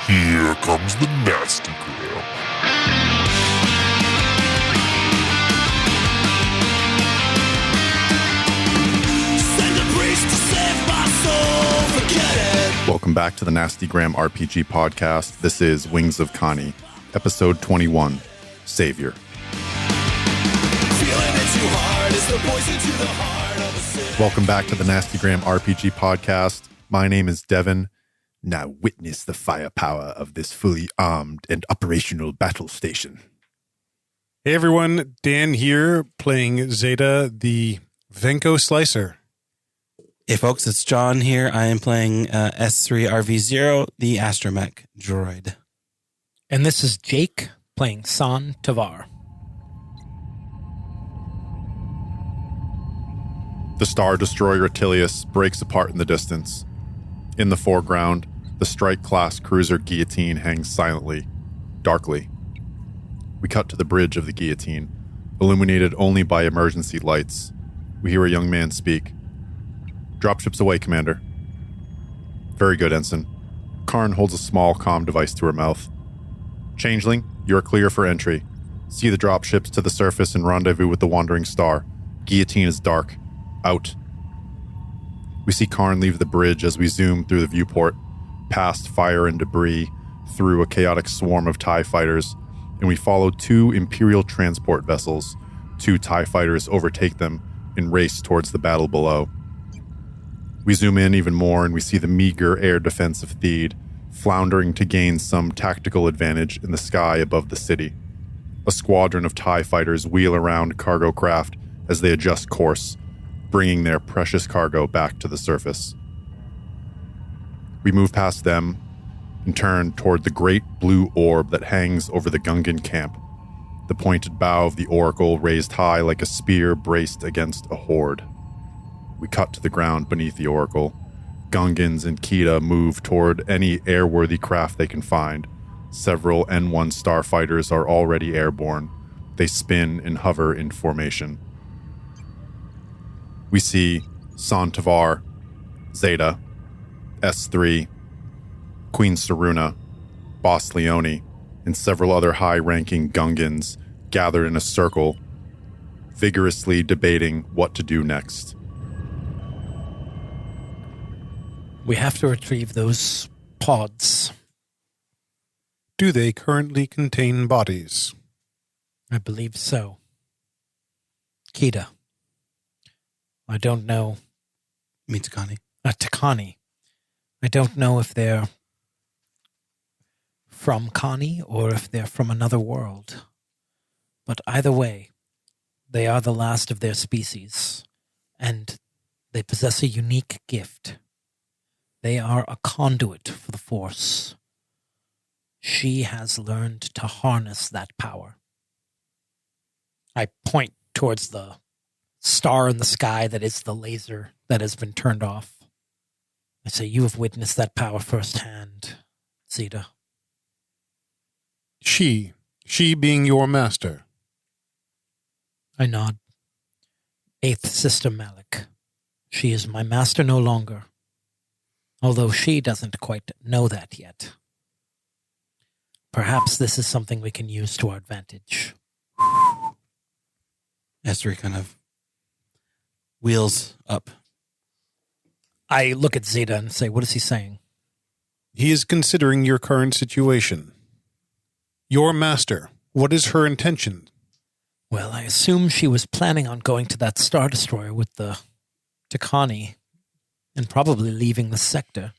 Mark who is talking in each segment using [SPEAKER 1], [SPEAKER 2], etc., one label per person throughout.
[SPEAKER 1] Here comes the nasty gram.
[SPEAKER 2] Send a priest to save my soul, forget it.
[SPEAKER 3] Welcome back to the Nasty Gram RPG podcast. This is Wings of Kani, episode 21, Saviour.
[SPEAKER 2] Feeling it too hard is the poison to the heart of a sin.
[SPEAKER 3] Welcome back to the Nasty Gram RPG podcast. My name is Devin. Now witness the firepower of this fully armed and operational battle station.
[SPEAKER 4] Hey everyone, Dan here playing Zeta, the Venko Slicer.
[SPEAKER 5] Hey folks, it's John here. I am playing S3RV0, the Astromech droid.
[SPEAKER 6] And this is Jake playing San Tavar.
[SPEAKER 3] The Star Destroyer Attilius breaks apart in the distance. In the foreground, the strike-class cruiser Guillotine hangs silently, darkly. We cut to the bridge of the Guillotine, illuminated only by emergency lights. We hear a young man speak. "Dropships away, Commander." "Very good, Ensign." Karn holds a small comm device to her mouth. "Changeling, you are clear for entry. See the dropships to the surface and rendezvous with the Wandering Star. Guillotine is dark. Out." We see Karn leave the bridge as we zoom through the viewport, past fire and debris, through a chaotic swarm of TIE fighters, and we follow two Imperial transport vessels. Two TIE fighters overtake them and race towards the battle below. We zoom in even more and we see the meager air defense of Theed, floundering to gain some tactical advantage in the sky above the city. A squadron of TIE fighters wheel around cargo craft as they adjust course, bringing their precious cargo back to the surface. We move past them and turn toward the great blue orb that hangs over the Gungan camp, the pointed bow of the Oracle raised high like a spear braced against a horde. We cut to the ground beneath the Oracle. Gungans and Kita move toward any airworthy craft they can find. Several N1 starfighters are already airborne. They spin and hover in formation. We see San Tavar, Zeta, S3, Queen Saruna, Boss Leone, and several other high-ranking Gungans gathered in a circle, vigorously debating what to do next.
[SPEAKER 6] We have to retrieve those pods.
[SPEAKER 4] Do they currently contain bodies?
[SPEAKER 6] I believe so. Kita. I don't know.
[SPEAKER 5] Me, Tekani.
[SPEAKER 6] Tekani. I don't know if they're from Kani or if they're from another world. But either way, they are the last of their species, and they possess a unique gift. They are a conduit for the Force. She has learned to harness that power. I point towards the star in the sky that is the laser that has been turned off. I say, you have witnessed that power firsthand, Zeta.
[SPEAKER 4] She being your master.
[SPEAKER 6] I nod. Eighth Sister Malik. She is my master no longer, although she doesn't quite know that yet. Perhaps this is something we can use to our advantage.
[SPEAKER 5] S3 kind of wheels up.
[SPEAKER 6] I look at Zeta and say, what is he saying?
[SPEAKER 4] He is considering your current situation. Your master, what is her intention?
[SPEAKER 6] Well, I assume she was planning on going to that Star Destroyer with the Tekani and probably leaving the sector.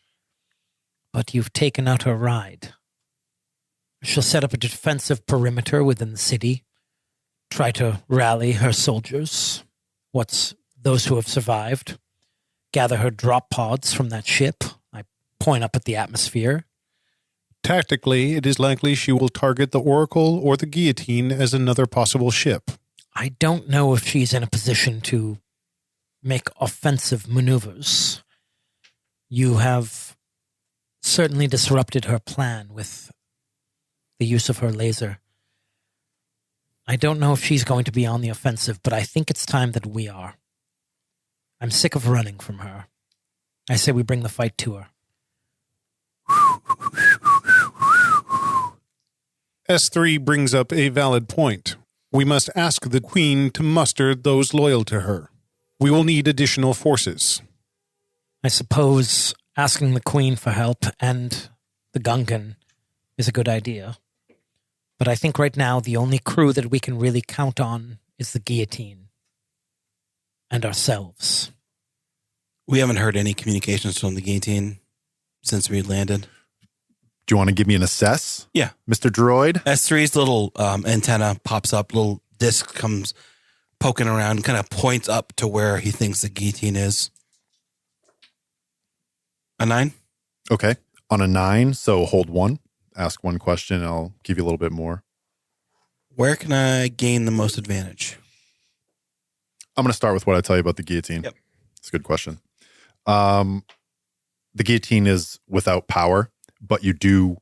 [SPEAKER 6] But you've taken out her ride. She'll set up a defensive perimeter within the city, try to rally her soldiers, those who have survived, gather her drop pods from that ship. I point up at the atmosphere.
[SPEAKER 4] Tactically, it is likely she will target the Oracle or the Guillotine as another possible ship.
[SPEAKER 6] I don't know if she's in a position to make offensive maneuvers. You have certainly disrupted her plan with the use of her laser. I don't know if she's going to be on the offensive, but I think it's time that we are. I'm sick of running from her. I say we bring the fight to her.
[SPEAKER 4] S3 brings up a valid point. We must ask the Queen to muster those loyal to her. We will need additional forces.
[SPEAKER 6] I suppose asking the Queen for help and the Gungan is a good idea. But I think right now the only crew that we can really count on is the guillotine and ourselves.
[SPEAKER 5] We haven't heard any communications from the guillotine since we landed.
[SPEAKER 3] Do you want to give me an assess?
[SPEAKER 5] Yeah.
[SPEAKER 3] Mr. Droid?
[SPEAKER 5] S3's little antenna pops up, little disc comes poking around, kind of points up to where he thinks the guillotine is. A 9?
[SPEAKER 3] Okay. On a 9, so hold 1. Ask 1 question, and I'll give you a little bit more.
[SPEAKER 5] Where can I gain the most advantage?
[SPEAKER 3] I'm going to start with what I tell you about the guillotine.
[SPEAKER 5] Yep.
[SPEAKER 3] It's a good question. The guillotine is without power, but you do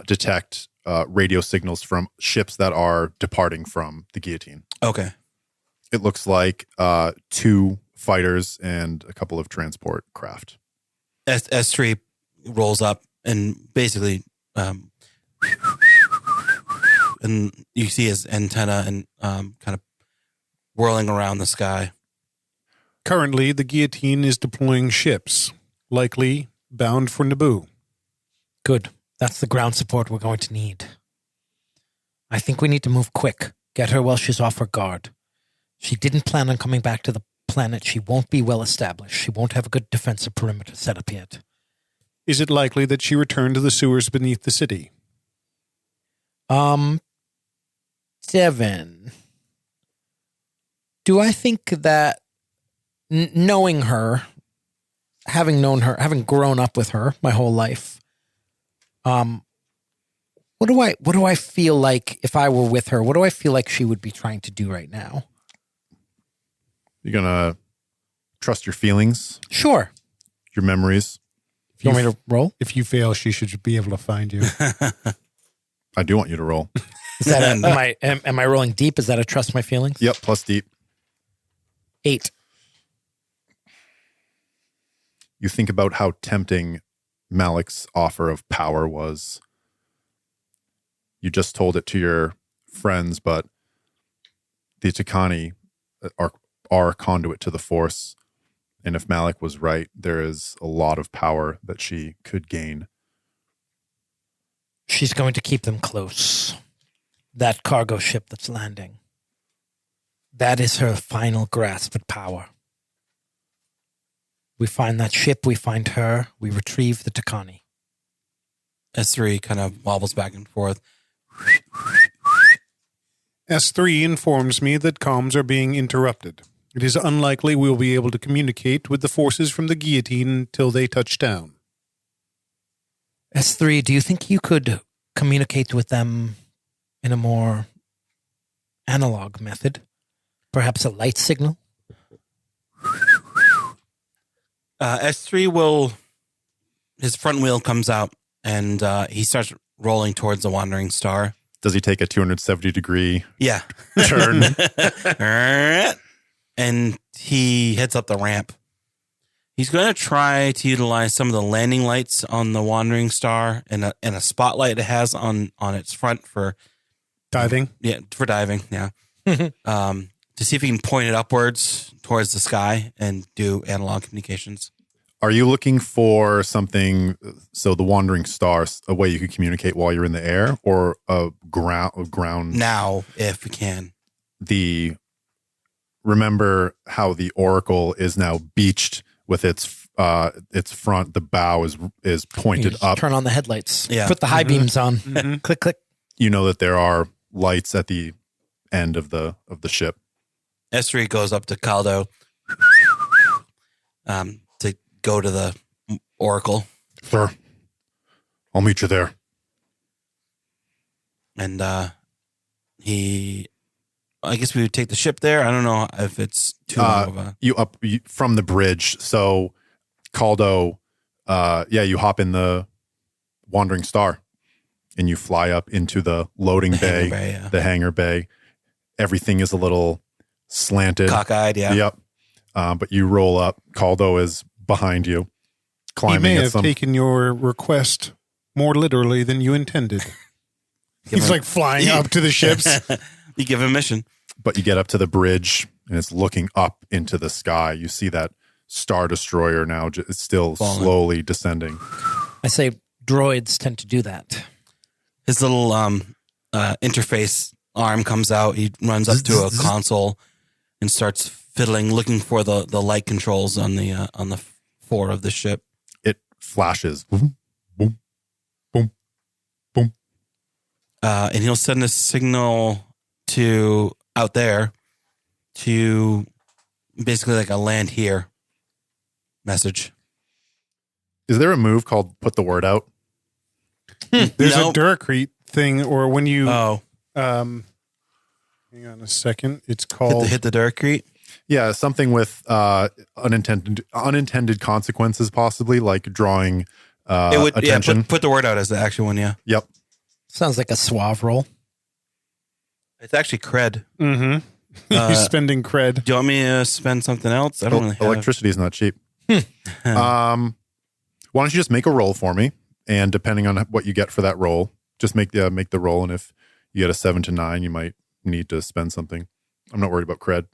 [SPEAKER 3] detect radio signals from ships that are departing from the guillotine.
[SPEAKER 5] Okay.
[SPEAKER 3] It looks like 2 fighters and a couple of transport craft.
[SPEAKER 5] S3 rolls up and basically, and you see his antenna and kind of whirling around the sky.
[SPEAKER 4] Currently, the guillotine is deploying ships, likely bound for Naboo.
[SPEAKER 6] Good. That's the ground support we're going to need. I think we need to move quick. Get her while she's off her guard. She didn't plan on coming back to the planet. She won't be well established. She won't have a good defensive perimeter set up yet.
[SPEAKER 4] Is it likely that she returned to the sewers beneath the city?
[SPEAKER 6] 7. Do I think that knowing her, having known her, having grown up with her my whole life, what do I feel like if I were with her? What do I feel like she would be trying to do right now?
[SPEAKER 3] You're going to trust your feelings,
[SPEAKER 6] Sure.
[SPEAKER 3] your memories.
[SPEAKER 6] You want me to roll?
[SPEAKER 4] If you fail, she should be able to find you.
[SPEAKER 3] I do want you to roll.
[SPEAKER 6] Is that am I rolling deep? Is that a trust my feelings?
[SPEAKER 3] Yep, plus deep.
[SPEAKER 6] 8.
[SPEAKER 3] You think about how tempting Malik's offer of power was. You just told it to your friends, but the Tekani are conduit to the Force. And if Malik was right, there is a lot of power that she could gain.
[SPEAKER 6] She's going to keep them close. That cargo ship that's landing. That is her final grasp at power. We find that ship, we find her, we retrieve the Tekani.
[SPEAKER 5] S3 kind of wobbles back and forth.
[SPEAKER 4] S3 informs me that comms are being interrupted. It is unlikely we will be able to communicate with the forces from the guillotine until they touch down.
[SPEAKER 6] S3, do you think you could communicate with them in a more analog method? Perhaps a light signal?
[SPEAKER 5] S3 will, his front wheel comes out and he starts rolling towards the wandering star.
[SPEAKER 3] Does he take a 270-degree
[SPEAKER 5] Yeah.
[SPEAKER 3] turn?
[SPEAKER 5] And he heads up the ramp. He's going to try to utilize some of the landing lights on the wandering star and a spotlight it has on its front for
[SPEAKER 4] Diving?
[SPEAKER 5] Yeah, for diving. Yeah. To see if he can point it upwards towards the sky and do analog communications.
[SPEAKER 3] Are you looking for something, so the wandering star, a way you could communicate while you're in the air, or a ground?
[SPEAKER 5] Now, if we can.
[SPEAKER 3] Remember how the Oracle is now beached with its front, the bow is pointed
[SPEAKER 6] You just
[SPEAKER 3] up.
[SPEAKER 6] turn on the headlights.
[SPEAKER 5] Yeah.
[SPEAKER 6] Put the high beams on.
[SPEAKER 4] Mhm.
[SPEAKER 6] Click, click.
[SPEAKER 3] You know that there are lights at the end of the ship.
[SPEAKER 5] S3 goes up to Caldo to go to the Oracle.
[SPEAKER 3] Sir, I'll meet you there.
[SPEAKER 5] And I guess we would take the ship there. I don't know if it's too long of a...
[SPEAKER 3] You from the bridge. So Caldo, you hop in the Wandering Star and you fly up into the loading bay,
[SPEAKER 5] yeah.
[SPEAKER 3] the hangar bay. Everything is a little slanted.
[SPEAKER 5] Cockeyed, yeah.
[SPEAKER 3] Yep. But you roll up. Caldo is behind you,
[SPEAKER 4] He
[SPEAKER 3] climbing
[SPEAKER 4] may
[SPEAKER 3] at
[SPEAKER 4] have
[SPEAKER 3] some...
[SPEAKER 4] taken your request more literally than you intended. He's like flying up to the ships.
[SPEAKER 5] You give him a mission.
[SPEAKER 3] But you get up to the bridge and it's looking up into the sky. You see that Star Destroyer now it's still
[SPEAKER 5] Falling.
[SPEAKER 3] slowly descending.
[SPEAKER 6] I say droids tend to do that.
[SPEAKER 5] His little interface arm comes out. He runs up to a console and starts fiddling, looking for the light controls on the fore of the ship.
[SPEAKER 3] It flashes. Boom, boom, boom, boom.
[SPEAKER 5] And he'll send a signal to out there to basically like a land here message.
[SPEAKER 3] Is there a move called put the word out?
[SPEAKER 4] There's
[SPEAKER 5] Nope.
[SPEAKER 4] a Duracrete thing, or when you
[SPEAKER 5] Oh,
[SPEAKER 4] hang on a second. It's called
[SPEAKER 5] hit the Duracrete.
[SPEAKER 3] Yeah, something with unintended consequences, possibly like drawing
[SPEAKER 5] It would
[SPEAKER 3] attention.
[SPEAKER 5] put the word out as the actual one. Yeah,
[SPEAKER 3] Yep.
[SPEAKER 6] Sounds like a suave roll.
[SPEAKER 5] it's actually cred.
[SPEAKER 4] Mm-hmm. He's spending cred.
[SPEAKER 5] Do you want me to spend something else? I don't really have.
[SPEAKER 3] Electricity is not cheap. Why don't you just make a roll for me? And depending on what you get for that roll, just make the roll. And if you get a 7 to 9, you might need to spend something. I'm not worried about cred.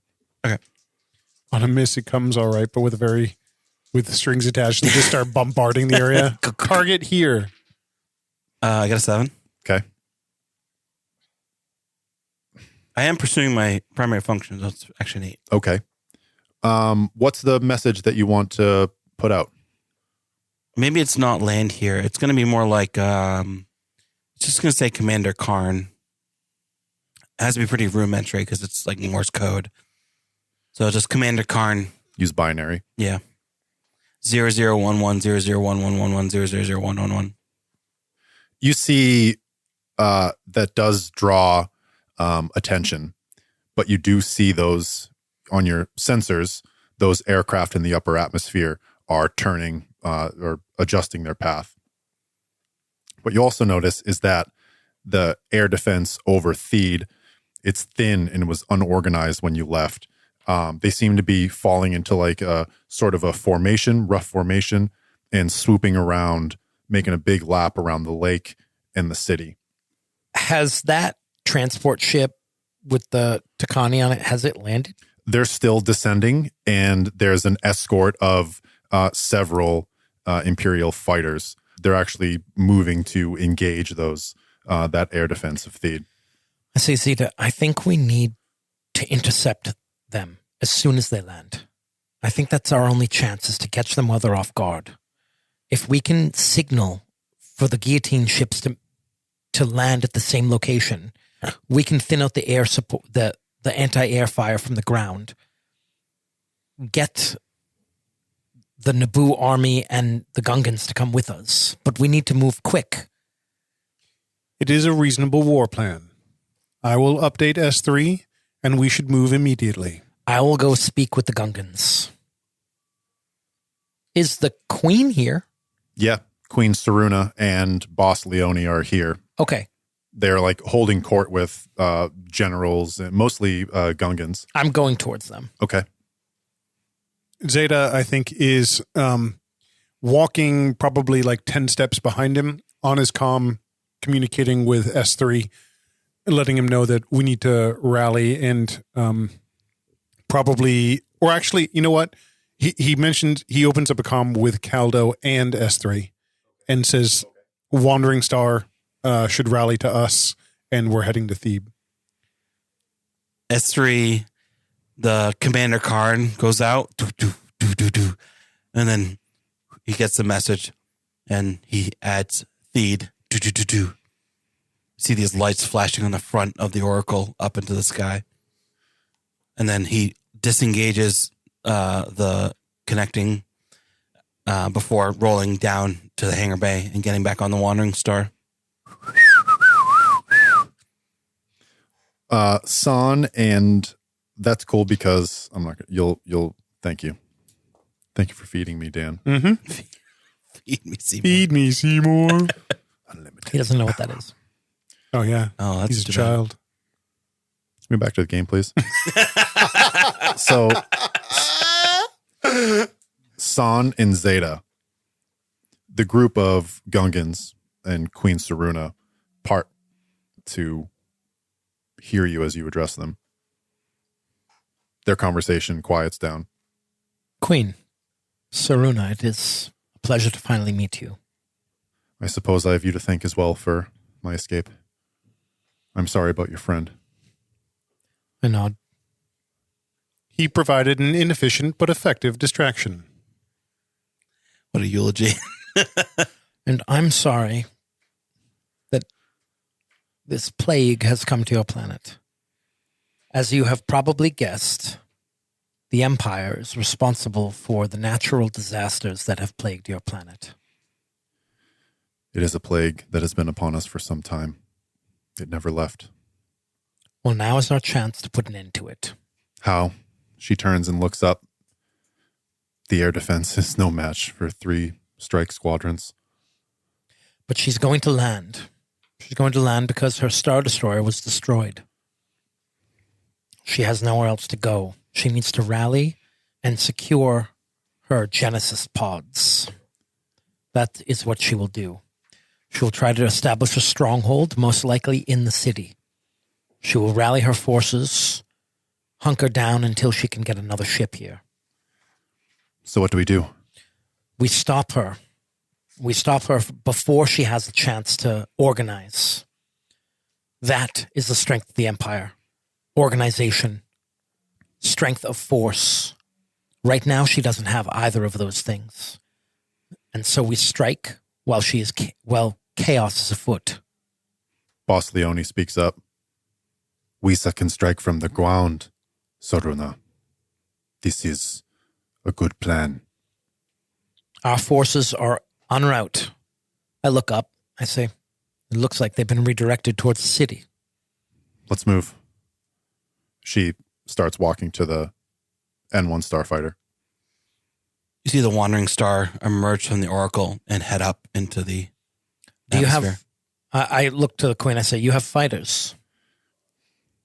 [SPEAKER 4] On a miss, it comes all right, but with the strings attached, they just start bombarding the area. Target here.
[SPEAKER 5] I got a 7.
[SPEAKER 3] Okay.
[SPEAKER 5] I am pursuing my primary function. So it's actually an 8.
[SPEAKER 3] Okay. What's the message that you want to put out?
[SPEAKER 5] Maybe it's not land here. It's going to be more like, it's just going to say Commander Karn. It has to be pretty rudimentary because it's like Morse code. So just Commander Karn.
[SPEAKER 3] Use binary.
[SPEAKER 5] Yeah. 0011001111000111.
[SPEAKER 3] You see that does draw attention, but you do see those on your sensors, those aircraft in the upper atmosphere are turning or adjusting their path. What you also notice is that the air defense over Theed, it's thin and was unorganized when you left. They seem to be falling into like a sort of a formation, rough formation, and swooping around, making a big lap around the lake and the city.
[SPEAKER 6] Has that transport ship with the Tekani on it, has it landed?
[SPEAKER 3] They're still descending, and there's an escort of several Imperial fighters. They're actually moving to engage those that air defense of Theed.
[SPEAKER 6] I say, Zeta, I think we need to intercept them as soon as they land. I think that's our only chance, is to catch them while they're off guard. If we can signal for the guillotine ships to land at the same location, we can thin out the air support, the anti-air fire from the ground, get the Naboo army and the Gungans to come with us. But we need to move quick.
[SPEAKER 4] It is a reasonable war plan. I will update S3, and we should move immediately.
[SPEAKER 6] I will go speak with the Gungans. Is the Queen here?
[SPEAKER 3] Yeah, Queen Saruna and Boss Leone are here.
[SPEAKER 6] Okay.
[SPEAKER 3] They're like holding court with generals, and mostly Gungans.
[SPEAKER 6] I'm going towards them.
[SPEAKER 3] Okay.
[SPEAKER 4] Zeta, I think, is walking probably like 10 steps behind him on his comm, communicating with S3, letting him know that we need to rally and probably, or actually, you know what? He mentioned he opens up a comm with Caldo and S3 and says, Wandering Star should rally to us, and we're heading to Thebe.
[SPEAKER 5] S3, the Commander Karn goes out, and then he gets the message, and he adds Theed. See these lights flashing on the front of the Oracle up into the sky, and then he disengages the connecting before rolling down to the hangar bay and getting back on the Wandering Star.
[SPEAKER 3] San, and that's cool because I'm not. You'll. Thank you. Thank you for feeding me, Dan.
[SPEAKER 4] Mm-hmm.
[SPEAKER 5] Feed me, Seymour.
[SPEAKER 4] Feed me, Seymour.
[SPEAKER 3] Unlimited.
[SPEAKER 6] He doesn't know what that is.
[SPEAKER 4] Oh, yeah.
[SPEAKER 5] Oh, that's
[SPEAKER 4] He's a
[SPEAKER 5] too bad.
[SPEAKER 4] child.
[SPEAKER 3] Let's move back to the game, please. So, San and Zeta, the group of Gungans and Queen Saruna, part. to hear you as you address them. Their conversation quiets down.
[SPEAKER 6] Queen, Saruna, it is a pleasure to finally meet you.
[SPEAKER 3] I suppose I have you to thank as well for my escape. I'm sorry about your friend.
[SPEAKER 6] I nod.
[SPEAKER 4] He provided an inefficient but effective distraction.
[SPEAKER 5] What a eulogy.
[SPEAKER 6] And I'm sorry that this plague has come to your planet. As you have probably guessed, the Empire is responsible for the natural disasters that have plagued your planet.
[SPEAKER 3] It is a plague that has been upon us for some time. It never left.
[SPEAKER 6] Well, now is our chance to put an end to it.
[SPEAKER 3] How? She turns and looks up. The air defense is no match for 3 strike squadrons.
[SPEAKER 6] But she's going to land. She's going to land because her Star Destroyer was destroyed. She has nowhere else to go. She needs to rally and secure her Genesis pods. That is what she will do. She will try to establish a stronghold, most likely in the city. She will rally her forces, hunker down until she can get another ship here.
[SPEAKER 3] So what do we do?
[SPEAKER 6] We stop her. We stop her before she has a chance to organize. That is the strength of the Empire. Organization. Strength of force. Right now, she doesn't have either of those things. And so we strike while she is, chaos is afoot.
[SPEAKER 3] Boss Leone speaks up. We can strike from the ground, Soruna. This is a good plan.
[SPEAKER 6] Our forces are en route. I look up. I say, it looks like they've been redirected towards the city.
[SPEAKER 3] Let's move. She starts walking to the N1 starfighter.
[SPEAKER 5] You see the wandering star emerge from the oracle and head up into the
[SPEAKER 6] Do you
[SPEAKER 5] atmosphere.
[SPEAKER 6] have... I look to the Queen. I say, you have fighters.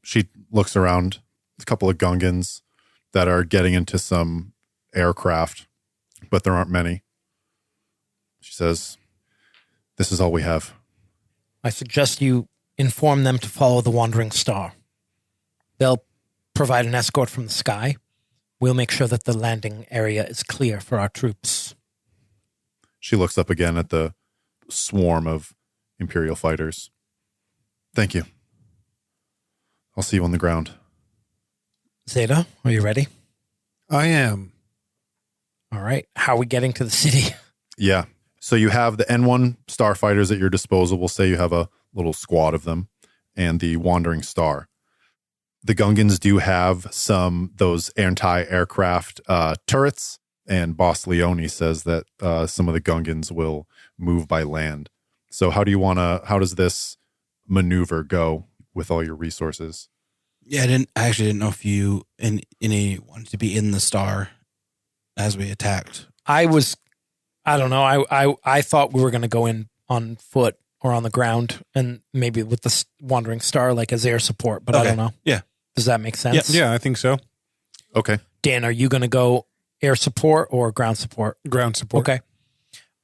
[SPEAKER 3] She looks around. A couple of Gungans that are getting into some aircraft, but there aren't many. She says, this is all we have.
[SPEAKER 6] I suggest you inform them to follow the wandering star. They'll provide an escort from the sky. We'll make sure that the landing area is clear for our troops.
[SPEAKER 3] She looks up again at the swarm of Imperial fighters. Thank you. I'll see you on the ground.
[SPEAKER 6] Zeta, are you ready?
[SPEAKER 4] I am.
[SPEAKER 6] All right. How are we getting to the city?
[SPEAKER 3] Yeah. So you have the N1 starfighters at your disposal. We'll say you have a little squad of them, and the Wandering Star. The Gungans do have those anti-aircraft turrets, and Boss Leone says that some of the Gungans will move by land. So how does this maneuver go with all your resources?
[SPEAKER 5] Yeah, I actually didn't know if you and any wanted to be in the star as we attacked.
[SPEAKER 6] I don't know. I thought we were going to go in on foot or on the ground and maybe with the wandering star like as air support, but I don't know.
[SPEAKER 5] Yeah.
[SPEAKER 6] Does that make sense?
[SPEAKER 4] Yeah, I think so.
[SPEAKER 3] Okay.
[SPEAKER 6] Dan, are you going to go air support or ground support?
[SPEAKER 4] Ground support.
[SPEAKER 6] Okay.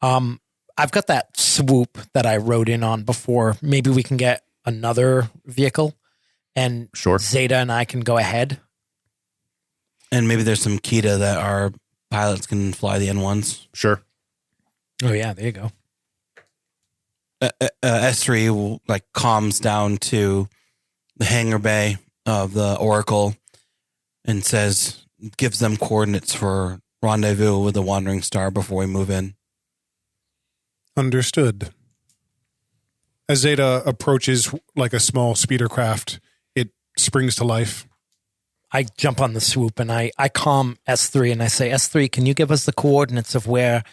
[SPEAKER 6] I've got that swoop that I rode in on before. Maybe we can get another vehicle and
[SPEAKER 3] Sure.
[SPEAKER 6] Zeta and I can go ahead.
[SPEAKER 5] And maybe there's some Kita that our pilots can fly the N1s.
[SPEAKER 3] Sure.
[SPEAKER 6] Oh yeah, there you go.
[SPEAKER 5] S3 will calms down to the hangar bay of the Oracle and gives them coordinates for rendezvous with the Wandering Star before we move in.
[SPEAKER 4] Understood. As Zeta approaches like a small speeder craft, it springs to life.
[SPEAKER 6] I jump on the swoop and I calm S3 and I say, S3, can you give us the coordinates of where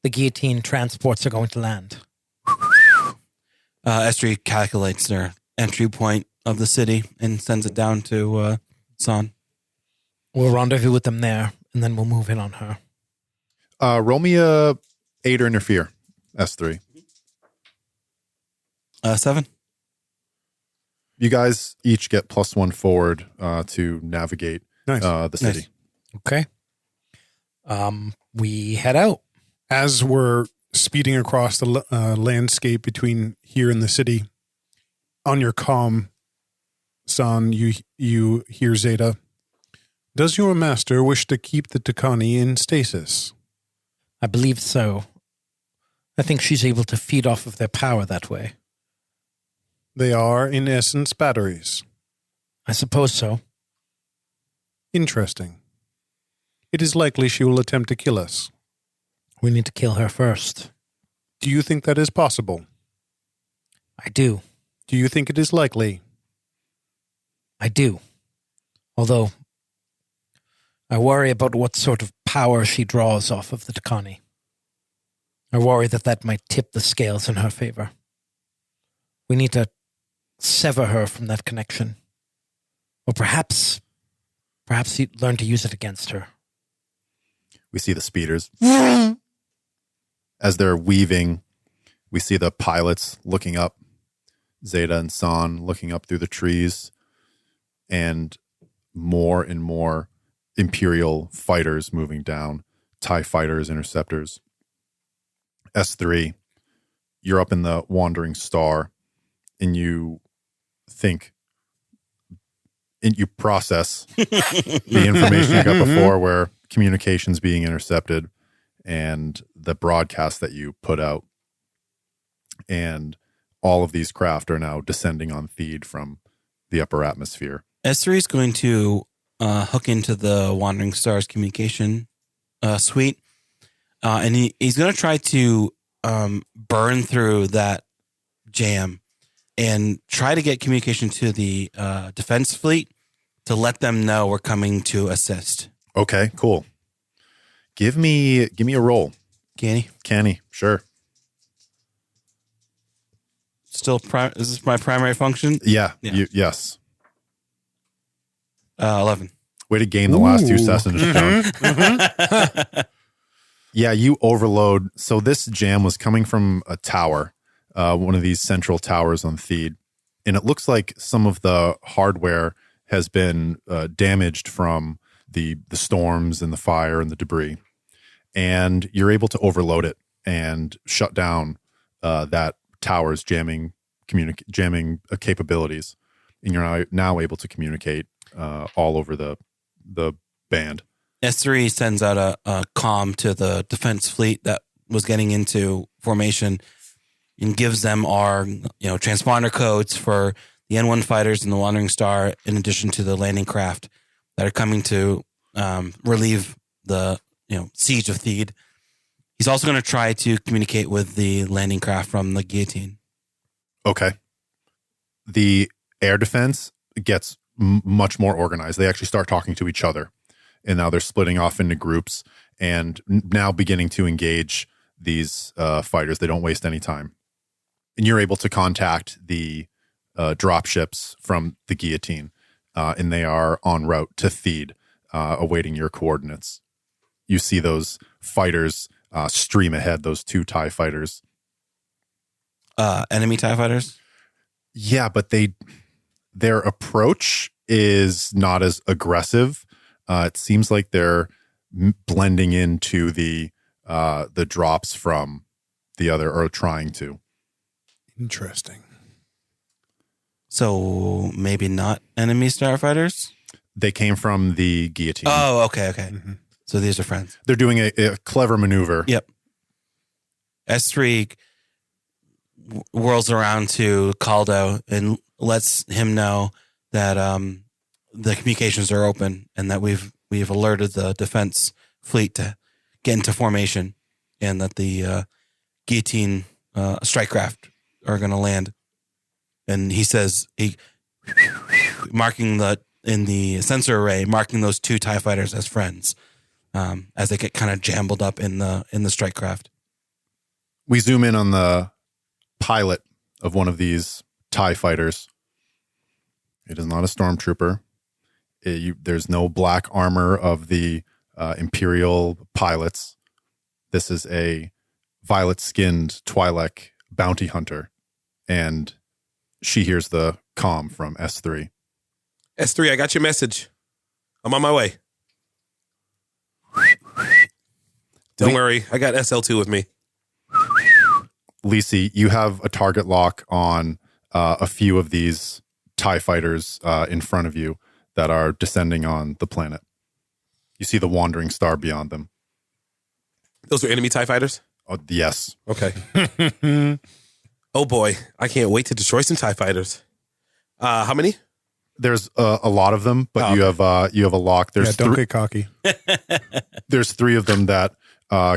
[SPEAKER 6] the guillotine transports are going to land?
[SPEAKER 5] S3 calculates their entry point of the city and sends it down to San.
[SPEAKER 6] We'll rendezvous with them there and then we'll move in on her.
[SPEAKER 3] Roll me a aid or interfere, S3.
[SPEAKER 5] 7.
[SPEAKER 3] You guys each get +1 forward to navigate the city.
[SPEAKER 6] Okay. We head out.
[SPEAKER 4] As we're speeding across the landscape between here and the city, On your comm, San, you hear Zeta. Does your master wish to keep the Tekani in stasis?
[SPEAKER 6] I believe so. I think she's able to feed off of their power that way.
[SPEAKER 4] They are, in essence, batteries.
[SPEAKER 6] I suppose so.
[SPEAKER 4] Interesting. It is likely she will attempt to kill us.
[SPEAKER 6] We need to kill her first.
[SPEAKER 4] Do you think that is possible?
[SPEAKER 6] I do.
[SPEAKER 4] Do you think it is likely?
[SPEAKER 6] I do. Although, I worry about what sort of power she draws off of the Tekani. I worry that might tip the scales in her favor. We need to sever her from that connection. Or perhaps learn to use it against her.
[SPEAKER 3] We see the speeders. As they're weaving, we see the pilots looking up, Zeta and San looking up through the trees, and more Imperial fighters moving down, TIE fighters, interceptors. S3, you're up in the Wandering Star, and you think, and you process the information you got before where communications being intercepted and the broadcast that you put out. And all of these craft are now descending on Theed from the upper atmosphere.
[SPEAKER 5] S3 is going to hook into the Wandering Stars communication suite. And he's going to try to burn through that jam and try to get communication to the defense fleet to let them know we're coming to assist.
[SPEAKER 3] Okay, cool. Give me a roll.
[SPEAKER 5] Kani,
[SPEAKER 3] sure.
[SPEAKER 5] Still, is this my primary function?
[SPEAKER 3] Yeah. Yes.
[SPEAKER 5] 11.
[SPEAKER 3] Way to gain the last 2 sessions, John. Yeah, you overload. So this jam was coming from a tower, one of these central towers on Theed. And it looks like some of the hardware has been damaged from the storms and the fire and the debris. And you're able to overload it and shut down that tower's jamming capabilities. And you're now able to communicate all over the band.
[SPEAKER 5] S3 sends out a comm to the defense fleet that was getting into formation and gives them our transponder codes for the N1 fighters and the Wandering Star, in addition to the landing craft that are coming to relieve the siege of Theed. He's also going to try to communicate with the landing craft from the guillotine.
[SPEAKER 3] Okay. The air defense gets much more organized. They actually start talking to each other. And now they're splitting off into groups and now beginning to engage these fighters. They don't waste any time. And you're able to contact the drop ships from the guillotine, and they are en route to Theed, awaiting your coordinates. You see those fighters stream ahead, those 2 TIE fighters.
[SPEAKER 5] Enemy TIE fighters?
[SPEAKER 3] Yeah, but their approach is not as aggressive. It seems like they're blending into the drops from the other, or trying to.
[SPEAKER 4] Interesting.
[SPEAKER 5] So maybe not enemy starfighters?
[SPEAKER 3] They came from the guillotine.
[SPEAKER 5] Oh, okay.
[SPEAKER 4] Mm-hmm.
[SPEAKER 5] So these are friends.
[SPEAKER 3] They're doing a clever maneuver.
[SPEAKER 5] Yep. S3 whirls around to Caldo and lets him know that the communications are open and that we've alerted the defense fleet to get into formation, and that the guillotine strike craft are going to land. And he says, marking in the sensor array, marking those 2 TIE fighters as friends, as they get kind of jumbled up in the strike craft.
[SPEAKER 3] We zoom in on the pilot of one of these TIE fighters. It is not a stormtrooper. There's no black armor of the Imperial pilots. This is a violet-skinned Twi'lek bounty hunter, and she hears the comm from S3.
[SPEAKER 7] S3, I got your message. I'm on my way. Don't worry, I got SL2 with me.
[SPEAKER 3] Lisi, you have a target lock on a few of these TIE fighters in front of you that are descending on the planet. You see the wandering star beyond them.
[SPEAKER 7] Those are enemy TIE fighters?
[SPEAKER 3] Oh, yes.
[SPEAKER 7] Okay. Oh boy, I can't wait to destroy some TIE fighters. How many?
[SPEAKER 3] There's a lot of them, but
[SPEAKER 7] Oh,
[SPEAKER 3] you have a lock. There's
[SPEAKER 4] don't get cocky.
[SPEAKER 3] there's 3 of them that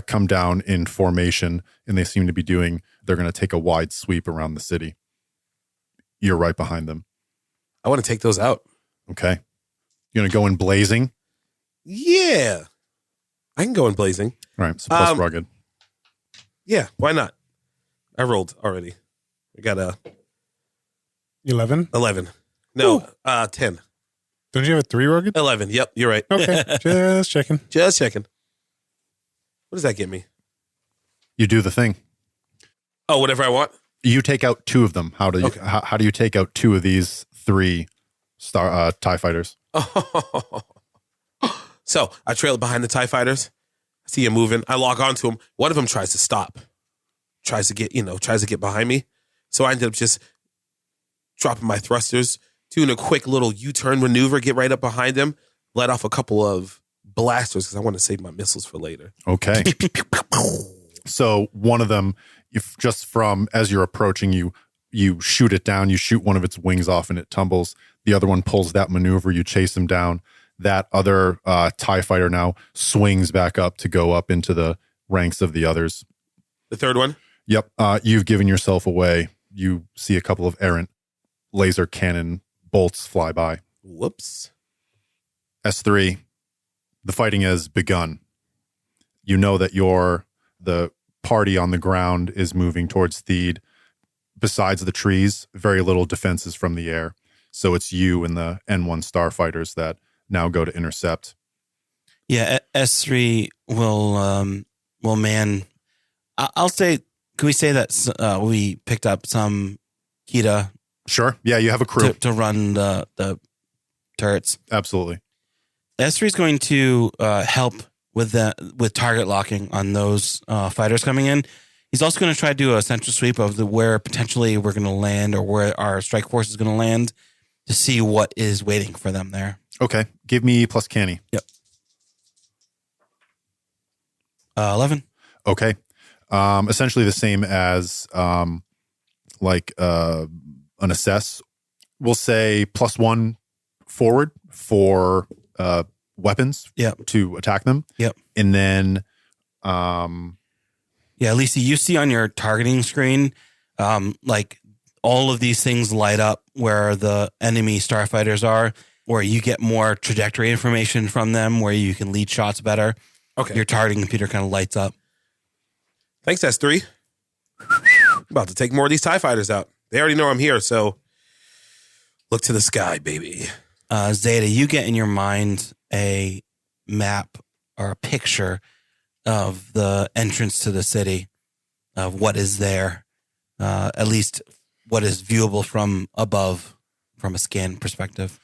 [SPEAKER 3] come down in formation, and they seem to be they're going to take a wide sweep around the city. You're right behind them.
[SPEAKER 7] I want to take those out.
[SPEAKER 3] Okay. You're going to go in blazing.
[SPEAKER 7] Yeah. I can go in blazing.
[SPEAKER 3] All right. So plus rugged.
[SPEAKER 7] Yeah, why not? I rolled already. I got a
[SPEAKER 4] 11.
[SPEAKER 7] 11. No, 10.
[SPEAKER 4] Don't you have a 3 rugged?
[SPEAKER 7] 11. Yep, you're right.
[SPEAKER 4] Okay, just checking.
[SPEAKER 7] Just checking. What does that get me?
[SPEAKER 3] You do the thing.
[SPEAKER 7] Oh, whatever I want?
[SPEAKER 3] You take out 2 of them. How do you
[SPEAKER 7] Okay.
[SPEAKER 3] how do you take out 2 of these 3 TIE fighters?
[SPEAKER 7] So I trail behind the TIE fighters. I see him moving. I log onto him. One of them tries to stop. Tries to get behind me. So I ended up just dropping my thrusters, doing a quick little U-turn maneuver, get right up behind him, let off a couple of blasters because I want to save my missiles for later.
[SPEAKER 3] Okay. So one of them, if just from as you're approaching, you shoot it down. You shoot one of its wings off, and it tumbles. The other one pulls that maneuver. You chase him down. That other TIE fighter now swings back up to go up into the ranks of the others.
[SPEAKER 7] The third one?
[SPEAKER 3] Yep. You've given yourself away. You see a couple of errant laser cannon bolts fly by.
[SPEAKER 7] Whoops.
[SPEAKER 3] S3, the fighting has begun. You know that the party on the ground is moving towards Theed. Besides the trees, very little defenses from the air. So it's you and the N1 starfighters that now go to intercept.
[SPEAKER 5] Yeah, S3 will man. I'll say, can we say that we picked up some Kita
[SPEAKER 3] Sure. Yeah, you have a crew.
[SPEAKER 5] to run the turrets?
[SPEAKER 3] Absolutely.
[SPEAKER 5] S3 is going to help with target locking on those fighters coming in. He's also going to try to do a central sweep of where potentially we're going to land or where our strike force is going to land to see what is waiting for them there.
[SPEAKER 3] Okay. Give me plus Kani.
[SPEAKER 5] Yep. 11.
[SPEAKER 3] Okay. Essentially the same as an assess. We'll say +1 forward for weapons to attack them.
[SPEAKER 5] Yep.
[SPEAKER 3] And then
[SPEAKER 5] Lisa, you see on your targeting screen like all of these things light up where the enemy starfighters are, where you get more trajectory information from them, where you can lead shots better.
[SPEAKER 7] Okay.
[SPEAKER 5] Your targeting computer kind of lights up.
[SPEAKER 7] Thanks, S3. I'm about to take more of these TIE fighters out. They already know I'm here, so look to the sky, baby.
[SPEAKER 5] Zeta, you get in your mind a map or a picture of the entrance to the city, of what is there, at least what is viewable from above, from a scan perspective.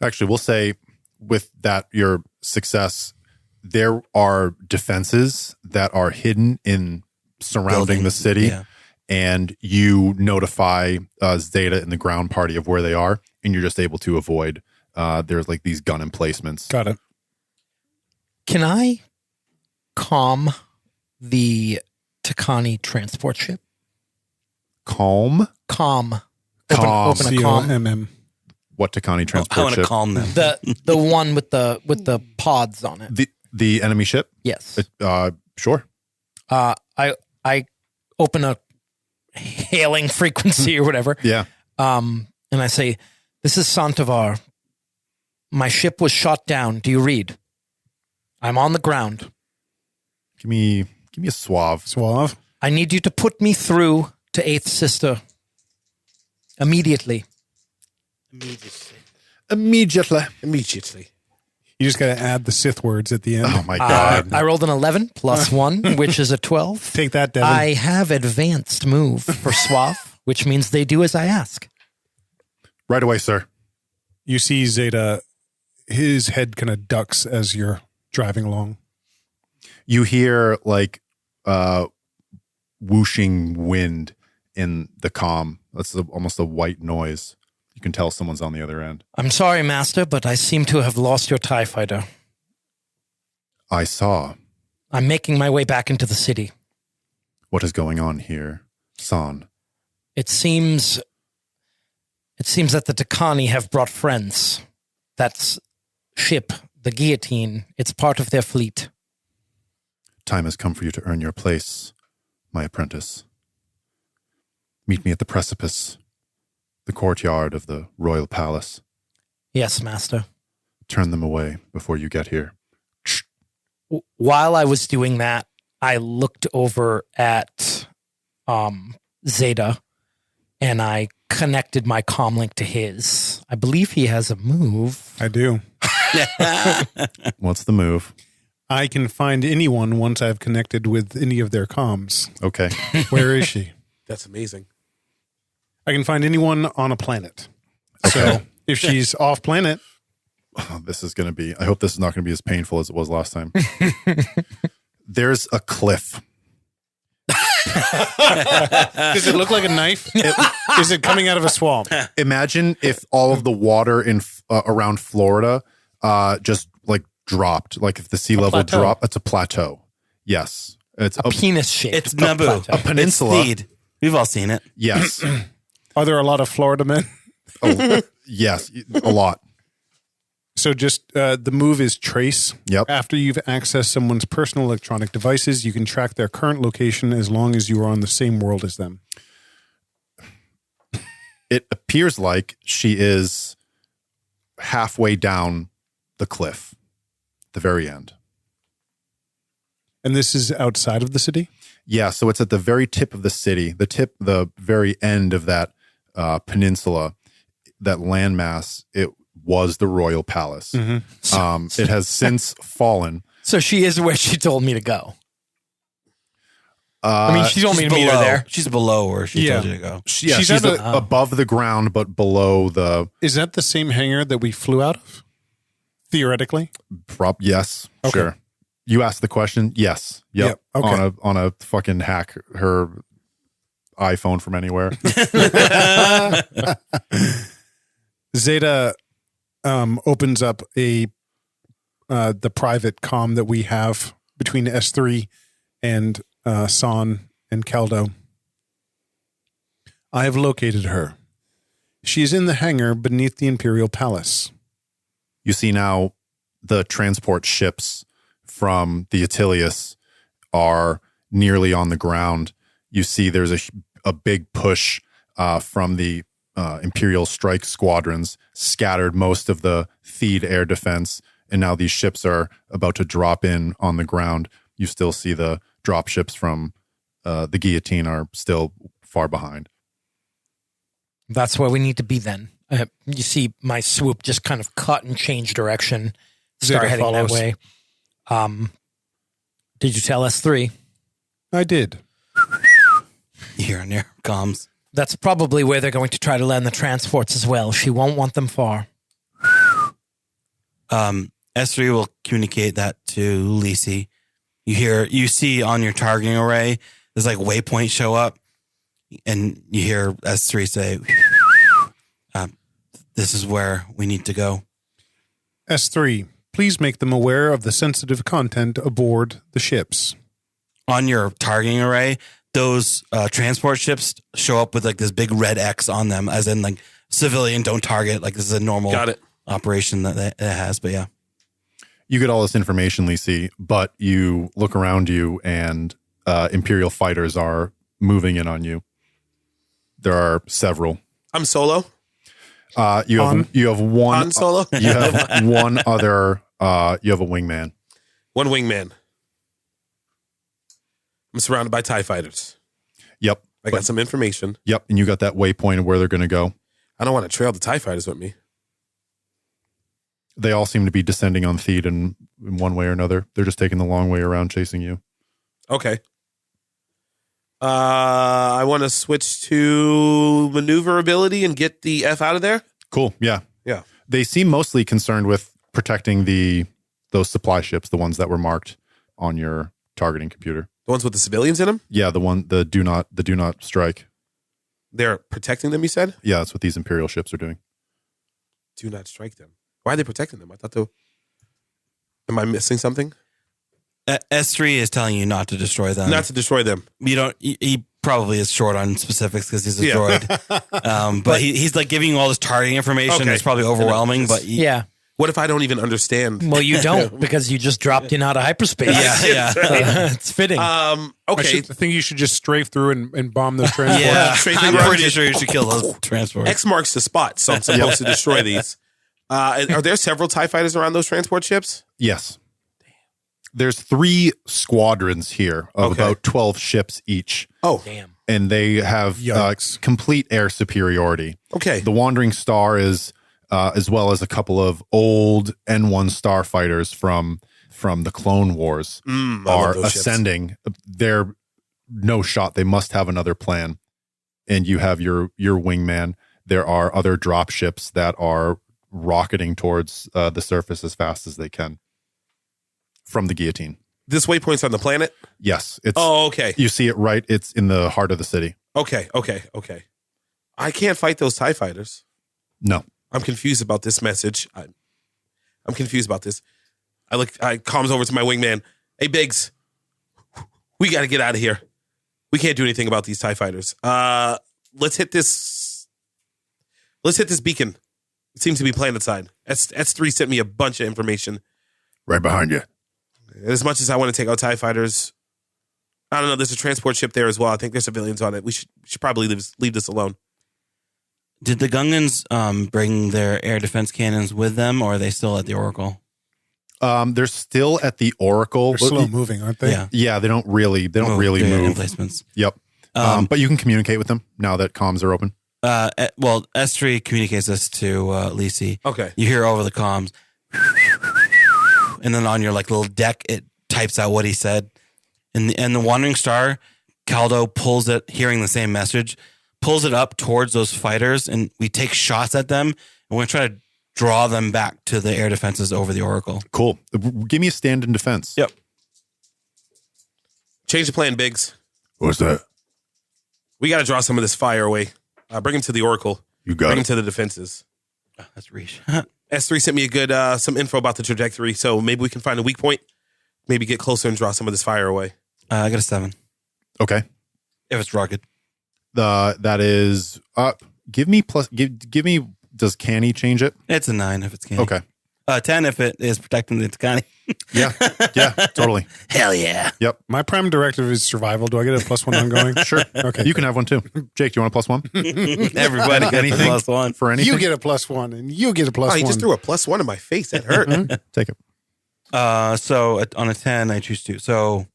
[SPEAKER 3] actually, we'll say with that, your success, there are defenses that are hidden in surrounding
[SPEAKER 5] Building,
[SPEAKER 3] the city.
[SPEAKER 5] yeah.
[SPEAKER 3] And you notify Zeta and the ground party of where they are, and you're just able to avoid. There's like these gun emplacements.
[SPEAKER 4] Got it.
[SPEAKER 6] Can I calm the Tekani transport ship?
[SPEAKER 3] Calm?
[SPEAKER 6] Calm.
[SPEAKER 3] Calm.
[SPEAKER 6] Open a calm.
[SPEAKER 4] COMM.
[SPEAKER 3] What Tekani
[SPEAKER 5] I
[SPEAKER 3] transport
[SPEAKER 5] want to
[SPEAKER 3] ship?
[SPEAKER 5] calm them.
[SPEAKER 6] The one with the pods on it.
[SPEAKER 3] The enemy ship?
[SPEAKER 6] Yes.
[SPEAKER 3] Sure.
[SPEAKER 6] I open a hailing frequency or whatever.
[SPEAKER 3] Yeah.
[SPEAKER 6] And I say, "This is Santavar. My ship was shot down. Do you read? I'm on the ground.
[SPEAKER 3] Give me a suave.
[SPEAKER 4] Suave.
[SPEAKER 6] I need you to put me through to Eighth Sister immediately."
[SPEAKER 3] Immediately.
[SPEAKER 4] You just got to add the Sith words at the end.
[SPEAKER 3] Oh my god.
[SPEAKER 6] I rolled an 11 plus 1, which is a 12.
[SPEAKER 4] Take that, Devin.
[SPEAKER 6] I have advanced move for Suave, which means they do as I ask.
[SPEAKER 3] Right away, sir.
[SPEAKER 4] You see Zeta, his head kind of ducks as you're driving along.
[SPEAKER 3] You hear like whooshing wind in the comm That's almost a white noise. You can tell someone's on the other end.
[SPEAKER 6] I'm sorry, Master, but I seem to have lost your TIE fighter.
[SPEAKER 3] I saw.
[SPEAKER 6] I'm making my way back into the city.
[SPEAKER 3] What is going on here, San?
[SPEAKER 6] It seems that the Tekani have brought friends. That ship, the Guillotine, it's part of their fleet.
[SPEAKER 3] Time has come for you to earn your place, my apprentice. Meet me at the precipice, the courtyard of the royal palace.
[SPEAKER 6] Yes, Master.
[SPEAKER 3] Turn them away before you get here.
[SPEAKER 6] While I was doing that, I looked over at Zeta, and I connected my comlink to his. I believe he has a move.
[SPEAKER 4] I do.
[SPEAKER 3] What's the move?
[SPEAKER 4] I can find anyone once I've connected with any of their comms.
[SPEAKER 3] Okay.
[SPEAKER 4] Where is she?
[SPEAKER 7] That's amazing.
[SPEAKER 4] I can find anyone on a planet. So if she's off planet,
[SPEAKER 3] This is going to be, I hope this is not going to be as painful as it was last time. There's a cliff.
[SPEAKER 4] does it look like a knife? Is it coming out of a swamp?
[SPEAKER 3] Imagine if all of the water in around Florida just like dropped, like if the sea level
[SPEAKER 4] plateau.
[SPEAKER 3] dropped. It's a plateau. Yes. It's
[SPEAKER 6] A penis shape.
[SPEAKER 5] It's Naboo.
[SPEAKER 3] a peninsula.
[SPEAKER 5] It's Theed. We've all seen it.
[SPEAKER 3] Yes.
[SPEAKER 4] Are there a lot of Florida men?
[SPEAKER 3] Oh, yes. A lot.
[SPEAKER 4] So just the move is trace.
[SPEAKER 3] Yep.
[SPEAKER 4] After you've accessed someone's personal electronic devices, you can track their current location as long as you are on the same world as them.
[SPEAKER 3] It appears like she is halfway down the cliff, the very end.
[SPEAKER 4] And this is outside of the city?
[SPEAKER 3] Yeah, so it's at the very tip of the city, the very end of that peninsula, that landmass. It was the royal palace.
[SPEAKER 4] Mm-hmm.
[SPEAKER 3] It has since fallen.
[SPEAKER 6] So she is where she told me to go. I mean, she told me to meet her there.
[SPEAKER 5] She's below where she
[SPEAKER 4] Yeah.
[SPEAKER 5] told you to go.
[SPEAKER 3] She's
[SPEAKER 4] at
[SPEAKER 3] above the ground, but below the
[SPEAKER 4] Is that the same hangar that we flew out of? Theoretically?
[SPEAKER 3] prop. Yes,
[SPEAKER 4] Okay.
[SPEAKER 3] sure. You asked the question. Yes. Yep.
[SPEAKER 4] Yep, okay.
[SPEAKER 3] On a fucking hack her iPhone from anywhere.
[SPEAKER 4] Zeta opens up the private comm that we have between S3 and San and Caldo. I have located her. She is in the hangar beneath the Imperial Palace.
[SPEAKER 3] You see now the transport ships from the Atilius are nearly on the ground. You see there's a big push from the Imperial strike squadrons, scattered most of the Theed air defense, and now these ships are about to drop in on the ground. You still see the drop ships from the Guillotine are still far behind.
[SPEAKER 6] That's where we need to be then. You see my swoop just kind of cut and change direction, start
[SPEAKER 4] Zeta
[SPEAKER 6] heading
[SPEAKER 4] follows.
[SPEAKER 6] that way. Did you tell S3?
[SPEAKER 4] I did.
[SPEAKER 5] You hear on your comms.
[SPEAKER 6] That's probably where they're going to try to land the transports as well. She won't want them far.
[SPEAKER 5] S3 will communicate that to Lisi. You see on your targeting array, there's like waypoints show up, and you hear S3 say, this is where we need to go.
[SPEAKER 4] S3, please make them aware of the sensitive content aboard the ships.
[SPEAKER 5] On your targeting array, those transport ships show up with like this big red X on them, as in like civilian don't target. Like this is a normal
[SPEAKER 7] Got it.
[SPEAKER 5] operation that it has. But yeah,
[SPEAKER 3] You get all this information, Lisi, but you look around you and Imperial fighters are moving in on you. There are several.
[SPEAKER 7] I'm solo.
[SPEAKER 3] You have one.
[SPEAKER 7] Han Solo?
[SPEAKER 3] You have one other. You have a wingman.
[SPEAKER 7] One wingman. I'm surrounded by TIE fighters.
[SPEAKER 3] Yep.
[SPEAKER 7] I got some information.
[SPEAKER 3] Yep. And you got that waypoint of where they're going to go.
[SPEAKER 7] I don't want to trail the TIE fighters with me.
[SPEAKER 3] They all seem to be descending on Theed in one way or another. They're just taking the long way around chasing you.
[SPEAKER 7] Okay. I want to switch to maneuverability and get the F out of there.
[SPEAKER 3] Cool. Yeah.
[SPEAKER 7] Yeah.
[SPEAKER 3] They seem mostly concerned with protecting those supply ships, the ones that were marked on your targeting computer.
[SPEAKER 7] The ones with the civilians in them?
[SPEAKER 3] Yeah, the do not strike.
[SPEAKER 7] They're protecting them, you said?
[SPEAKER 3] Yeah, that's what these Imperial ships are doing.
[SPEAKER 7] Do not strike them. Why are they protecting them? I thought they... Am I missing something?
[SPEAKER 5] S3 is telling you not to destroy them.
[SPEAKER 7] Not to destroy them.
[SPEAKER 5] You don't. He probably is short on specifics because he's a droid. But he's like giving you all this targeting information.
[SPEAKER 7] Okay.
[SPEAKER 5] It's probably overwhelming. But
[SPEAKER 6] Yeah.
[SPEAKER 7] What if I don't even understand?
[SPEAKER 6] Well, you don't because you just dropped in out of hyperspace.
[SPEAKER 5] yeah.
[SPEAKER 6] It's fitting.
[SPEAKER 4] I
[SPEAKER 7] Okay.
[SPEAKER 4] think you should just strafe through and bomb those transports.
[SPEAKER 5] Yeah,
[SPEAKER 7] Strafing
[SPEAKER 5] I'm
[SPEAKER 7] around.
[SPEAKER 5] pretty sure you should kill those transports.
[SPEAKER 7] X marks the spot, so I'm supposed to destroy these. Are there several TIE fighters around those transport ships?
[SPEAKER 3] Yes. There's 3 squadrons here of
[SPEAKER 7] Okay.
[SPEAKER 3] about 12 ships each,
[SPEAKER 7] Oh,
[SPEAKER 6] Damn.
[SPEAKER 3] and they have
[SPEAKER 4] Yikes.
[SPEAKER 3] complete air superiority.
[SPEAKER 7] okay.
[SPEAKER 3] The Wandering Star is, as well as a couple of old N1 starfighters from the Clone Wars,
[SPEAKER 7] I love
[SPEAKER 3] are
[SPEAKER 7] those ships.
[SPEAKER 3] ascending. They're no shot. They must have another plan. And you have your wingman. There are other drop ships that are rocketing towards the surface as fast as they can from the guillotine.
[SPEAKER 7] This waypoint's on the planet?
[SPEAKER 3] Yes, it's.
[SPEAKER 7] Oh, okay.
[SPEAKER 3] You see it right. It's in the heart of the city.
[SPEAKER 7] Okay. I can't fight those TIE fighters.
[SPEAKER 3] No.
[SPEAKER 7] I'm confused about this message. I'm confused about this. I comms over to my wingman. Hey, Biggs, we got to get out of here. We can't do anything about these TIE fighters. Let's hit this beacon. It seems to be planet side. S3 sent me a bunch of information.
[SPEAKER 3] Right behind you.
[SPEAKER 7] As much as I want to take out TIE fighters, I don't know. There's a transport ship there as well. I think there's civilians on it. We should probably leave this alone.
[SPEAKER 5] Did the Gungans bring their air defense cannons with them, or are they still at the Oracle?
[SPEAKER 3] They're still at the Oracle.
[SPEAKER 4] They're slow moving, aren't they?
[SPEAKER 5] Yeah.
[SPEAKER 3] Yeah, they don't really
[SPEAKER 5] They're
[SPEAKER 3] move.
[SPEAKER 5] emplacements.
[SPEAKER 3] Yep. But you can communicate with them now that comms are open.
[SPEAKER 5] Well, S3 communicates this to Lisi.
[SPEAKER 7] Okay.
[SPEAKER 5] You hear over the comms, and then on your like little deck, it types out what he said. And the Wandering Star, Caldo pulls it, hearing the same message, pulls it up towards those fighters, and we take shots at them. And we're going to try to draw them back to the air defenses over the Oracle.
[SPEAKER 3] Cool. Give me a stand in defense.
[SPEAKER 5] Yep.
[SPEAKER 7] Change the plan, Biggs.
[SPEAKER 1] What's that?
[SPEAKER 7] We got to draw some of this fire away. Bring him to the Oracle.
[SPEAKER 1] You
[SPEAKER 7] Bring
[SPEAKER 1] got
[SPEAKER 7] him
[SPEAKER 1] it.
[SPEAKER 7] to the defenses.
[SPEAKER 5] Oh, that's Reach.
[SPEAKER 7] S3 sent me a good some info about the trajectory, so maybe we can find a weak point. Maybe get closer and draw some of this fire away.
[SPEAKER 5] I got a 7.
[SPEAKER 3] Okay.
[SPEAKER 5] If it's rugged.
[SPEAKER 3] That is give me plus give me does Kani change it?
[SPEAKER 5] It's a 9 if it's candy.
[SPEAKER 3] Okay.
[SPEAKER 5] 10 if it is protecting the Tekani.
[SPEAKER 3] Yeah. Yeah, totally.
[SPEAKER 5] Hell yeah.
[SPEAKER 3] Yep.
[SPEAKER 4] My prime directive is survival. Do I get a +1 ongoing?
[SPEAKER 3] Sure.
[SPEAKER 4] Okay.
[SPEAKER 3] You can have one too. Jake, do you want a +1?
[SPEAKER 5] Everybody gets
[SPEAKER 3] Anything?
[SPEAKER 5] a +1.
[SPEAKER 3] For anything?
[SPEAKER 4] You get a +1 and you get a +1.
[SPEAKER 7] Oh, he just threw a +1 in my face. That hurt.
[SPEAKER 3] Take it.
[SPEAKER 5] So on a 10, I choose 2. So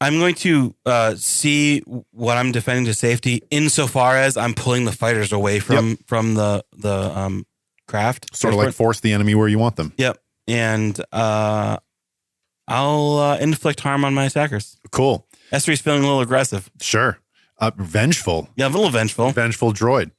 [SPEAKER 5] I'm going to see what I'm defending to safety insofar as I'm pulling the fighters away from the craft.
[SPEAKER 3] Sort of like force the enemy where you want them.
[SPEAKER 5] Yep. And I'll inflict harm on my attackers.
[SPEAKER 3] Cool.
[SPEAKER 5] S3's feeling a little aggressive.
[SPEAKER 3] Sure. Vengeful.
[SPEAKER 5] Yeah, a little vengeful.
[SPEAKER 3] Vengeful droid.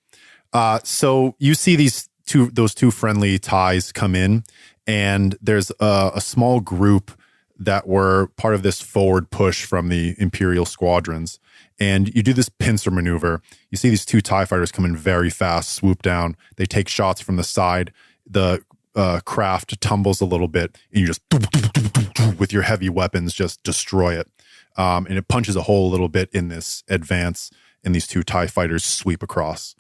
[SPEAKER 3] So you see those two friendly ties come in, and there's a small group that were part of this forward push from the Imperial squadrons. And you do this pincer maneuver. You see these 2 TIE fighters come in very fast, swoop down. They take shots from the side. The craft tumbles a little bit, and you just, with your heavy weapons, just destroy it. And it punches a hole a little bit in this advance, and these 2 TIE fighters sweep across.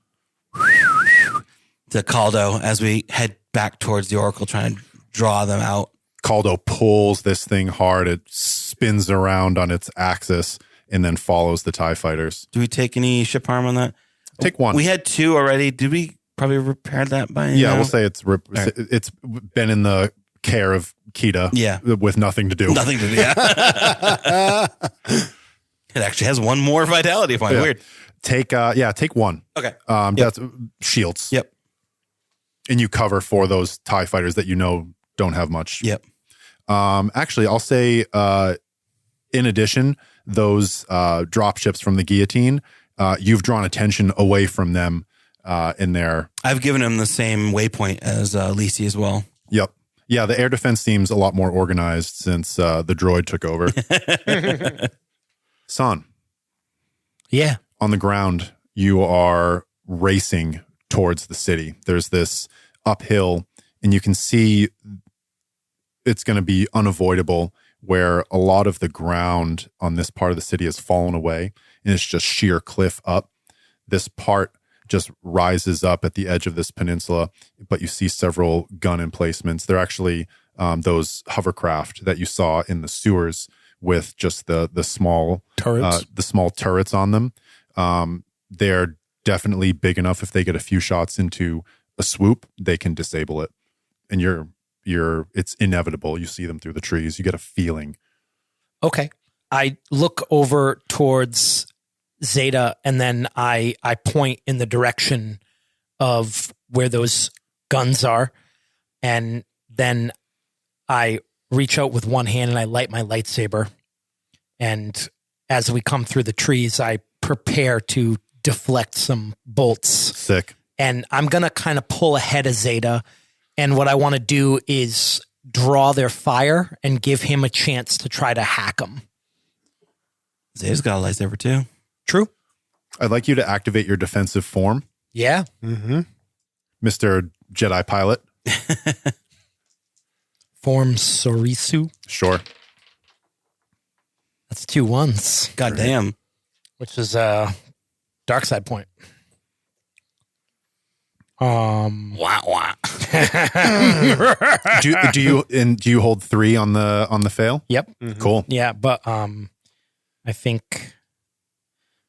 [SPEAKER 5] To Caldo as we head back towards the Oracle, trying to draw them out.
[SPEAKER 3] Caldo pulls this thing hard. It spins around on its axis and then follows the TIE fighters.
[SPEAKER 5] Do we take any ship harm on that?
[SPEAKER 3] Take 1.
[SPEAKER 5] We had 2 already. Did we probably repair that by
[SPEAKER 3] Yeah,
[SPEAKER 5] now?
[SPEAKER 3] we'll say it's
[SPEAKER 5] right.
[SPEAKER 3] it's been in the care of Kita.
[SPEAKER 5] Yeah.
[SPEAKER 3] With nothing to do.
[SPEAKER 5] Nothing to do. Yeah. It actually has 1 more vitality point.
[SPEAKER 3] Yeah.
[SPEAKER 5] Weird.
[SPEAKER 3] Take 1.
[SPEAKER 5] Okay.
[SPEAKER 3] That's shields.
[SPEAKER 5] Yep.
[SPEAKER 3] And you cover for those TIE fighters that you know don't have much.
[SPEAKER 5] Yep.
[SPEAKER 3] Actually, I'll say in addition, those drop ships from the guillotine, you've drawn attention away from them in their...
[SPEAKER 5] I've given him the same waypoint as Lisi as well.
[SPEAKER 3] Yep. Yeah, the air defense seems a lot more organized since the droid took over. Son,
[SPEAKER 6] Yeah.
[SPEAKER 3] on the ground you are racing towards the city. There's this uphill, and you can see it's going to be unavoidable where a lot of the ground on this part of the city has fallen away, and it's just sheer cliff up. This part just rises up at the edge of this peninsula, but you see several gun emplacements. They're actually those hovercraft that you saw in the sewers with just the small
[SPEAKER 4] Turrets.
[SPEAKER 3] the small turrets on them. They're definitely big enough. If they get a few shots into a swoop, they can disable it. And it's inevitable. You see them through the trees. You get a feeling.
[SPEAKER 6] Okay. I look over towards Zeta, and then I point in the direction of where those guns are, and then I reach out with one hand and I light my lightsaber. And as we come through the trees, I prepare to deflect some bolts.
[SPEAKER 3] Sick.
[SPEAKER 6] And I'm going to kind of pull ahead of Zeta. And what I want to do is draw their fire and give him a chance to try to hack them.
[SPEAKER 5] Zeta's got a lightsaber too.
[SPEAKER 6] True?
[SPEAKER 3] I'd like you to activate your defensive form,
[SPEAKER 6] Yeah.
[SPEAKER 4] Mm-hmm.
[SPEAKER 3] Mr. Jedi Pilot.
[SPEAKER 6] Form Sorisu.
[SPEAKER 3] Sure.
[SPEAKER 6] That's 2 1s,
[SPEAKER 5] God damn.
[SPEAKER 6] which is a dark side point.
[SPEAKER 5] Wah, wah.
[SPEAKER 3] do you hold 3 on the fail?
[SPEAKER 6] Yep.
[SPEAKER 3] Cool.
[SPEAKER 6] Yeah, but I think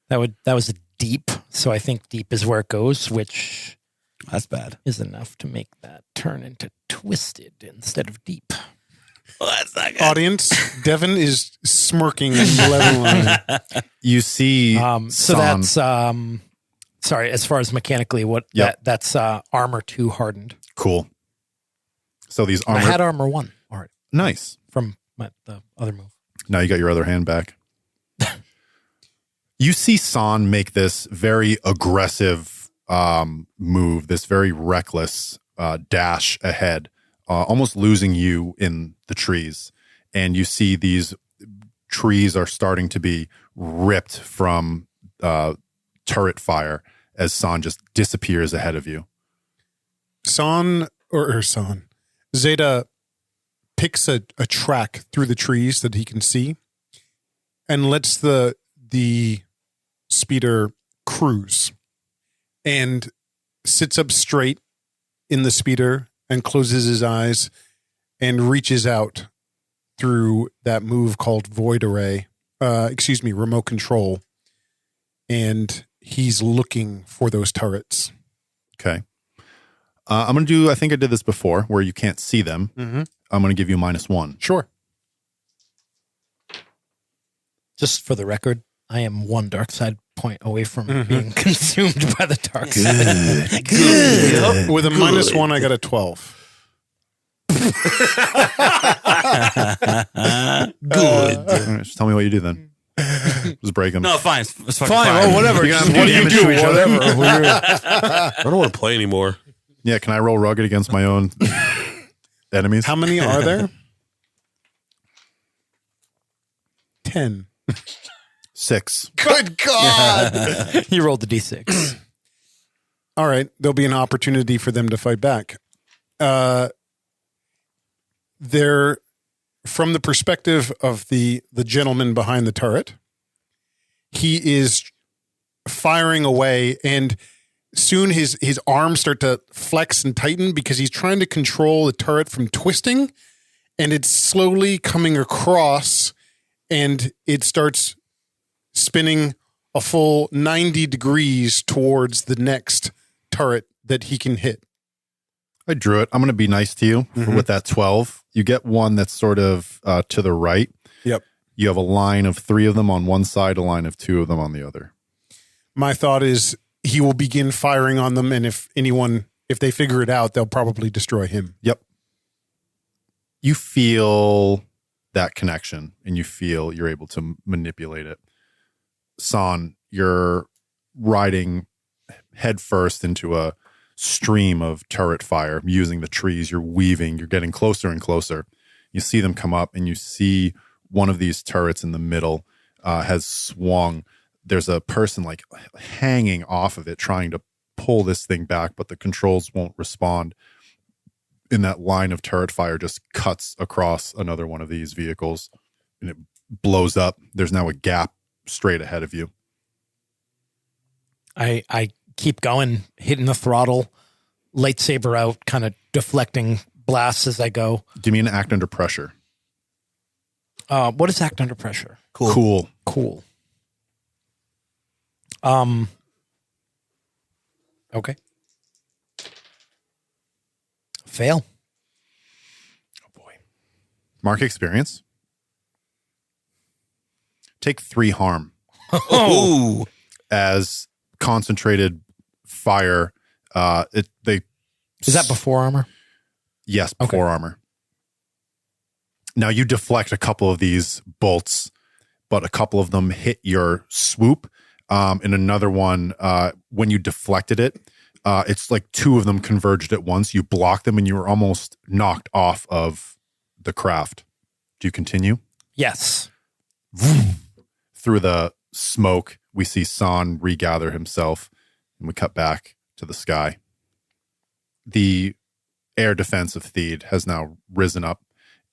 [SPEAKER 6] that was a deep, so I think deep is where it goes, which
[SPEAKER 5] That's bad.
[SPEAKER 6] is enough to make that turn into twisted instead of deep.
[SPEAKER 5] Well, that's not good.
[SPEAKER 4] Audience, Devin is smirking and leveling.
[SPEAKER 3] You see,
[SPEAKER 6] So
[SPEAKER 3] San-
[SPEAKER 6] that's sorry, as far as mechanically, what
[SPEAKER 3] Yep.
[SPEAKER 6] that's armor 2 hardened.
[SPEAKER 3] cool. So these
[SPEAKER 6] I
[SPEAKER 3] armor,
[SPEAKER 6] had armor 1 already
[SPEAKER 3] nice.
[SPEAKER 6] from the other move.
[SPEAKER 3] Now you got your other hand back. You see San make this very aggressive move, this very reckless dash ahead, almost losing you in the trees. And you see these trees are starting to be ripped from turret fire as San just disappears ahead of you.
[SPEAKER 4] Zeta picks a track through the trees that he can see and lets the speeder cruise and sits up straight in the speeder and closes his eyes and reaches out through that move called void array, remote control. And he's looking for those turrets.
[SPEAKER 3] Okay. I'm going to do, I think I did this before, where you can't see them.
[SPEAKER 4] Mm-hmm.
[SPEAKER 3] I'm going to give you -1.
[SPEAKER 4] Sure.
[SPEAKER 6] Just for the record, I am 1 dark side point away from being consumed by the dark side.
[SPEAKER 5] Good.
[SPEAKER 4] With a -1, I got a 12.
[SPEAKER 5] Good.
[SPEAKER 3] All right, just tell me what you do then. Just break them.
[SPEAKER 5] No, fine. It's fucking
[SPEAKER 4] Fine,
[SPEAKER 5] fine.
[SPEAKER 4] well, whatever.
[SPEAKER 3] You're
[SPEAKER 4] Just
[SPEAKER 3] gonna
[SPEAKER 4] what do you
[SPEAKER 3] damage
[SPEAKER 4] do?
[SPEAKER 3] to each other.
[SPEAKER 4] Whatever.
[SPEAKER 7] I don't want to play anymore.
[SPEAKER 3] Yeah, can I roll rugged against my own enemies?
[SPEAKER 4] How many are there? 10.
[SPEAKER 3] 6.
[SPEAKER 4] Good God.
[SPEAKER 6] You rolled the d6.
[SPEAKER 4] All right. There'll be an opportunity for them to fight back. They're from the perspective of the gentleman behind the turret. He is firing away, and soon his arms start to flex and tighten because he's trying to control the turret from twisting, and it's slowly coming across, and it starts spinning a full 90 degrees towards the next turret that he can hit.
[SPEAKER 3] I drew it. I'm going to be nice to you with that 12. You get one that's sort of to the right.
[SPEAKER 4] Yep.
[SPEAKER 3] You have a line of 3 of them on one side, a line of 2 of them on the other.
[SPEAKER 4] My thought is he will begin firing on them, and if they figure it out, they'll probably destroy him.
[SPEAKER 3] Yep. You feel that connection, and you feel you're able to manipulate it. San, you're riding headfirst into a stream of turret fire using the trees. You're weaving. You're getting closer and closer. You see them come up, and you see one of these turrets in the middle has swung. there's a person like hanging off of it trying to pull this thing back, but the controls won't respond. And that line of turret fire just cuts across another one of these vehicles and it blows up. There's now a gap straight ahead of you.
[SPEAKER 6] I keep going, hitting the throttle, lightsaber out, kind of deflecting blasts as I go.
[SPEAKER 3] Give me an act under pressure.
[SPEAKER 6] What is act under pressure?
[SPEAKER 3] Cool.
[SPEAKER 6] Okay. Fail.
[SPEAKER 3] Oh boy. Mark experience. Take 3 harm.
[SPEAKER 5] Oh,
[SPEAKER 3] As concentrated fire. Is
[SPEAKER 6] that before armor?
[SPEAKER 3] Yes, before armor. Now you deflect a couple of these bolts, but a couple of them hit your swoop. And another one, when you deflected it, it's like 2 of them converged at once. You blocked them and you were almost knocked off of the craft. Do you continue?
[SPEAKER 6] Yes.
[SPEAKER 3] Through the smoke, we see San regather himself and we cut back to the sky. The air defense of Theed has now risen up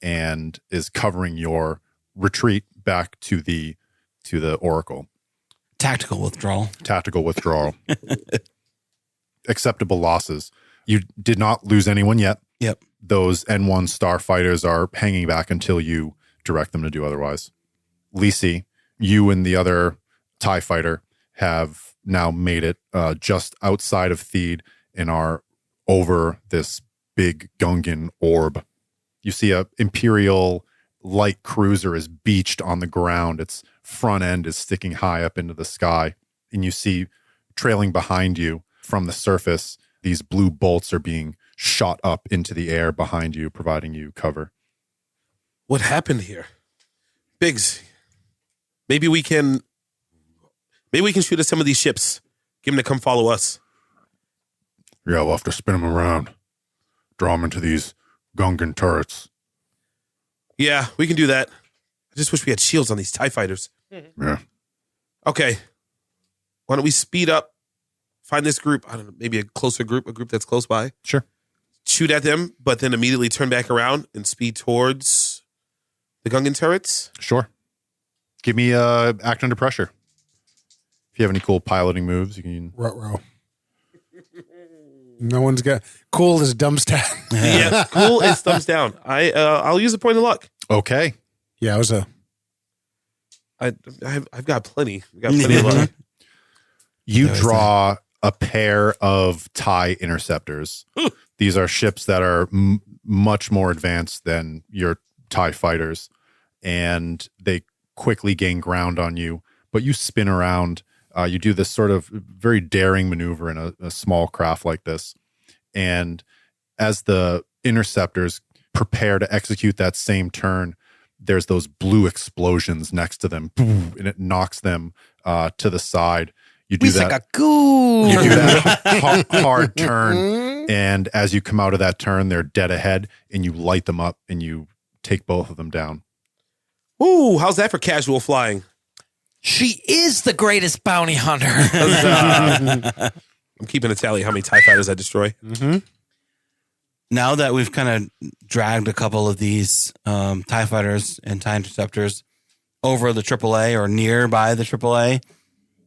[SPEAKER 3] and is covering your retreat back to the Oracle.
[SPEAKER 5] tactical withdrawal.
[SPEAKER 3] Acceptable losses. You did not lose anyone yet.
[SPEAKER 5] Yep.
[SPEAKER 3] Those N1 starfighters are hanging back until you direct them to do otherwise. Lisi, you and the other TIE fighter have now made it just outside of Theed and are over this big Gungan orb. You see a Imperial light cruiser is beached on the ground. Its front end is sticking high up into the sky. And you see trailing behind you from the surface, these blue bolts are being shot up into the air behind you, providing you cover.
[SPEAKER 7] What happened here? Biggs, maybe we can shoot at some of these ships. Get them to come follow us.
[SPEAKER 3] Yeah, we'll have to spin them around. Draw them into these Gungan turrets.
[SPEAKER 7] Yeah, we can do that. I just wish we had shields on these TIE fighters.
[SPEAKER 3] Yeah.
[SPEAKER 7] Okay. Why don't we speed up, find this group, I don't know, maybe a closer group, a group that's close by.
[SPEAKER 3] Sure.
[SPEAKER 7] Shoot at them, but then immediately turn back around and speed towards the Gungan turrets.
[SPEAKER 3] Sure. Give me act under pressure. If you have any cool piloting moves, you can.
[SPEAKER 4] Ruh-roh. No one's got cool as dumb stat.
[SPEAKER 7] Yeah, cool is thumbs down. I'll use a point of luck.
[SPEAKER 3] Okay.
[SPEAKER 4] Yeah, it was a.
[SPEAKER 7] I've got plenty. We've got plenty of luck.
[SPEAKER 3] You draw a pair of TIE interceptors. These are ships that are much more advanced than your TIE fighters, and they quickly gain ground on you. But you spin around. You do this sort of very daring maneuver in a small craft like this. And as the interceptors prepare to execute that same turn, there's those blue explosions next to them, boom, and it knocks them to the side. You do that. You do that hard turn, and as you come out of that turn, they're dead ahead, and you light them up, and you take both of them down.
[SPEAKER 7] Ooh, how's that for casual flying?
[SPEAKER 6] She is the greatest bounty hunter.
[SPEAKER 7] I'm keeping a tally how many TIE fighters I destroy.
[SPEAKER 4] Mm-hmm.
[SPEAKER 5] Now that we've kind of dragged a couple of these TIE fighters and TIE interceptors over the AAA or nearby the AAA,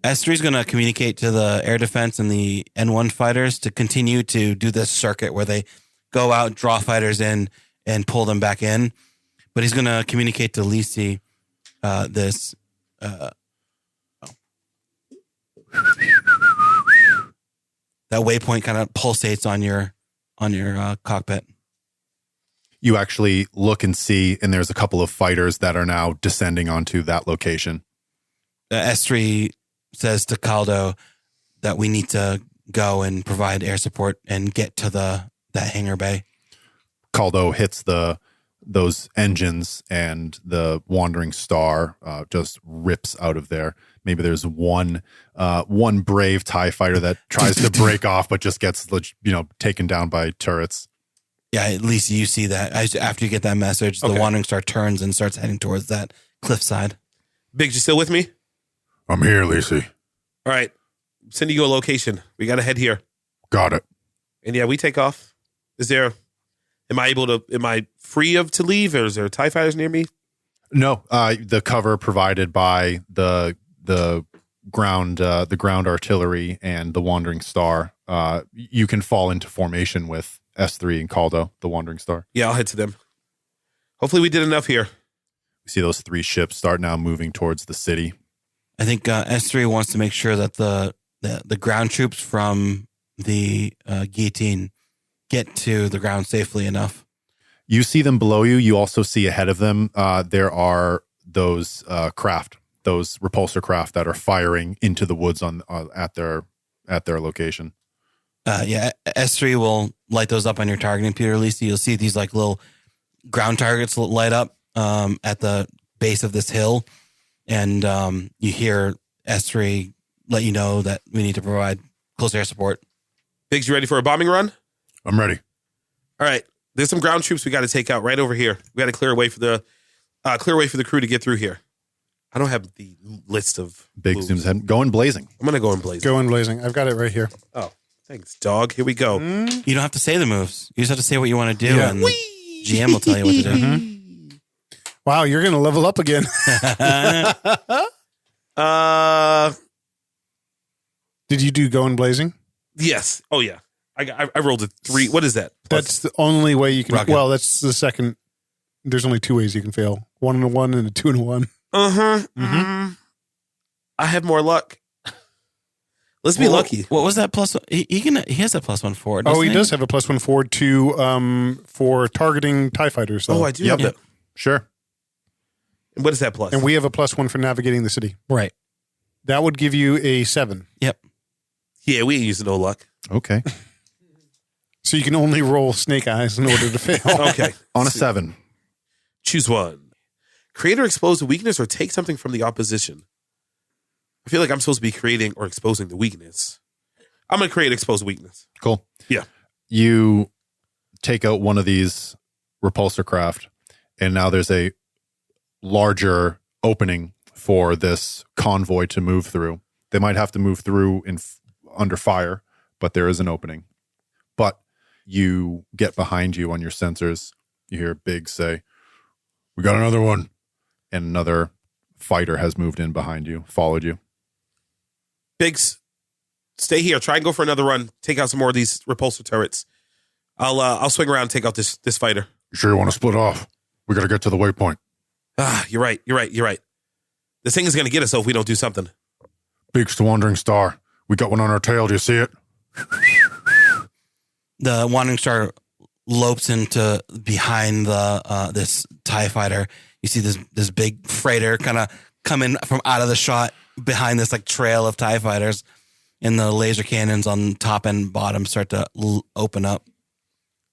[SPEAKER 5] S3 is going to communicate to the air defense and the N1 fighters to continue to do this circuit where they go out, draw fighters in, and pull them back in. But he's going to communicate to Lisi this. That waypoint kind of pulsates on your cockpit.
[SPEAKER 3] You actually look and see, and there's a couple of fighters that are now descending onto that location.
[SPEAKER 5] S3 says to Caldo that we need to go and provide air support and get to that hangar bay.
[SPEAKER 3] Caldo hits those engines, and the wandering star just rips out of there. Maybe there's one brave TIE fighter that tries to break off, but just gets taken down by turrets.
[SPEAKER 5] Yeah, at least you see that. After you get that message,
[SPEAKER 7] Okay.
[SPEAKER 5] the wandering star turns and starts heading towards that cliffside.
[SPEAKER 7] Biggs, you still with me?
[SPEAKER 3] I'm here, Lacey.
[SPEAKER 7] All right. Sending you a location. We got to head here.
[SPEAKER 3] Got it.
[SPEAKER 7] And yeah, we take off. Am I free to leave, or is there TIE fighters near me?
[SPEAKER 3] No, the cover provided by the ground artillery and the Wandering Star. You can fall into formation with S3 and Caldo, the Wandering Star.
[SPEAKER 7] Yeah, I'll head to them. Hopefully we did enough here.
[SPEAKER 3] We see those 3 ships start now moving towards the city.
[SPEAKER 5] I think S3 wants to make sure that the ground troops from the guillotine get to the ground safely enough. You
[SPEAKER 3] see them below you. You also see ahead of them, there are those those repulsor craft that are firing into the woods at their location.
[SPEAKER 5] S3 will light those up on your targeting, Peter. At least you'll see these like little ground targets light up at the base of this hill, and you hear S3 let you know that we need to provide close air support.
[SPEAKER 7] Biggs, you ready for a bombing run?
[SPEAKER 3] I'm ready.
[SPEAKER 7] All right. There's some ground troops we got to take out right over here. We got to clear a way for the crew to get through here. I don't have the list of
[SPEAKER 3] Big
[SPEAKER 7] moves.
[SPEAKER 3] zooms ahead. Go in blazing.
[SPEAKER 7] I'm gonna go in blazing.
[SPEAKER 4] Go in blazing. I've got it right here.
[SPEAKER 7] Oh, thanks, dog. Here we go.
[SPEAKER 5] You don't have to say the moves. You just have to say what you want to do,
[SPEAKER 4] Yeah.
[SPEAKER 5] and the GM will tell you what to do.
[SPEAKER 4] Mm-hmm. Wow, you're going to level up again. Did you do go in blazing?
[SPEAKER 7] Yes. Oh yeah. I rolled a 3. What is that?
[SPEAKER 4] That's the only way you can.
[SPEAKER 5] Rocket.
[SPEAKER 4] Well, that's the second. There's only 2 ways you can fail: 1 and a 1 and a 2 and a 1.
[SPEAKER 7] I have more luck. Let's be lucky.
[SPEAKER 5] What was that plus one? He has a plus 1 forward.
[SPEAKER 4] Oh, he does have a +1 forward to for targeting TIE fighters. Though.
[SPEAKER 7] Oh, I do have that.
[SPEAKER 3] Sure.
[SPEAKER 7] And what is that plus?
[SPEAKER 4] And we have a +1 for navigating the city.
[SPEAKER 6] Right.
[SPEAKER 4] That would give you a 7.
[SPEAKER 5] Yep.
[SPEAKER 7] Yeah, we ain't using no luck.
[SPEAKER 3] Okay.
[SPEAKER 4] So you can only roll snake eyes in order to fail.
[SPEAKER 7] Okay.
[SPEAKER 3] On a 7.
[SPEAKER 7] Choose one. Create or expose a weakness or take something from the opposition. I feel like I'm supposed to be creating or exposing the weakness. I'm going to create expose weakness.
[SPEAKER 3] Cool.
[SPEAKER 7] Yeah.
[SPEAKER 3] You take out one of these repulsor craft, and now there's a larger opening for this convoy to move through. They might have to move through under fire, but there is an opening. But you get behind you on your sensors. You hear Big say, "We got another one." And another fighter has moved in behind you, followed you.
[SPEAKER 7] Biggs, stay here. Try and go for another run. Take out some more of these repulsor turrets. I'll swing around and take out this fighter.
[SPEAKER 3] You sure you want to split off? We got to get to the waypoint.
[SPEAKER 7] You're right. This thing is going to get us if we don't do something.
[SPEAKER 3] Beaks the Wandering Star. We got one on our tail. Do you see it?
[SPEAKER 5] The Wandering Star lopes into behind the this TIE fighter. You see this big freighter kind of come in from out of the shot behind this like trail of TIE fighters, and the laser cannons on top and bottom start to open up.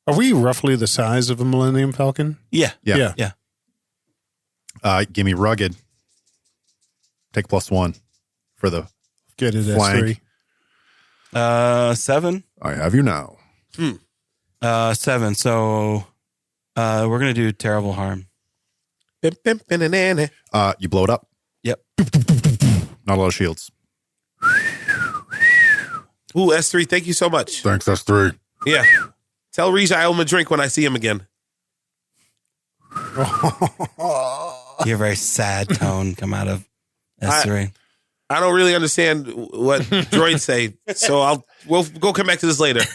[SPEAKER 4] Are we roughly the size of a Millennium Falcon?
[SPEAKER 5] Yeah.
[SPEAKER 4] Yeah.
[SPEAKER 3] Give me rugged. Take +1 for the
[SPEAKER 4] Get it
[SPEAKER 3] flank.
[SPEAKER 4] S3.
[SPEAKER 5] 7.
[SPEAKER 3] I have you now.
[SPEAKER 5] 7. So we're gonna do terrible harm.
[SPEAKER 3] You blow it up.
[SPEAKER 5] Yep.
[SPEAKER 3] Not a lot of shields.
[SPEAKER 7] Ooh, S3, thank you so much.
[SPEAKER 3] Thanks, S3.
[SPEAKER 7] Yeah. Tell Rija I owe him a drink when I see him again.
[SPEAKER 5] You hear a very sad tone come out of S3.
[SPEAKER 7] I don't really understand what droids say, so we'll go come back to this later.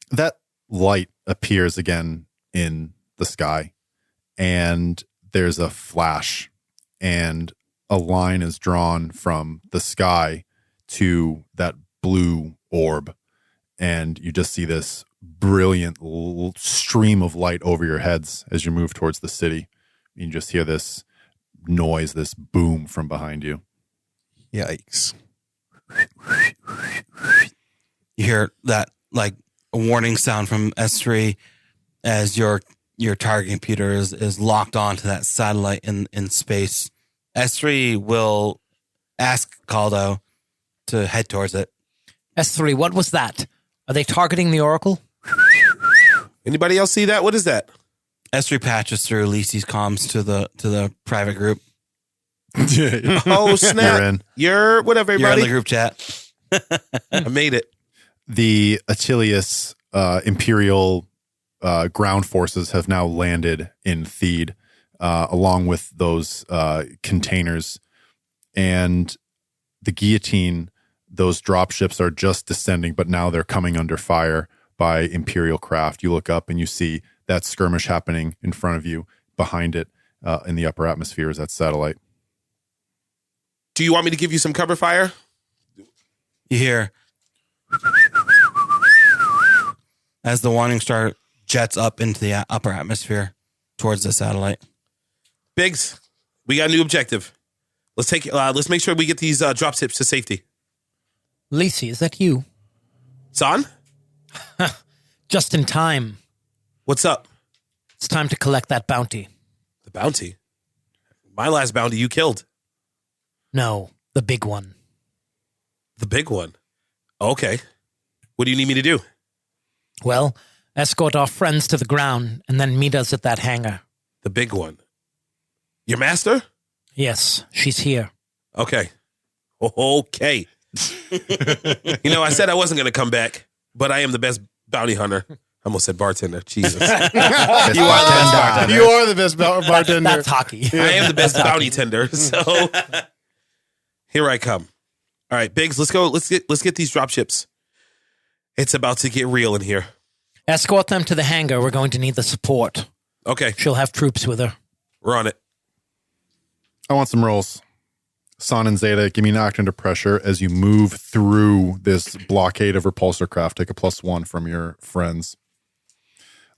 [SPEAKER 3] That light appears again in the sky, and there's a flash, and a line is drawn from the sky to that blue orb, and you just see this brilliant stream of light over your heads as you move towards the city. You just hear this noise, this boom from behind you.
[SPEAKER 4] Yikes.
[SPEAKER 5] You hear that like a warning sound from S3 as your target computer is locked onto that satellite in space. S3 will ask Caldo to head towards it.
[SPEAKER 6] S3, what was that? Are they targeting the Oracle?
[SPEAKER 7] Anybody else see that? What is that?
[SPEAKER 5] S3 patches through Lisi's comms to the private group.
[SPEAKER 7] Oh, snap.
[SPEAKER 3] You're in.
[SPEAKER 7] You're whatever,
[SPEAKER 5] You're in the
[SPEAKER 7] everybody.
[SPEAKER 5] group chat.
[SPEAKER 7] I made it.
[SPEAKER 3] The Attilius Imperial ground forces have now landed in Theed, along with those containers. And the guillotine, those dropships are just descending, but now they're coming under fire by Imperial craft. You look up and you see that skirmish happening in front of you. Behind it, in the upper atmosphere, is that satellite.
[SPEAKER 7] Do you want me to give you some cover fire?
[SPEAKER 5] You hear as the Wandering Star jets up into the upper atmosphere towards the satellite.
[SPEAKER 7] Biggs, we got a new objective. Let's make sure we get these dropships to safety.
[SPEAKER 6] Lacey, is that you?
[SPEAKER 7] Son,
[SPEAKER 6] Just in time.
[SPEAKER 7] what's up?
[SPEAKER 6] It's time to collect that bounty.
[SPEAKER 7] The bounty. My last bounty you killed.
[SPEAKER 6] No, the big one.
[SPEAKER 7] The big one. Okay. What do you need me to do?
[SPEAKER 6] Well, escort our friends to the ground and then meet us at that hangar.
[SPEAKER 7] The big one. Your master?
[SPEAKER 6] Yes, she's here.
[SPEAKER 7] Okay. Okay. I said I wasn't going to come back, but I am the best bounty hunter. I almost said bartender. Jesus.
[SPEAKER 3] You are the best bartender.
[SPEAKER 4] You are the best bartender.
[SPEAKER 6] That's hockey.
[SPEAKER 7] I am the best bounty tender. So here I come. All right, Biggs, let's go. Let's get these dropships. It's about to get real in here.
[SPEAKER 6] Escort them to the hangar. We're going to need the support.
[SPEAKER 7] Okay,
[SPEAKER 6] She'll have troops with her.
[SPEAKER 7] we're on it.
[SPEAKER 3] I want some rolls. Son and Zeta, give me an act under pressure as you move through this blockade of repulsor craft. Take a +1 from your friends.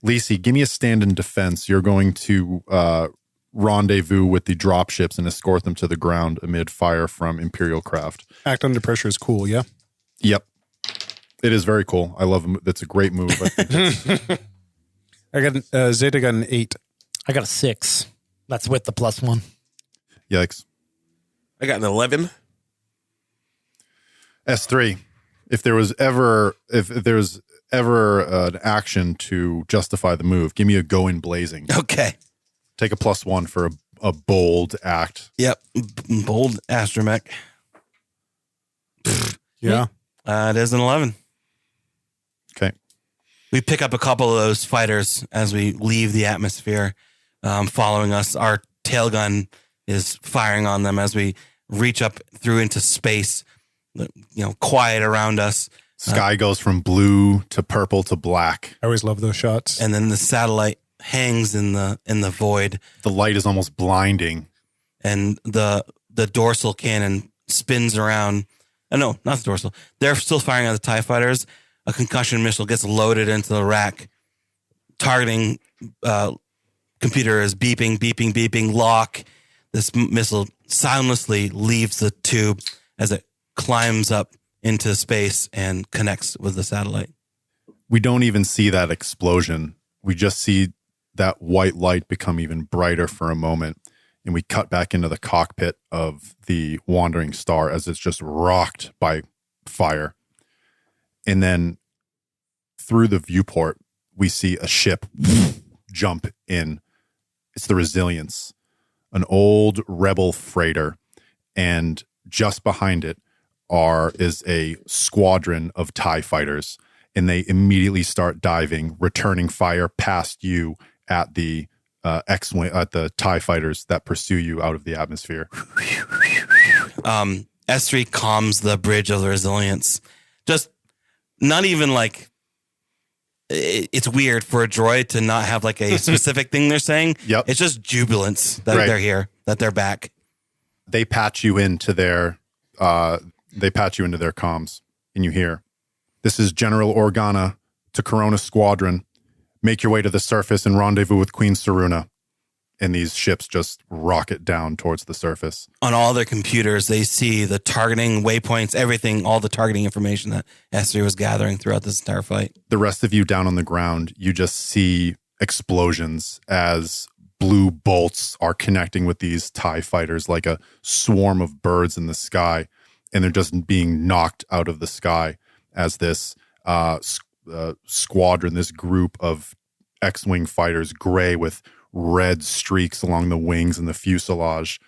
[SPEAKER 3] Lacey, give me a stand in defense. You're going to rendezvous with the dropships and escort them to the ground amid fire from Imperial craft.
[SPEAKER 4] Act under pressure is cool, yeah?
[SPEAKER 3] Yep. It is very cool. I love it. That's a great move. I think
[SPEAKER 4] I got Zeta got an 8.
[SPEAKER 6] I got a 6. That's with the +1.
[SPEAKER 3] yikes.
[SPEAKER 7] I got an 11.
[SPEAKER 3] S3. If there's ever an action to justify the move, give me a go in blazing.
[SPEAKER 5] Okay.
[SPEAKER 3] Take a +1 for a bold act.
[SPEAKER 5] Yep. Bold astromech.
[SPEAKER 4] Yeah.
[SPEAKER 5] It is an 11.
[SPEAKER 3] Okay.
[SPEAKER 5] We pick up a couple of those fighters as we leave the atmosphere, following us. Our tail gun is firing on them as we reach up through into space, quiet around us.
[SPEAKER 3] Sky goes from blue to purple to black.
[SPEAKER 4] I always love those shots.
[SPEAKER 5] And then the satellite hangs in the void,
[SPEAKER 3] The light is almost blinding.
[SPEAKER 5] and the dorsal cannon spins around. No, not the dorsal. They're still firing on the TIE fighters. A concussion missile gets loaded into the rack. Targeting computer is beeping, lock. This missile soundlessly leaves the tube as it climbs up into space and connects with the satellite.
[SPEAKER 3] We don't even see that explosion. We just see that white light become even brighter for a moment. And we cut back into the cockpit of the Wandering Star as it's just rocked by fire. And then through the viewport, we see a ship jump in. It's the Resilience, an old rebel freighter. And just behind it is a squadron of TIE fighters. And they immediately start diving, returning fire past you at the X-wing, at the TIE fighters that pursue you out of the atmosphere.
[SPEAKER 5] S3 calms the bridge of the Resilience. Just not even like it's weird for a droid to not have like a specific thing they're saying.
[SPEAKER 3] Yep.
[SPEAKER 5] It's just jubilance that
[SPEAKER 3] Right.
[SPEAKER 5] they're here, that they're back.
[SPEAKER 3] They patch you into their comms, and you hear, "This is General Organa to Corona Squadron. Make your way to the surface and rendezvous with Queen Saruna." And these ships just rocket down towards the surface.
[SPEAKER 5] On all their computers, they see the targeting waypoints, everything, all the targeting information that S3 was gathering throughout this entire fight.
[SPEAKER 3] The rest of you down on the ground, you just see explosions as blue bolts are connecting with these TIE fighters like a swarm of birds in the sky. And they're just being knocked out of the sky as this squadron, this group of X-Wing fighters, gray with red streaks along the wings and the fuselage,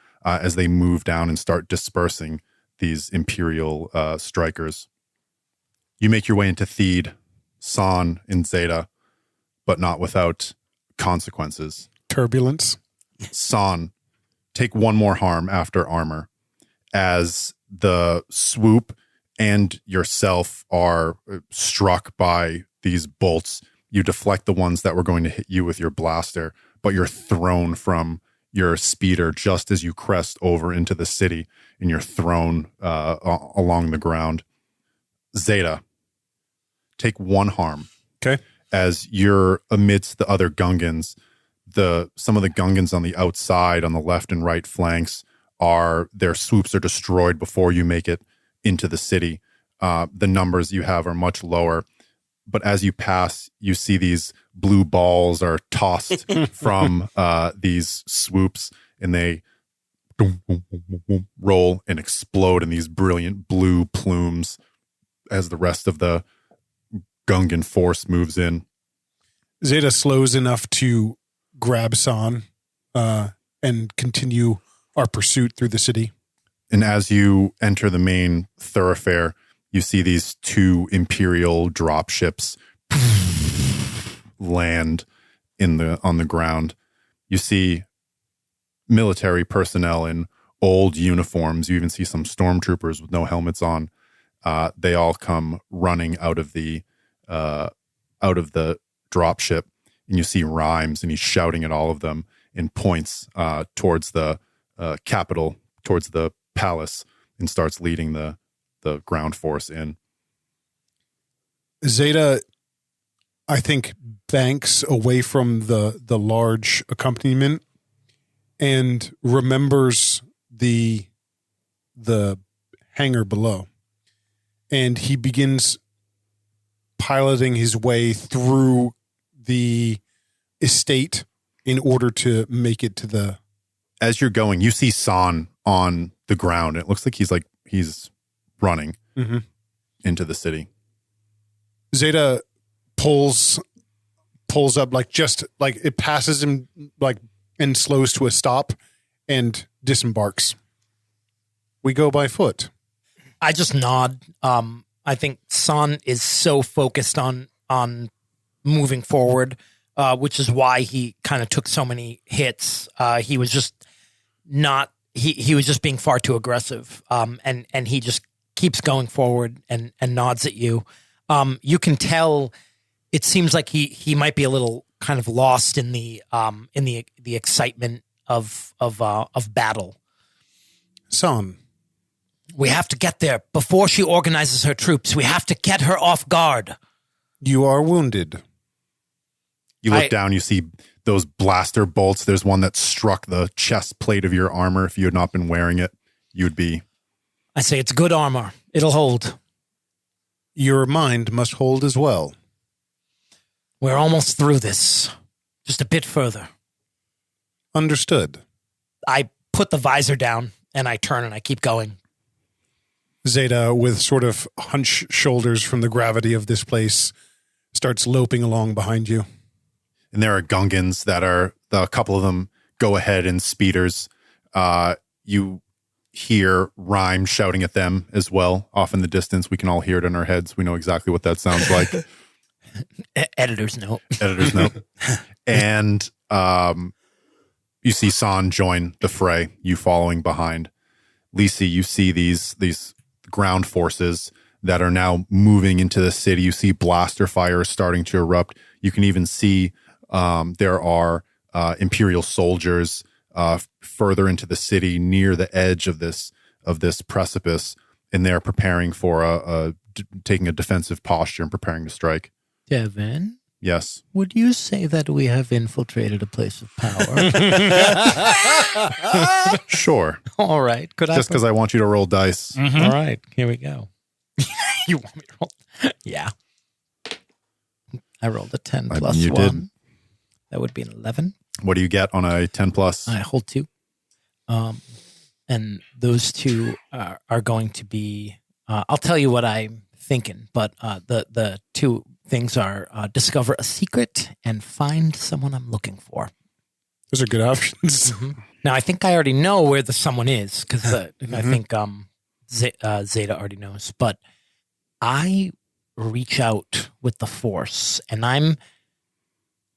[SPEAKER 3] as they move down and start dispersing these Imperial strikers. You make your way into Theed, San, and Zeta, but not without consequences.
[SPEAKER 4] Turbulence.
[SPEAKER 3] San, take one more harm after armor, as the swoop and yourself are struck by these bolts. You deflect the ones that were going to hit you with your blaster, but you're thrown from your speeder just as you crest over into the city, and you're thrown along the ground. Zeta, take one harm.
[SPEAKER 4] Okay.
[SPEAKER 3] As you're amidst the other Gungans, some of the Gungans on the outside, on the left and right flanks, their swoops are destroyed before you make it into the city. The numbers you have are much lower, but as you pass, you see these blue balls are tossed from these swoops, and they roll and explode in these brilliant blue plumes as the rest of the Gungan force moves in.
[SPEAKER 4] Zeta slows enough to grab San and continue our pursuit through the city.
[SPEAKER 3] And as you enter the main thoroughfare, you see these two Imperial dropships land on the ground. You see military personnel in old uniforms. You even see some stormtroopers with no helmets on. They all come running out of the dropship, and you see Rhymes, and he's shouting at all of them and points towards the capital, towards the palace, and starts leading the ground force in.
[SPEAKER 4] Zeta, I think, banks away from the large accompaniment and remembers the hangar below. And he begins piloting his way through the estate in order to make it to the...
[SPEAKER 3] As you're going, you see San on the ground. It looks like he's running into the city.
[SPEAKER 4] Zeta pulls up, just it passes him, and slows to a stop and disembarks. We go by foot.
[SPEAKER 6] I just nod. I think San is so focused on moving forward, which is why he kind of took so many hits. He was just not. He was just being far too aggressive. And he just keeps going forward and nods at you. You can tell. It seems like he might be a little kind of lost in the excitement of battle.
[SPEAKER 4] San.
[SPEAKER 6] We have to get there before she organizes her troops. We have to get her off guard.
[SPEAKER 4] You are wounded.
[SPEAKER 3] You look down, you see those blaster bolts. There's one that struck the chest plate of your armor. If you had not been wearing it, you'd be...
[SPEAKER 6] I say it's good armor. It'll hold.
[SPEAKER 4] Your mind must hold as well.
[SPEAKER 6] We're almost through this. Just a bit further.
[SPEAKER 4] Understood.
[SPEAKER 6] I put the visor down, and I turn and I keep going.
[SPEAKER 4] Zeta, with sort of hunched shoulders from the gravity of this place, starts loping along behind you.
[SPEAKER 3] And there are Gungans that are, a couple of them go ahead in speeders. You hear Rhyme shouting at them as well, off in the distance. We can all hear it in our heads. We know exactly what that sounds like.
[SPEAKER 6] Editor's note.
[SPEAKER 3] Editor's note. And you see San join the fray, you following behind. Lisi, you see these ground forces that are now moving into the city. You see blaster fire starting to erupt. You can even see there are Imperial soldiers further into the city near the edge of this precipice, and they're preparing for taking a defensive posture and preparing to strike.
[SPEAKER 6] Devin?
[SPEAKER 3] Yes.
[SPEAKER 6] Would you say that we have infiltrated a place of power?
[SPEAKER 3] Sure.
[SPEAKER 6] All right.
[SPEAKER 3] Just because I want you to roll dice.
[SPEAKER 6] Mm-hmm. All right. Here we go. You want me to roll? Yeah. I rolled a 10 plus
[SPEAKER 3] you
[SPEAKER 6] 1.
[SPEAKER 3] did.
[SPEAKER 6] That would be an 11.
[SPEAKER 3] What do you get on a 10 plus?
[SPEAKER 6] I hold 2. And those 2 are going to be, I'll tell you what I'm thinking, but the 2 things are discover a secret and find someone I'm looking for.
[SPEAKER 4] Those are good options.
[SPEAKER 6] Now, I think I already know where the someone is because I think Zeta already knows. But I reach out with the Force, and I'm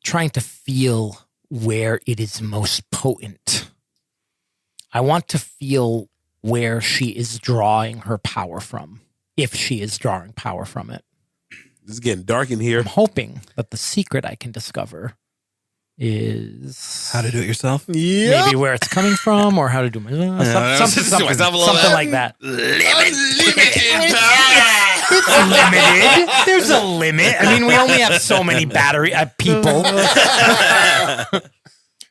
[SPEAKER 6] trying to feel where it is most potent. I want to feel where she is drawing her power from, if she is drawing power from it.
[SPEAKER 7] It's getting dark in here.
[SPEAKER 6] I'm hoping that the secret I can discover is
[SPEAKER 5] How to do it yourself?
[SPEAKER 6] maybe where it's coming from or how to do my something like that. It's limited. There's a limit. I mean, we only have so many people.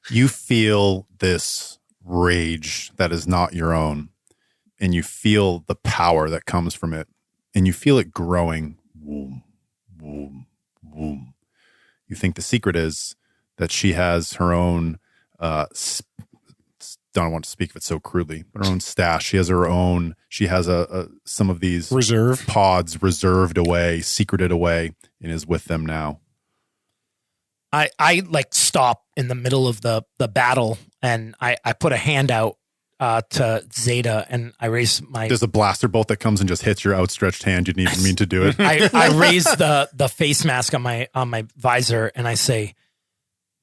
[SPEAKER 3] You feel this rage that is not your own, and you feel the power that comes from it, and you feel it growing. Boom, boom, boom. You think the secret is that she has her own, don't want to speak of it so crudely, but her own stash. She has her own, she has some of these
[SPEAKER 4] Reserve
[SPEAKER 3] pods reserved away, secreted away, and is with them now.
[SPEAKER 6] I like stop in the middle of the battle and I put a hand out to Zeta and I raise my...
[SPEAKER 3] There's a blaster bolt that comes and just hits your outstretched hand. You didn't even mean to do it.
[SPEAKER 6] I raise the face mask on my visor and I say,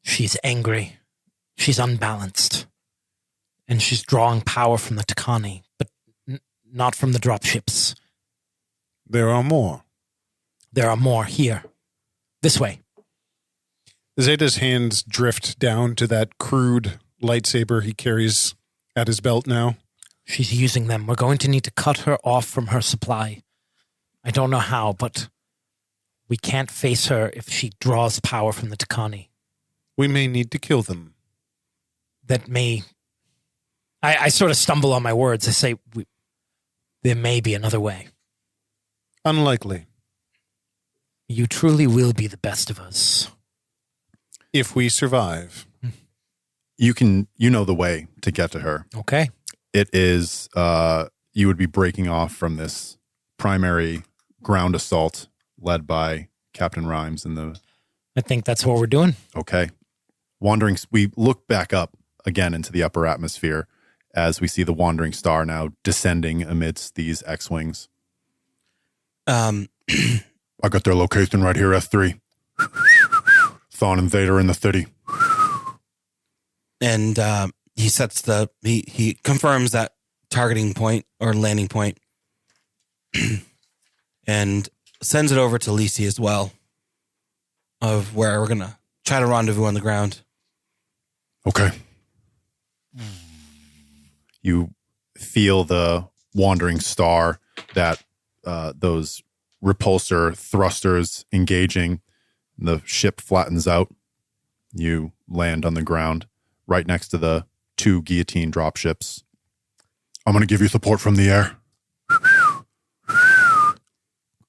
[SPEAKER 6] she's angry. She's unbalanced. And she's drawing power from the Tekani, but not from the dropships.
[SPEAKER 4] There are more.
[SPEAKER 6] There are more here. This way.
[SPEAKER 4] Zeta's hands drift down to that crude lightsaber he carries at his belt now.
[SPEAKER 6] She's using them. We're going to need to cut her off from her supply. I don't know how, but we can't face her if she draws power from the Tekani.
[SPEAKER 4] We may need to kill them.
[SPEAKER 6] That may... I sort of stumble on my words. I say, there may be another way.
[SPEAKER 4] Unlikely.
[SPEAKER 6] You truly will be the best of us.
[SPEAKER 4] If we survive.
[SPEAKER 3] You know the way to get to her.
[SPEAKER 6] Okay.
[SPEAKER 3] It is, you would be breaking off from this primary ground assault led by Captain Rhymes and the...
[SPEAKER 6] I think that's what we're doing.
[SPEAKER 3] Okay. We look back up again into the upper atmosphere as we see the wandering star now descending amidst these X-Wings. I got their location right here, F3. Thawne and Theta are in the city.
[SPEAKER 5] And he sets he confirms that targeting point or landing point and sends it over to Lisi as well of where we're going to try to rendezvous on the ground.
[SPEAKER 3] Okay. You feel the wandering star, that those repulsor thrusters engaging. The ship flattens out. You land on the ground right next to the 2 guillotine dropships. I'm going to give you support from the air.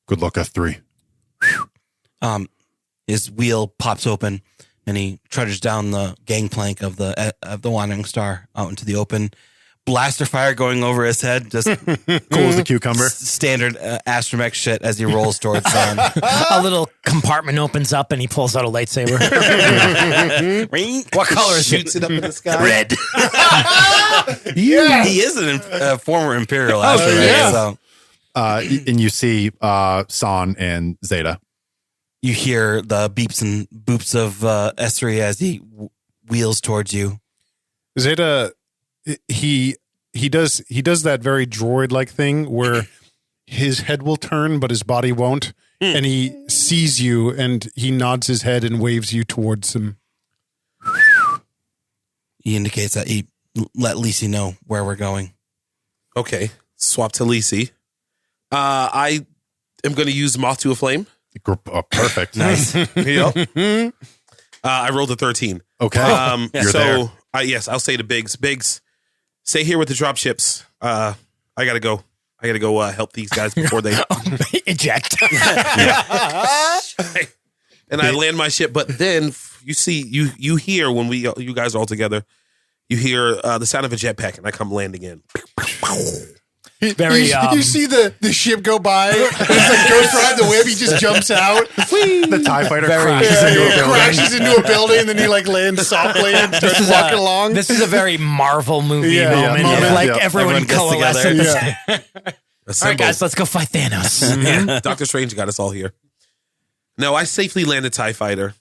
[SPEAKER 3] Good luck, F3.
[SPEAKER 5] His wheel pops open and he trudges down the gangplank of the Wandering Star out into the open. Blaster fire going over his head, just
[SPEAKER 3] Cool as a cucumber.
[SPEAKER 5] Standard astromech shit as he rolls towards them.
[SPEAKER 6] A little compartment opens up and he pulls out a lightsaber. What color is it?
[SPEAKER 5] Shoots it up in the sky.
[SPEAKER 6] Red.
[SPEAKER 5] Yeah, he is a former Imperial astromech.
[SPEAKER 6] yeah.
[SPEAKER 5] So
[SPEAKER 3] And you see San and Zeta.
[SPEAKER 5] you hear the beeps and boops of S3 as he wheels towards you.
[SPEAKER 4] Zeta, he does that very droid-like thing where his head will turn, but his body won't. And he sees you and he nods his head and waves you towards him.
[SPEAKER 5] He indicates that he let Lisi know where we're going.
[SPEAKER 7] Okay. Swap to Lisi. I am going to use Moth to a Flame.
[SPEAKER 3] Perfect.
[SPEAKER 5] Nice.
[SPEAKER 7] Yep. I rolled a 13.
[SPEAKER 3] Okay. You're
[SPEAKER 7] So, yes, I'll say to Biggs, stay here with the dropships. I got to go. I got to go help these guys before they
[SPEAKER 6] Eject.
[SPEAKER 7] And I land my ship. But then you hear when you guys are all together, you hear the sound of a jetpack, and I come landing in.
[SPEAKER 6] Very,
[SPEAKER 4] you see the ship go by. It's like Ghost Ride the Whip. He just jumps out.
[SPEAKER 3] The TIE fighter
[SPEAKER 6] Very-
[SPEAKER 3] crashes into a
[SPEAKER 4] He
[SPEAKER 3] building.
[SPEAKER 4] crashes into a building, and then he like lands softly and starts walking along.
[SPEAKER 6] This is a very Marvel movie
[SPEAKER 4] Yeah,
[SPEAKER 6] moment.
[SPEAKER 4] yeah,
[SPEAKER 6] Of like
[SPEAKER 3] yeah.
[SPEAKER 6] everyone
[SPEAKER 5] Everyone gets
[SPEAKER 6] coalesces.
[SPEAKER 5] together.
[SPEAKER 6] All right, guys, let's go fight Thanos.
[SPEAKER 7] Yeah, Doctor Strange got us all here. No, I safely land a TIE fighter.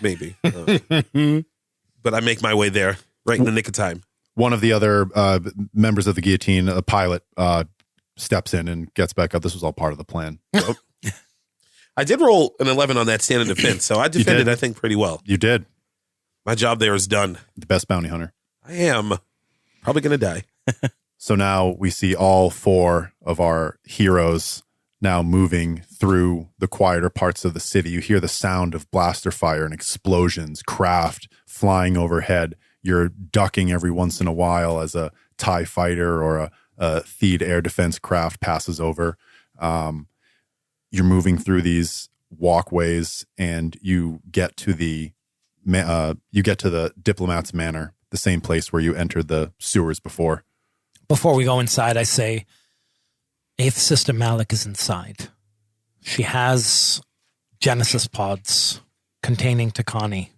[SPEAKER 7] Maybe. But I make my way there right in the nick of time.
[SPEAKER 3] One of the other members of the guillotine, a pilot, steps in and gets back up. This was all part of the plan.
[SPEAKER 7] I did roll an 11 on that stand of defense, so I defended,
[SPEAKER 3] did.
[SPEAKER 7] I think, pretty well.
[SPEAKER 3] You did.
[SPEAKER 7] My job there is done.
[SPEAKER 3] The best bounty hunter.
[SPEAKER 7] I am probably going to die.
[SPEAKER 3] So now we see all 4 of our heroes now moving through the quieter parts of the city. You hear the sound of blaster fire and explosions, craft flying overhead. You're ducking every once in a while as a TIE fighter or a Theed air defense craft passes over. You're moving through these walkways, and you get to the diplomat's manor, the same place where you entered the sewers before.
[SPEAKER 6] Before we go inside, I say, 8th Sister Malik is inside. She has Genesis pods containing Tekani.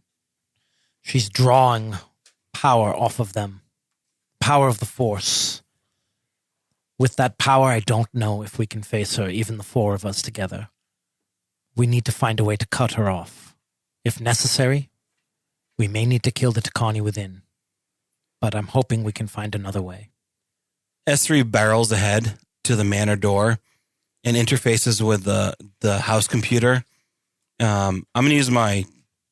[SPEAKER 6] She's drawing power off of them. Power of the Force. With that power, I don't know if we can face her, even the 4 of us together. We need to find a way to cut her off. If necessary, we may need to kill the Tekani within. But I'm hoping we can find another way.
[SPEAKER 5] S3 barrels ahead to the manor door and interfaces with the house computer. I'm going to use my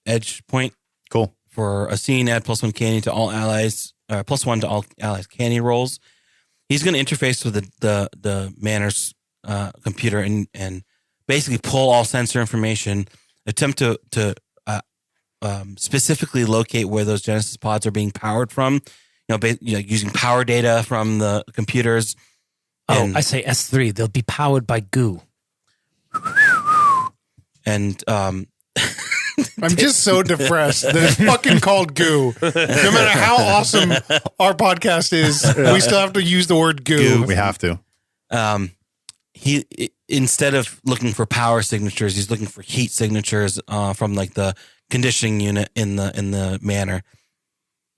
[SPEAKER 5] edge point.
[SPEAKER 3] Cool.
[SPEAKER 5] For a scene, add +1 Kani to all allies, +1 to all allies Kani rolls. He's going to interface with the manor's computer and basically pull all sensor information, attempt to specifically locate where those Genesis pods are being powered from. Using power data from the computers.
[SPEAKER 6] I say S3. They'll be powered by goo.
[SPEAKER 5] And
[SPEAKER 4] I'm just so depressed that it's fucking called goo. No matter how awesome our podcast is, we still have to use the word goo.
[SPEAKER 3] We have to.
[SPEAKER 5] he instead of looking for power signatures, he's looking for heat signatures from like the conditioning unit in the manor,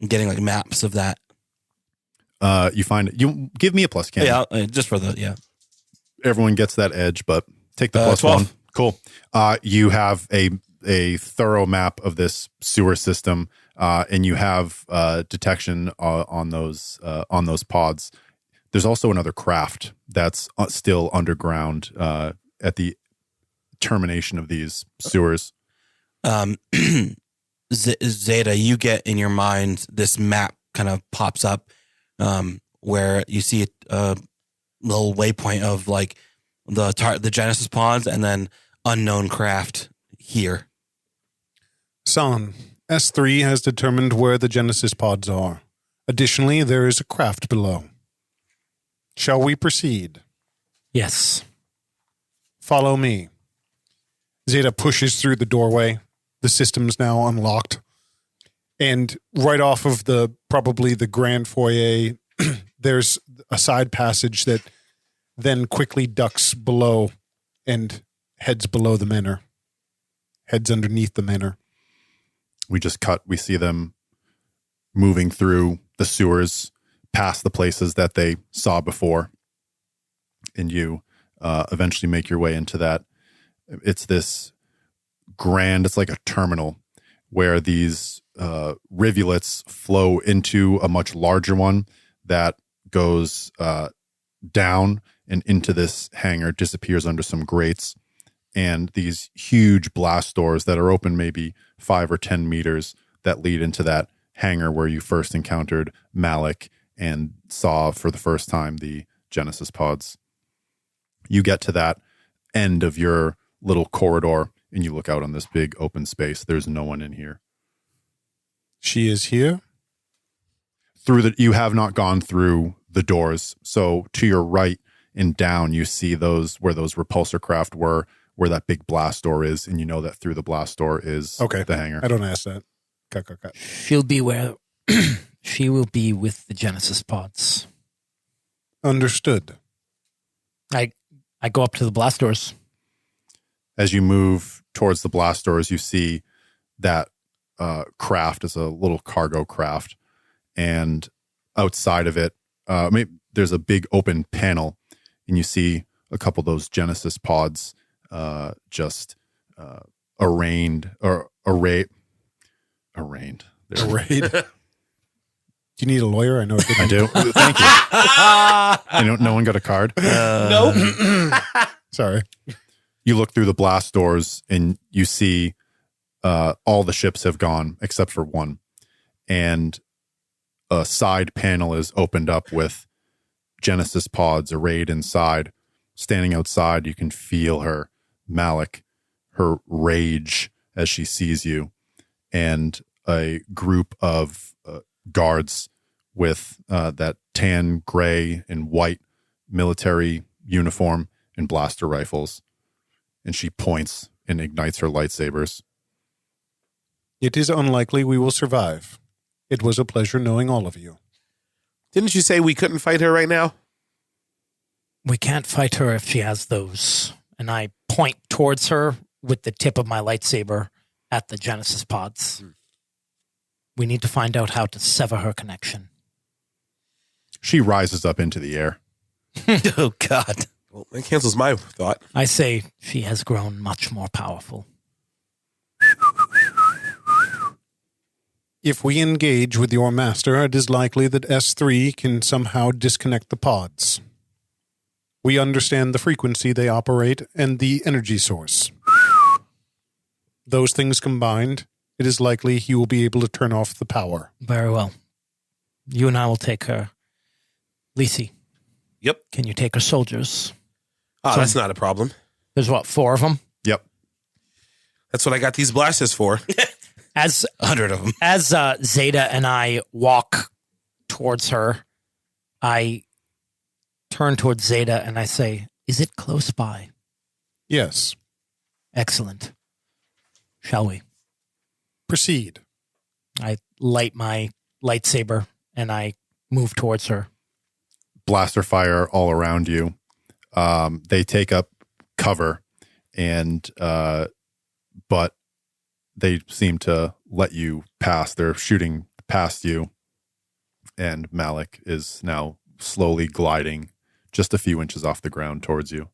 [SPEAKER 5] and getting like maps of that.
[SPEAKER 3] You find it. You give me a plus, Ken.
[SPEAKER 5] Yeah, just for the
[SPEAKER 3] Everyone gets that edge, but take the plus
[SPEAKER 5] 12.
[SPEAKER 3] one. Cool. You have a thorough map of this sewer system, and you have detection on those pods. There's also another craft that's still underground at the termination of these sewers.
[SPEAKER 5] Zeta, you get in your mind this map kind of pops up where you see a little waypoint of like the Genesis pods and then unknown craft here.
[SPEAKER 4] San, S3 has determined where the Genesis pods are. Additionally, there is a craft below. Shall we proceed?
[SPEAKER 6] Yes.
[SPEAKER 4] Follow me. Zeta pushes through the doorway. The system's now unlocked. And right off of probably the grand foyer, there's a side passage that then quickly ducks below and heads below the manor. Heads underneath the manor.
[SPEAKER 3] We see them moving through the sewers, past the places that they saw before. And you eventually make your way into that. It's this grand, it's like a terminal where these rivulets flow into a much larger one that goes down and into this hangar, disappears under some grates. And these huge blast doors that are open maybe 5 or 10 meters that lead into that hangar where you first encountered Malik and saw for the first time the Genesis pods. You get to that end of your little corridor and you look out on this big open space. There's no one in here.
[SPEAKER 4] She is here?
[SPEAKER 3] You have not gone through the doors. So to your right and down, you see where those repulsor craft were, where that big blast door is, and you know that through the blast door is the hangar.
[SPEAKER 4] I don't ask that. Cut.
[SPEAKER 6] She'll be where she will be with the Genesis pods.
[SPEAKER 4] Understood.
[SPEAKER 6] I go up to the blast doors.
[SPEAKER 3] As you move towards the blast doors, you see that craft is a little cargo craft. And outside of it, there's a big open panel, and you see a couple of those Genesis pods just arrayed.
[SPEAKER 4] Arrayed. Do you need a lawyer? I know.
[SPEAKER 3] I do. Thank you. No one got a card.
[SPEAKER 7] Nope.
[SPEAKER 4] Sorry.
[SPEAKER 3] You look through the blast doors and you see all the ships have gone except for one. And a side panel is opened up with Genesis pods arrayed inside. Standing outside, you can feel her, Malik, her rage as she sees you. And a group of guards with that tan, gray, and white military uniform and blaster rifles. And she points and ignites her lightsabers.
[SPEAKER 4] It is unlikely we will survive. It was a pleasure knowing all of you.
[SPEAKER 7] Didn't you say we couldn't fight her right now?
[SPEAKER 6] We can't fight her if she has those. And I point towards her with the tip of my lightsaber at the Genesis pods. We need to find out how to sever her connection.
[SPEAKER 3] She rises up into the air.
[SPEAKER 5] Oh, God.
[SPEAKER 7] Well, that cancels my thought.
[SPEAKER 6] I say she has grown much more powerful.
[SPEAKER 4] If we engage with your master, it is likely that S3 can somehow disconnect the pods. We understand the frequency they operate and the energy source. Those things combined, it is likely he will be able to turn off the power.
[SPEAKER 6] Very well. You and I will take her. Lisi.
[SPEAKER 7] Yep.
[SPEAKER 6] Can you take her soldiers?
[SPEAKER 7] Oh, that's not a problem.
[SPEAKER 6] There's what, 4 of them?
[SPEAKER 3] Yep.
[SPEAKER 7] That's what I got these blasters for.
[SPEAKER 6] As
[SPEAKER 5] 100 of them.
[SPEAKER 6] As Zeta and I walk towards her, I turn towards Zeta and I say, is it close by?
[SPEAKER 4] Yes.
[SPEAKER 6] Excellent. Shall we?
[SPEAKER 4] Proceed.
[SPEAKER 6] I light my lightsaber and I move towards her.
[SPEAKER 3] Blaster fire all around you. They take up cover, and but they seem to let you pass. They're shooting past you, and Malik is now slowly gliding just a few inches off the ground towards you.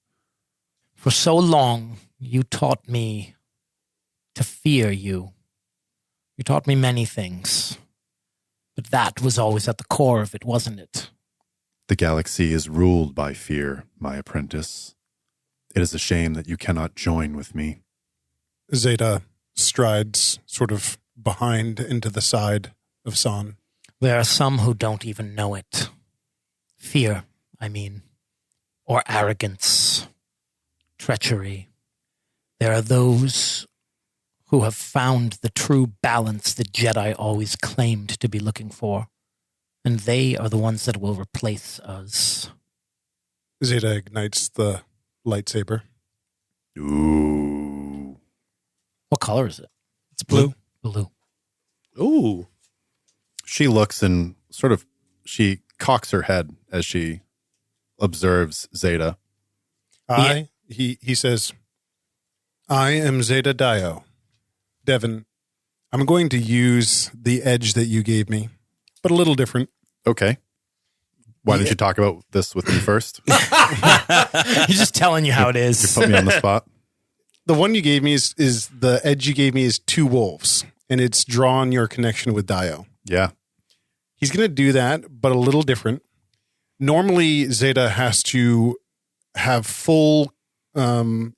[SPEAKER 6] For so long, you taught me to fear you. You taught me many things, but that was always at the core of it, wasn't it?
[SPEAKER 3] The galaxy is ruled by fear, my apprentice. It is a shame that you cannot join with me.
[SPEAKER 4] Zeta strides sort of behind and to the side of San.
[SPEAKER 6] There are some who don't even know it. Fear, I mean, or arrogance, treachery. There are those who have found the true balance that Jedi always claimed to be looking for. And they are the ones that will replace us.
[SPEAKER 4] Zeta ignites the lightsaber.
[SPEAKER 3] Ooh.
[SPEAKER 6] What color is it?
[SPEAKER 4] It's blue.
[SPEAKER 6] Blue.
[SPEAKER 7] Ooh.
[SPEAKER 3] She looks and she cocks her head as she observes Zeta.
[SPEAKER 4] He says, I am Zeta Dio. Devin, I'm going to use the edge that you gave me, but a little different.
[SPEAKER 3] Okay. Why didn't you talk about this with me first?
[SPEAKER 6] He's just telling you how it is.
[SPEAKER 3] You put me on the spot.
[SPEAKER 4] The one you gave me is the edge you gave me is 2 wolves, and it's drawn your connection with Dio.
[SPEAKER 3] Yeah.
[SPEAKER 4] He's going to do that, but a little different. Normally, Zeta has to have full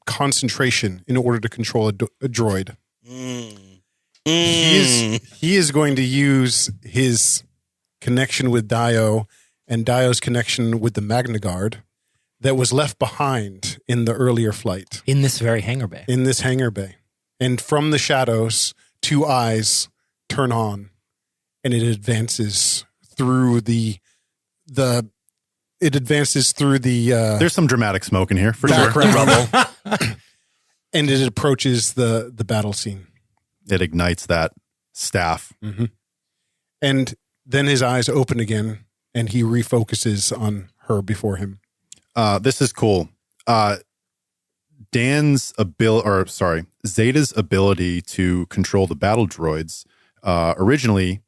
[SPEAKER 4] concentration in order to control a droid. He is going to use his connection with Dio and Dio's connection with the Magna Guard that was left behind in the earlier flight.
[SPEAKER 6] In this very hangar bay.
[SPEAKER 4] In this hangar bay. And from the shadows, 2 eyes turn on, and it advances through the
[SPEAKER 3] There's some dramatic smoke in here for sure.
[SPEAKER 4] background. And it approaches the battle scene.
[SPEAKER 3] It ignites that staff.
[SPEAKER 4] Mm-hmm. And then his eyes open again, and he refocuses on her before him.
[SPEAKER 3] This is cool. Zeta's ability to control the battle droids. Originally,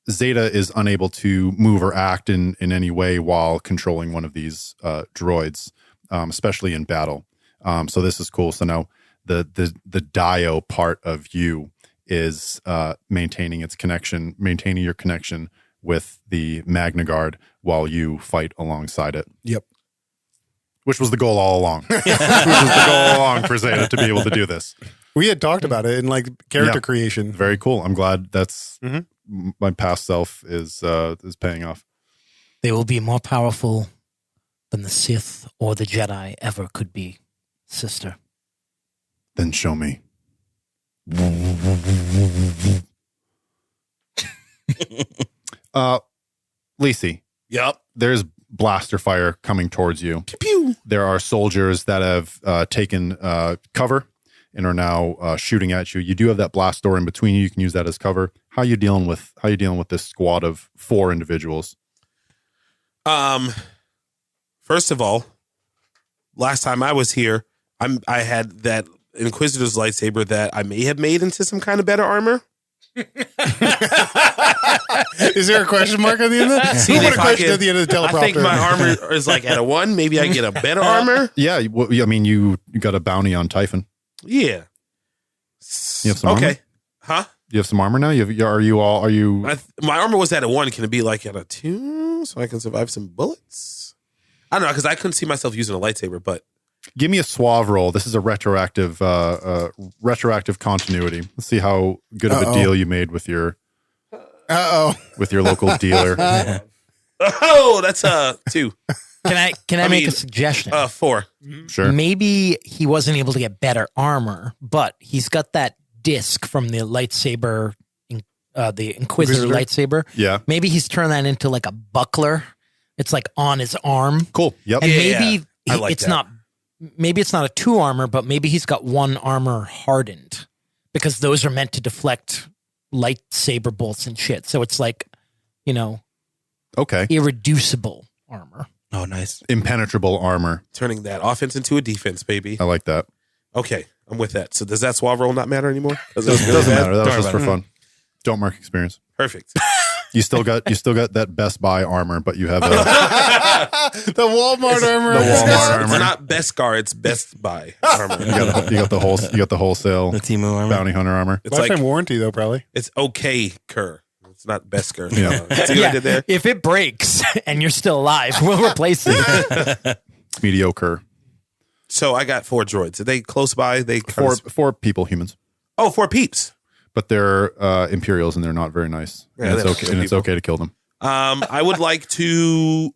[SPEAKER 3] Zeta is unable to move or act in any way while controlling one of these droids, especially in battle. So this is cool. So now the Dio part of you is maintaining your connection with the Magna Guard while you fight alongside it.
[SPEAKER 4] Yep.
[SPEAKER 3] Which was the goal all along. Which was the goal all along for Zeta to be able to do this.
[SPEAKER 4] We had talked about it in like character
[SPEAKER 3] Yeah.
[SPEAKER 4] creation.
[SPEAKER 3] Very cool. I'm glad that's my past self is paying off.
[SPEAKER 6] They will be more powerful than the Sith or the Jedi ever could be, sister.
[SPEAKER 3] Then show me. Lacey,
[SPEAKER 7] Yep.
[SPEAKER 3] there's blaster fire coming towards you.
[SPEAKER 7] Pew pew.
[SPEAKER 3] There are soldiers that have taken cover and are now shooting at you. You do have that blast door in between you. You can use that as cover. How you dealing with this squad of 4 individuals?
[SPEAKER 7] First of all, last time I was here, I had that Inquisitor's lightsaber that I may have made into some kind of better armor.
[SPEAKER 4] Is there a question mark at the end of that?
[SPEAKER 7] See,
[SPEAKER 4] Who put
[SPEAKER 7] if
[SPEAKER 4] a
[SPEAKER 7] I
[SPEAKER 4] question
[SPEAKER 7] could-
[SPEAKER 4] at the end of the teleprompter?
[SPEAKER 7] I think my armor is like at a 1. Maybe I get a better armor.
[SPEAKER 3] Yeah, I mean, you got a bounty on Typhon.
[SPEAKER 7] Yeah.
[SPEAKER 3] You have some
[SPEAKER 7] okay.
[SPEAKER 3] armor?
[SPEAKER 7] Huh?
[SPEAKER 3] You have some armor now. Are you?
[SPEAKER 7] My armor was at a 1. Can it be like at a 2 so I can survive some bullets? I don't know, because I couldn't see myself using a lightsaber, but
[SPEAKER 3] Give me a suave roll. This is a retroactive continuity. Let's see how good of a deal you made with your local dealer.
[SPEAKER 7] oh, that's a 2.
[SPEAKER 6] Can I
[SPEAKER 7] I
[SPEAKER 6] make
[SPEAKER 7] mean,
[SPEAKER 6] a suggestion?
[SPEAKER 7] 4.
[SPEAKER 3] Sure.
[SPEAKER 6] Maybe he wasn't able to get better armor, but he's got that disc from the lightsaber, the Inquisitor lightsaber.
[SPEAKER 3] Yeah.
[SPEAKER 6] Maybe he's turned that into like a buckler. It's like on his arm.
[SPEAKER 3] Cool. Yep.
[SPEAKER 6] And
[SPEAKER 7] Yeah,
[SPEAKER 6] maybe
[SPEAKER 7] I like
[SPEAKER 6] it's
[SPEAKER 7] that.
[SPEAKER 6] not. Maybe it's not a 2 armor, but maybe he's got 1 armor hardened because those are meant to deflect lightsaber bolts and shit. So it's like,
[SPEAKER 3] Okay.
[SPEAKER 6] irreducible armor.
[SPEAKER 5] Oh, nice.
[SPEAKER 3] Impenetrable armor.
[SPEAKER 7] Turning that offense into a defense, baby.
[SPEAKER 3] I like that.
[SPEAKER 7] Okay, I'm with that. So does that suave roll not matter anymore?
[SPEAKER 3] Doesn't matter. That was just for fun. Don't mark experience.
[SPEAKER 7] Perfect.
[SPEAKER 3] You still got that Best Buy armor, but you have the
[SPEAKER 4] Walmart armor.
[SPEAKER 3] Walmart
[SPEAKER 7] It's
[SPEAKER 3] armor.
[SPEAKER 7] not Best Guard, it's Best Buy armor.
[SPEAKER 3] You got the wholesale
[SPEAKER 5] The Timu armor.
[SPEAKER 3] bounty hunter armor.
[SPEAKER 7] It's like
[SPEAKER 4] Lifetime warranty though, probably.
[SPEAKER 7] it's okay, Kerr. It's not Best Kerr.
[SPEAKER 3] Yeah.
[SPEAKER 7] See what I did there?
[SPEAKER 6] If it breaks and you're still alive, we'll replace it.
[SPEAKER 3] Mediocre.
[SPEAKER 7] So I got 4 droids. Are they close by? They
[SPEAKER 3] Four people, humans,
[SPEAKER 7] 4 peeps.
[SPEAKER 3] but they're Imperials and they're not very nice.
[SPEAKER 7] Yeah,
[SPEAKER 3] And it's
[SPEAKER 7] they're
[SPEAKER 3] okay.
[SPEAKER 7] good
[SPEAKER 3] And it's
[SPEAKER 7] people.
[SPEAKER 3] okay to kill them.
[SPEAKER 7] I would like to.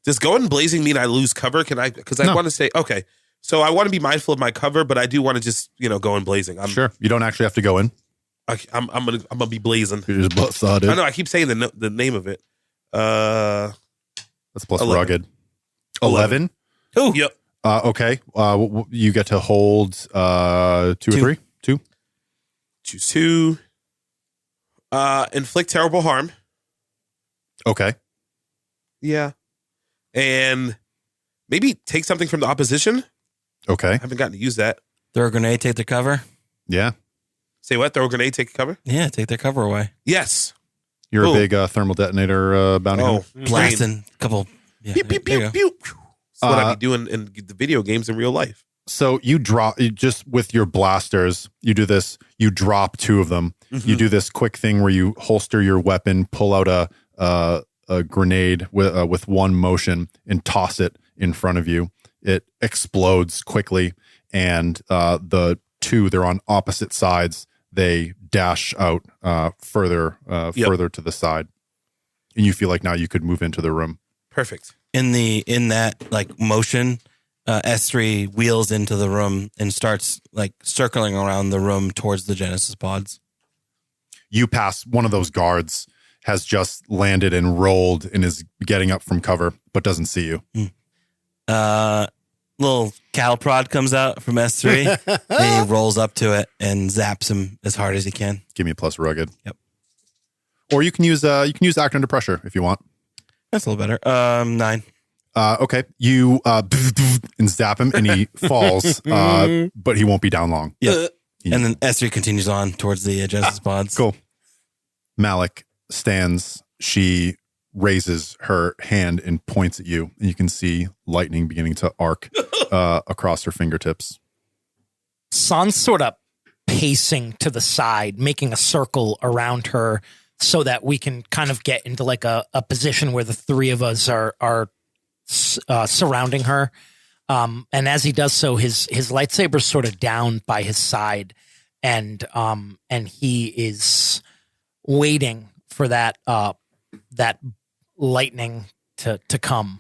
[SPEAKER 7] Does going blazing mean I lose cover? Can I? Because I
[SPEAKER 3] No.
[SPEAKER 7] want to say okay. So I want to be mindful of my cover, but I do want to just go in blazing.
[SPEAKER 3] Sure. You don't actually have to go in.
[SPEAKER 7] I'm gonna be blazing.
[SPEAKER 3] You're just butt sodded.
[SPEAKER 7] I know. I keep saying the name of it.
[SPEAKER 3] That's plus
[SPEAKER 7] 11.
[SPEAKER 3] rugged. 11.
[SPEAKER 7] Oh, yep.
[SPEAKER 3] Okay. You get to hold 2 or 3. 2.
[SPEAKER 7] Choose 2. Inflict terrible harm.
[SPEAKER 3] Okay.
[SPEAKER 7] Yeah. And maybe take something from the opposition.
[SPEAKER 3] Okay.
[SPEAKER 7] I haven't gotten to use that.
[SPEAKER 5] Throw a grenade, take their cover.
[SPEAKER 3] Yeah.
[SPEAKER 7] Say what? Throw a grenade, take cover?
[SPEAKER 5] Yeah, take their cover away.
[SPEAKER 7] Yes.
[SPEAKER 3] You're
[SPEAKER 7] Cool.
[SPEAKER 3] a big thermal detonator bounty hunter.
[SPEAKER 5] Blasting a couple. Yeah,
[SPEAKER 7] Pew, pew,
[SPEAKER 5] there you
[SPEAKER 7] pew,
[SPEAKER 5] go.
[SPEAKER 7] pew. That's what I'd be doing in the video games in real life.
[SPEAKER 3] So you just with your blasters, you do this, you drop 2 of them. You do this quick thing where you holster your weapon, pull out a grenade with 1 motion and toss it in front of you. It explodes quickly. And the 2, they're on opposite sides. They dash out further to the side. And you feel like now you could move into the room.
[SPEAKER 7] Perfect.
[SPEAKER 5] In that like motion, S3 wheels into the room and starts like circling around the room towards the Genesis pods.
[SPEAKER 3] You pass one of those guards, has just landed and rolled and is getting up from cover, but doesn't see you.
[SPEAKER 5] Little cattle prod comes out from S3 and he rolls up to it and zaps him as hard as he can.
[SPEAKER 3] Give me a plus rugged.
[SPEAKER 5] Yep.
[SPEAKER 3] Or you can use act under pressure if you want.
[SPEAKER 5] That's a little better. 9.
[SPEAKER 3] Okay. You and zap him and he falls, but he won't be down long.
[SPEAKER 5] Yeah. And then S3 continues on towards the adjacent spots.
[SPEAKER 3] Cool. Malik stands. She raises her hand and points at you, and you can see lightning beginning to arc across her fingertips.
[SPEAKER 6] San's sort of pacing to the side, making a circle around her so that we can kind of get into like a position where the three of us are surrounding her. And as he does so, his lightsaber's sort of down by his side, and he is waiting for that lightning to come.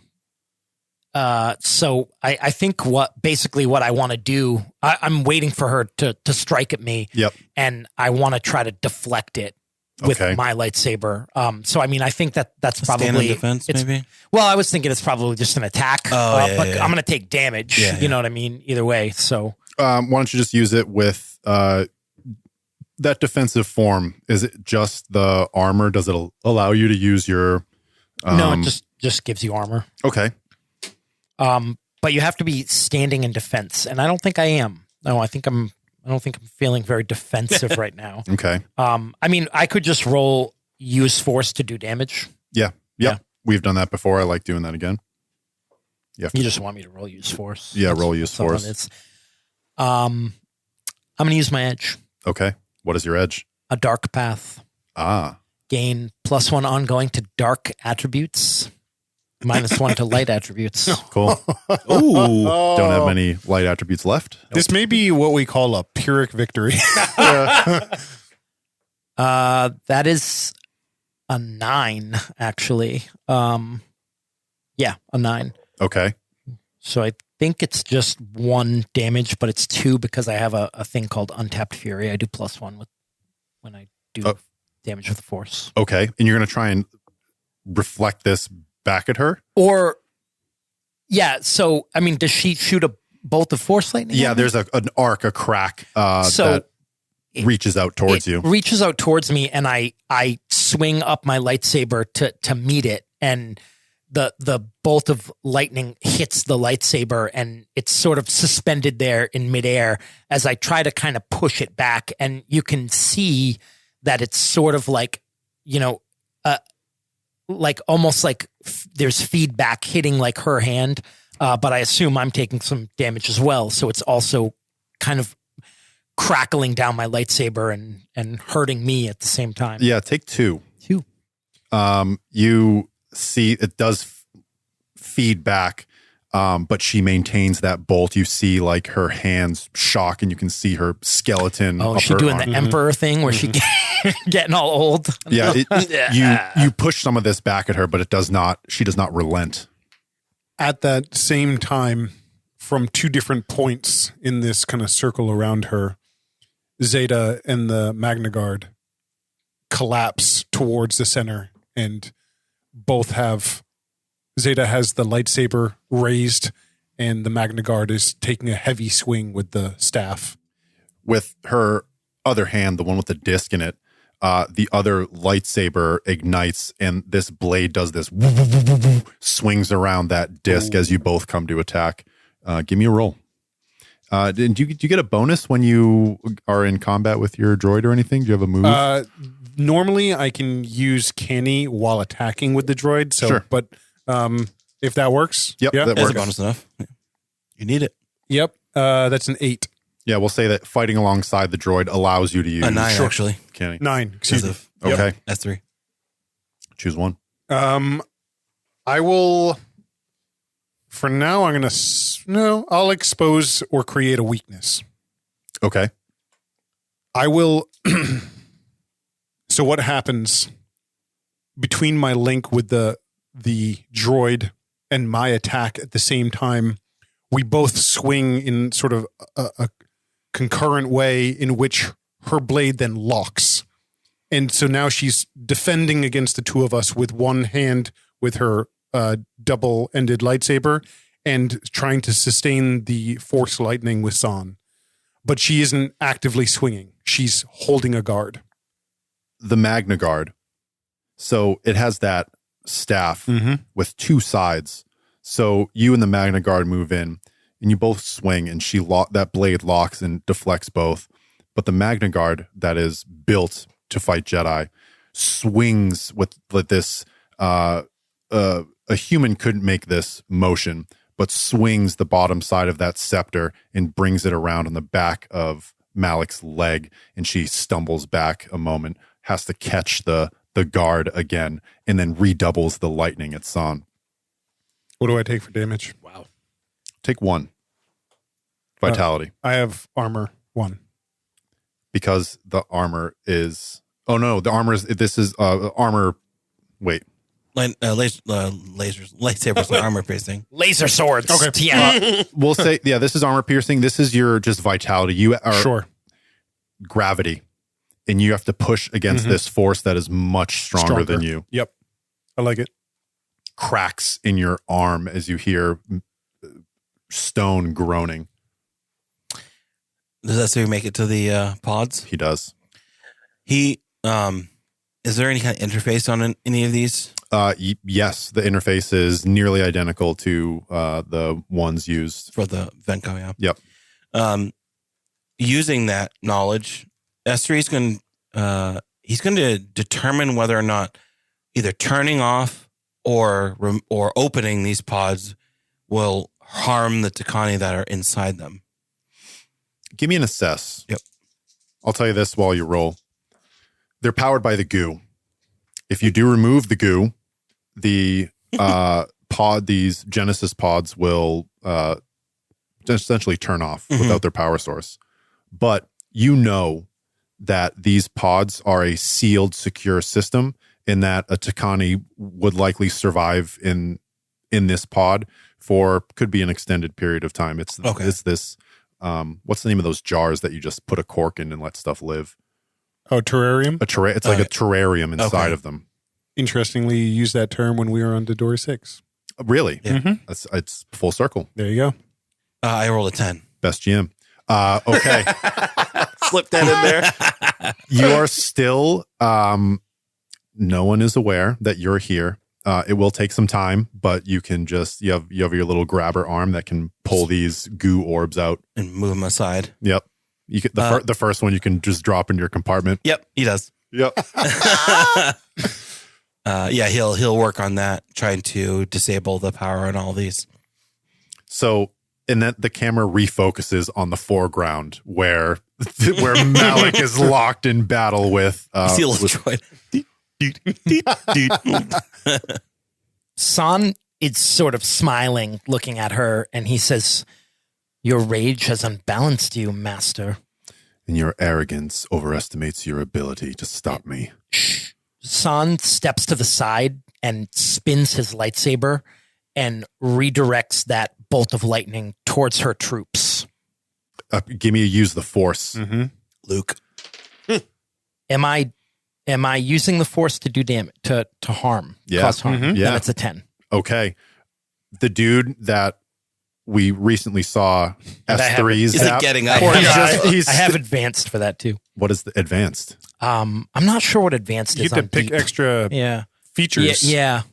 [SPEAKER 6] So I think what I want to do, I'm waiting for her to strike at me.
[SPEAKER 3] Yep.
[SPEAKER 6] And I want to try to deflect it with my lightsaber. So, I mean, I think that's probably
[SPEAKER 5] stand in defense, maybe.
[SPEAKER 6] Well, I was thinking it's probably just an attack, but I'm going to take damage.
[SPEAKER 5] Yeah,
[SPEAKER 6] you know what I mean? Either way. So,
[SPEAKER 3] why don't you just use it with that defensive form? Is it just the armor? Does it allow you to use your?
[SPEAKER 6] No, it just gives you armor.
[SPEAKER 3] Okay.
[SPEAKER 6] But you have to be standing in defense, and I don't think I am. No, I don't think I'm feeling very defensive right now.
[SPEAKER 3] Okay.
[SPEAKER 6] I mean, I could just roll use force to do damage.
[SPEAKER 3] Yeah.
[SPEAKER 6] Yeah.
[SPEAKER 3] We've done that before. I like doing that again.
[SPEAKER 6] You just want me to roll use force.
[SPEAKER 3] Yeah, roll use force.
[SPEAKER 6] It's, I'm going to use my edge.
[SPEAKER 3] Okay. What is your edge?
[SPEAKER 6] A dark path. Gain +1 ongoing to dark attributes. -1 to light attributes.
[SPEAKER 3] Cool. Ooh. Don't have many light attributes left.
[SPEAKER 4] This may be what we call a Pyrrhic victory.
[SPEAKER 6] That is a 9, actually. Yeah, a 9.
[SPEAKER 3] Okay.
[SPEAKER 6] So I think it's just 1 damage, but it's 2 because I have a thing called Untapped Fury. I do +1 when I do damage with the Force.
[SPEAKER 3] Okay. And you're going to try and reflect this back at her?
[SPEAKER 6] Or, yeah. So, I mean, does she shoot a bolt of Force lightning?
[SPEAKER 3] Yeah, there's an arc, a crack that reaches out towards you.
[SPEAKER 6] Reaches out towards me, and I swing up my lightsaber to meet it, and the bolt of lightning hits the lightsaber, and it's sort of suspended there in midair as I try to kind of push it back, and you can see that it's sort of like, like almost like there's feedback hitting like her hand, but I assume I'm taking some damage as well, so it's also kind of crackling down my lightsaber and hurting me at the same time.
[SPEAKER 3] Yeah, take 2.
[SPEAKER 6] 2.
[SPEAKER 3] You see it does feed back, but she maintains that bolt. You see like her hands shock, and you can see her skeleton.
[SPEAKER 6] Oh, is she doing the Emperor thing where she getting all old?
[SPEAKER 3] Yeah, you push some of this back at her, but she does not relent.
[SPEAKER 4] At that same time, from 2 different points in this kind of circle around her, Zeta and the Magna Guard collapse towards the center, and both have... Zeta has the lightsaber raised, and the Magna Guard is taking a heavy swing with the staff.
[SPEAKER 3] With her other hand, the one with the disc in it, the other lightsaber ignites, and this blade does this swings around that disc as you both come to attack. Give me a roll. Do you get a bonus when you are in combat with your droid or anything? Do you have a move?
[SPEAKER 4] Normally, I can use Kani while attacking with the droid. So,
[SPEAKER 3] sure.
[SPEAKER 4] But if that works,
[SPEAKER 3] Yep,
[SPEAKER 4] yeah,
[SPEAKER 3] that
[SPEAKER 5] That's
[SPEAKER 3] works.
[SPEAKER 5] a bonus enough. You need it.
[SPEAKER 4] Yep, that's an 8.
[SPEAKER 3] Yeah, we'll say that fighting alongside the droid allows you to use
[SPEAKER 5] A 9, actually.
[SPEAKER 3] Kani.
[SPEAKER 4] 9. Excuse me.
[SPEAKER 3] Okay,
[SPEAKER 5] S3.
[SPEAKER 3] choose one.
[SPEAKER 4] I will. For now, I'm gonna. I'll expose or create a weakness.
[SPEAKER 3] Okay.
[SPEAKER 4] I will. So what happens between my link with the droid and my attack at the same time? We both swing in sort of a concurrent way in which her blade then locks. And so now she's defending against the 2 of us with one hand with her double-ended lightsaber and trying to sustain the Force lightning with San. But she isn't actively swinging. She's holding a guard.
[SPEAKER 3] The Magna Guard. So it has that staff with 2 sides. So you and the Magna Guard move in, and you both swing, and that blade locks and deflects both. But the Magna Guard that is built to fight Jedi swings with this. A human couldn't make this motion, but swings the bottom side of that scepter and brings it around on the back of Malik's leg, and she stumbles back a moment, has to catch the guard again, and then redoubles the lightning at San.
[SPEAKER 4] What do I take for damage?
[SPEAKER 7] Wow.
[SPEAKER 3] Take 1 vitality.
[SPEAKER 4] I have armor 1.
[SPEAKER 3] Because the armor is... Oh, no, the armor is... This is armor... Wait.
[SPEAKER 5] Lightsabers and armor piercing.
[SPEAKER 6] Laser swords.
[SPEAKER 4] Okay.
[SPEAKER 6] Yeah.
[SPEAKER 3] We'll say, yeah, this is armor piercing. This is your just vitality. You are
[SPEAKER 4] Sure.
[SPEAKER 3] gravity. And you have to push against this force that is much stronger than you.
[SPEAKER 4] Yep. I like it.
[SPEAKER 3] Cracks in your arm as you hear stone groaning.
[SPEAKER 5] Does that say we make it to the pods?
[SPEAKER 3] He does.
[SPEAKER 5] Is there any kind of interface on any of these?
[SPEAKER 3] Yes, the interface is nearly identical to the ones used
[SPEAKER 5] For the Venco, yeah.
[SPEAKER 3] Yep.
[SPEAKER 5] Using that knowledge, S3 is he's going to determine whether or not either turning off or opening these pods will harm the Tekani that are inside them.
[SPEAKER 3] Give me an assess.
[SPEAKER 5] Yep.
[SPEAKER 3] I'll tell you this while you roll. They're powered by the goo. If you do remove the goo, the these Genesis pods will essentially turn off without their power source. But you know that these pods are a sealed, secure system, and that a Tekani would likely survive in this pod for could be an extended period of time. It's this. What's the name of those jars that you just put a cork in and let stuff live?
[SPEAKER 4] Oh, terrarium?
[SPEAKER 3] It's like a terrarium inside of them.
[SPEAKER 4] Interestingly, you used that term when we were on Dodori 6.
[SPEAKER 3] Really?
[SPEAKER 5] Yeah.
[SPEAKER 3] It's full circle.
[SPEAKER 4] There you go.
[SPEAKER 5] I rolled a 10.
[SPEAKER 3] Best GM. Okay.
[SPEAKER 7] Slip that in there.
[SPEAKER 3] You are still, no one is aware that you're here. It will take some time, but you can just, you have your little grabber arm that can pull these goo orbs out.
[SPEAKER 5] And move them aside.
[SPEAKER 3] Yep. You can, the first one you can just drop in your compartment.
[SPEAKER 5] Yep, he does.
[SPEAKER 3] Yep.
[SPEAKER 5] Yeah, he'll work on that, trying to disable the power on all these.
[SPEAKER 3] So, and then the camera refocuses on the foreground where Malik is locked in battle with.
[SPEAKER 5] You see a little droid.
[SPEAKER 6] San is sort of smiling, looking at her, and he says, "Your rage has unbalanced you, master.
[SPEAKER 3] And your arrogance overestimates your ability to stop me."
[SPEAKER 6] Shh. San steps to the side and spins his lightsaber and redirects that bolt of lightning towards her troops.
[SPEAKER 3] Give me a use the force.
[SPEAKER 5] Luke.
[SPEAKER 6] Am I using the force to do damage, to harm,
[SPEAKER 3] Yeah.
[SPEAKER 6] cause harm?
[SPEAKER 3] Yeah.
[SPEAKER 6] Then it's a 10.
[SPEAKER 3] Okay. The dude that we recently saw S3's
[SPEAKER 5] Is it getting up?
[SPEAKER 6] Poor
[SPEAKER 3] He's
[SPEAKER 6] guy.
[SPEAKER 3] just- he's
[SPEAKER 6] I have advanced for that too.
[SPEAKER 3] What is the advanced?
[SPEAKER 6] I'm not sure what advanced
[SPEAKER 4] You
[SPEAKER 6] is
[SPEAKER 4] get to
[SPEAKER 6] on
[SPEAKER 4] pick
[SPEAKER 6] deep.
[SPEAKER 4] extra
[SPEAKER 6] Yeah.
[SPEAKER 4] features.
[SPEAKER 6] Yeah.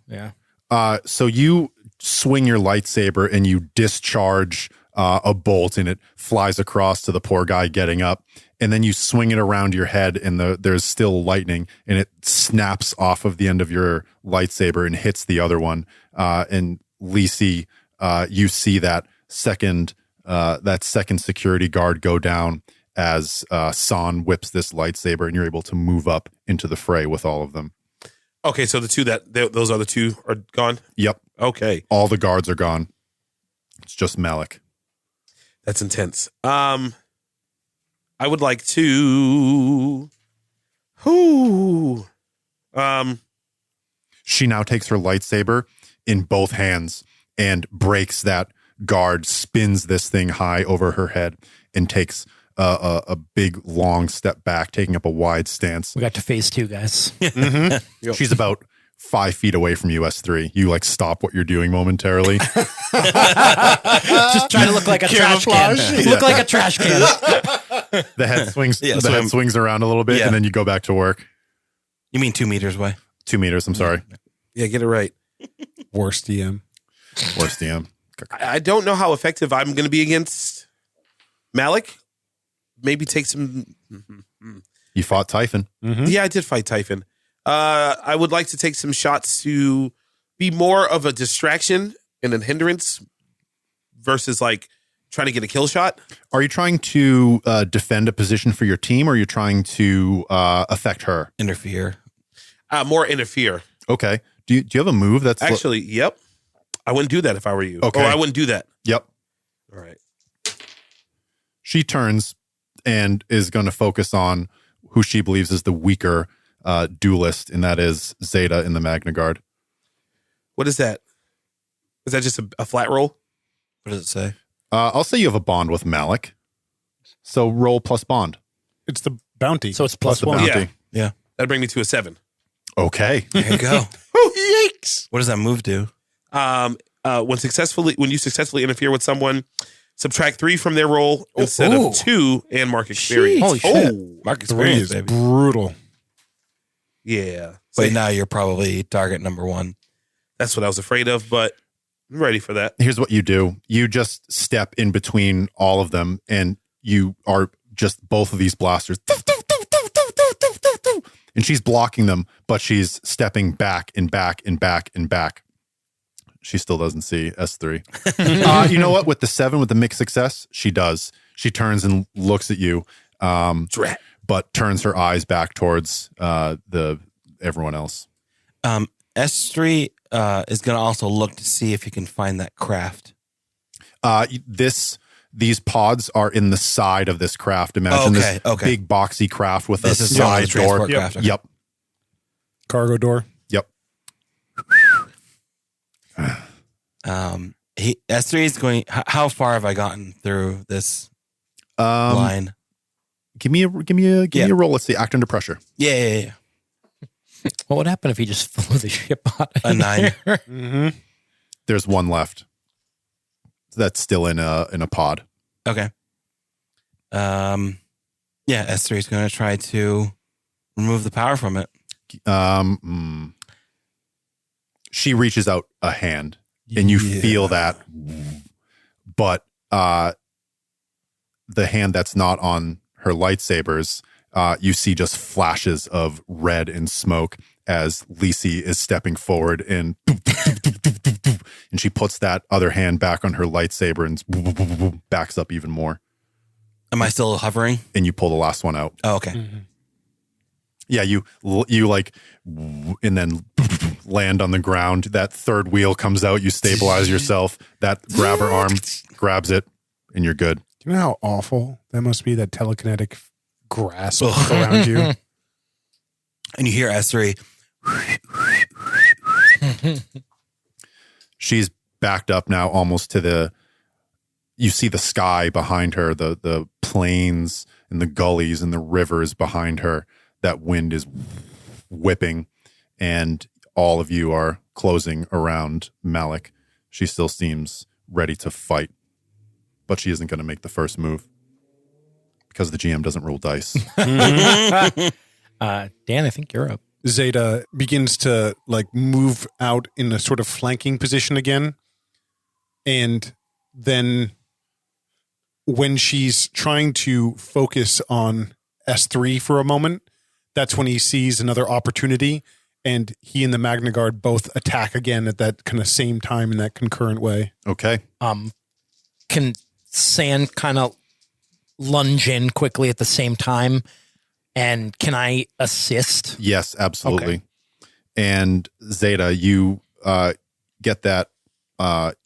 [SPEAKER 3] So you swing your lightsaber and you discharge a bolt, and it flies across to the poor guy getting up. And then you swing it around your head, and there's still lightning, and it snaps off of the end of your lightsaber and hits the other one. And Lisi, you see that second security guard go down as San whips this lightsaber, and you're able to move up into the fray with all of them.
[SPEAKER 7] Okay, so the two those other two are gone?
[SPEAKER 3] Yep.
[SPEAKER 7] Okay.
[SPEAKER 3] All the guards are gone. It's just Malik.
[SPEAKER 7] That's intense. I would like to...
[SPEAKER 3] She now takes her lightsaber in both hands and breaks that guard, spins this thing high over her head, and takes a big, long step back, taking up a wide stance.
[SPEAKER 6] We got to phase 2, guys.
[SPEAKER 7] Yep.
[SPEAKER 3] She's about 5 feet away from you, S3. You stop what you're doing momentarily.
[SPEAKER 6] Just trying to look like a trash can. Look like a trash can.
[SPEAKER 3] The head swings.
[SPEAKER 5] Yeah,
[SPEAKER 3] the head swings around a little bit,
[SPEAKER 5] Yeah.
[SPEAKER 3] and then you go back to work.
[SPEAKER 5] You mean 2 meters away?
[SPEAKER 3] 2 meters. I'm sorry.
[SPEAKER 7] Yeah, get it right.
[SPEAKER 4] Worst DM.
[SPEAKER 3] Worst DM.
[SPEAKER 7] I don't know how effective I'm going to be against Malik. Maybe take some.
[SPEAKER 3] You fought Typhon.
[SPEAKER 7] Yeah, I did fight Typhon. I would like to take some shots to be more of a distraction and a hindrance versus like trying to get a kill shot.
[SPEAKER 3] Are you trying to defend a position for your team, or are you trying to affect her?
[SPEAKER 5] Interfere.
[SPEAKER 7] More interfere.
[SPEAKER 3] Okay. Do you have a move that's
[SPEAKER 7] Actually, yep. I wouldn't do that if I were you.
[SPEAKER 3] Okay.
[SPEAKER 7] Or I wouldn't do that.
[SPEAKER 3] Yep.
[SPEAKER 7] All right.
[SPEAKER 3] She turns and is going to focus on who she believes is the weaker duelist, and that is Zeta in the Magna Guard.
[SPEAKER 7] What is that? Is that just a flat roll?
[SPEAKER 5] What does it say?
[SPEAKER 3] I'll say you have a bond with Malik. So roll plus bond.
[SPEAKER 4] It's the bounty.
[SPEAKER 6] So it's
[SPEAKER 3] Plus
[SPEAKER 6] plus
[SPEAKER 3] the
[SPEAKER 6] one.
[SPEAKER 3] bounty.
[SPEAKER 5] Yeah.
[SPEAKER 7] That'd bring me to a 7.
[SPEAKER 3] Okay.
[SPEAKER 5] There you go.
[SPEAKER 4] Yikes.
[SPEAKER 5] What does that move do?
[SPEAKER 7] When you successfully interfere with someone, subtract 3 from their roll instead
[SPEAKER 6] Ooh.
[SPEAKER 7] of 2 and mark experience.
[SPEAKER 5] Holy shit.
[SPEAKER 7] Oh,
[SPEAKER 5] Mark
[SPEAKER 4] 3
[SPEAKER 5] experience,
[SPEAKER 4] is
[SPEAKER 5] baby.
[SPEAKER 4] brutal.
[SPEAKER 7] yeah.
[SPEAKER 5] But now you're probably target number 1.
[SPEAKER 7] That's what I was afraid of, but I'm ready for that.
[SPEAKER 3] Here's what you do. You just step in between all of them, and you are just both of these blasters. And she's blocking them, but she's stepping back and back and back and back. She still doesn't see S3. You know what? With the 7, with the mixed success, she does. She turns and looks at you,
[SPEAKER 7] Drat.
[SPEAKER 3] but turns her eyes back towards everyone else.
[SPEAKER 5] S3 is going to also look to see if you can find that craft.
[SPEAKER 3] These pods are in the side of this craft. Imagine this big boxy craft with
[SPEAKER 5] This
[SPEAKER 3] a
[SPEAKER 5] is the
[SPEAKER 3] side door.
[SPEAKER 5] transport craft. Okay.
[SPEAKER 3] Yep.
[SPEAKER 4] Cargo door.
[SPEAKER 3] Yep.
[SPEAKER 5] S3 is going. How far have I gotten through this line?
[SPEAKER 3] Give me a roll. Let's see. Act under pressure.
[SPEAKER 5] Yeah.
[SPEAKER 6] What would happen if he just flew the ship out?
[SPEAKER 5] A 9.
[SPEAKER 4] Mm-hmm.
[SPEAKER 3] There's one left. That's still in a pod.
[SPEAKER 5] Okay. Yeah, S3 is going to try to remove the power from it.
[SPEAKER 3] She reaches out a hand, and you feel that, but the hand that's not on her lightsabers, you see just flashes of red and smoke as Lisi is stepping forward and she puts that other hand back on her lightsaber and backs up even more.
[SPEAKER 5] Am I still hovering?
[SPEAKER 3] And you pull the last one out.
[SPEAKER 5] Oh, okay.
[SPEAKER 4] Mm-hmm.
[SPEAKER 3] Yeah, you like, and then land on the ground. That third wheel comes out. You stabilize yourself. That grabber arm grabs it, and you're good.
[SPEAKER 4] Do you know how awful that must be, that telekinetic grasp around you?
[SPEAKER 5] And you hear S3.
[SPEAKER 3] She's backed up now almost to you see the sky behind her, the plains and the gullies and the rivers behind her. That wind is whipping, and all of you are closing around Malik. She still seems ready to fight, but she isn't going to make the first move because the GM doesn't roll dice.
[SPEAKER 6] Dan, I think you're up.
[SPEAKER 4] Zeta begins to like move out in a sort of flanking position again. And then when she's trying to focus on S3 for a moment, that's when he sees another opportunity, and he and the Magna Guard both attack again at that kind of same time in that concurrent way.
[SPEAKER 3] Okay.
[SPEAKER 6] Can Sand kind of lunge in quickly at the same time? And can I assist?
[SPEAKER 3] Yes, absolutely.
[SPEAKER 6] Okay.
[SPEAKER 3] And Zeta, you get that.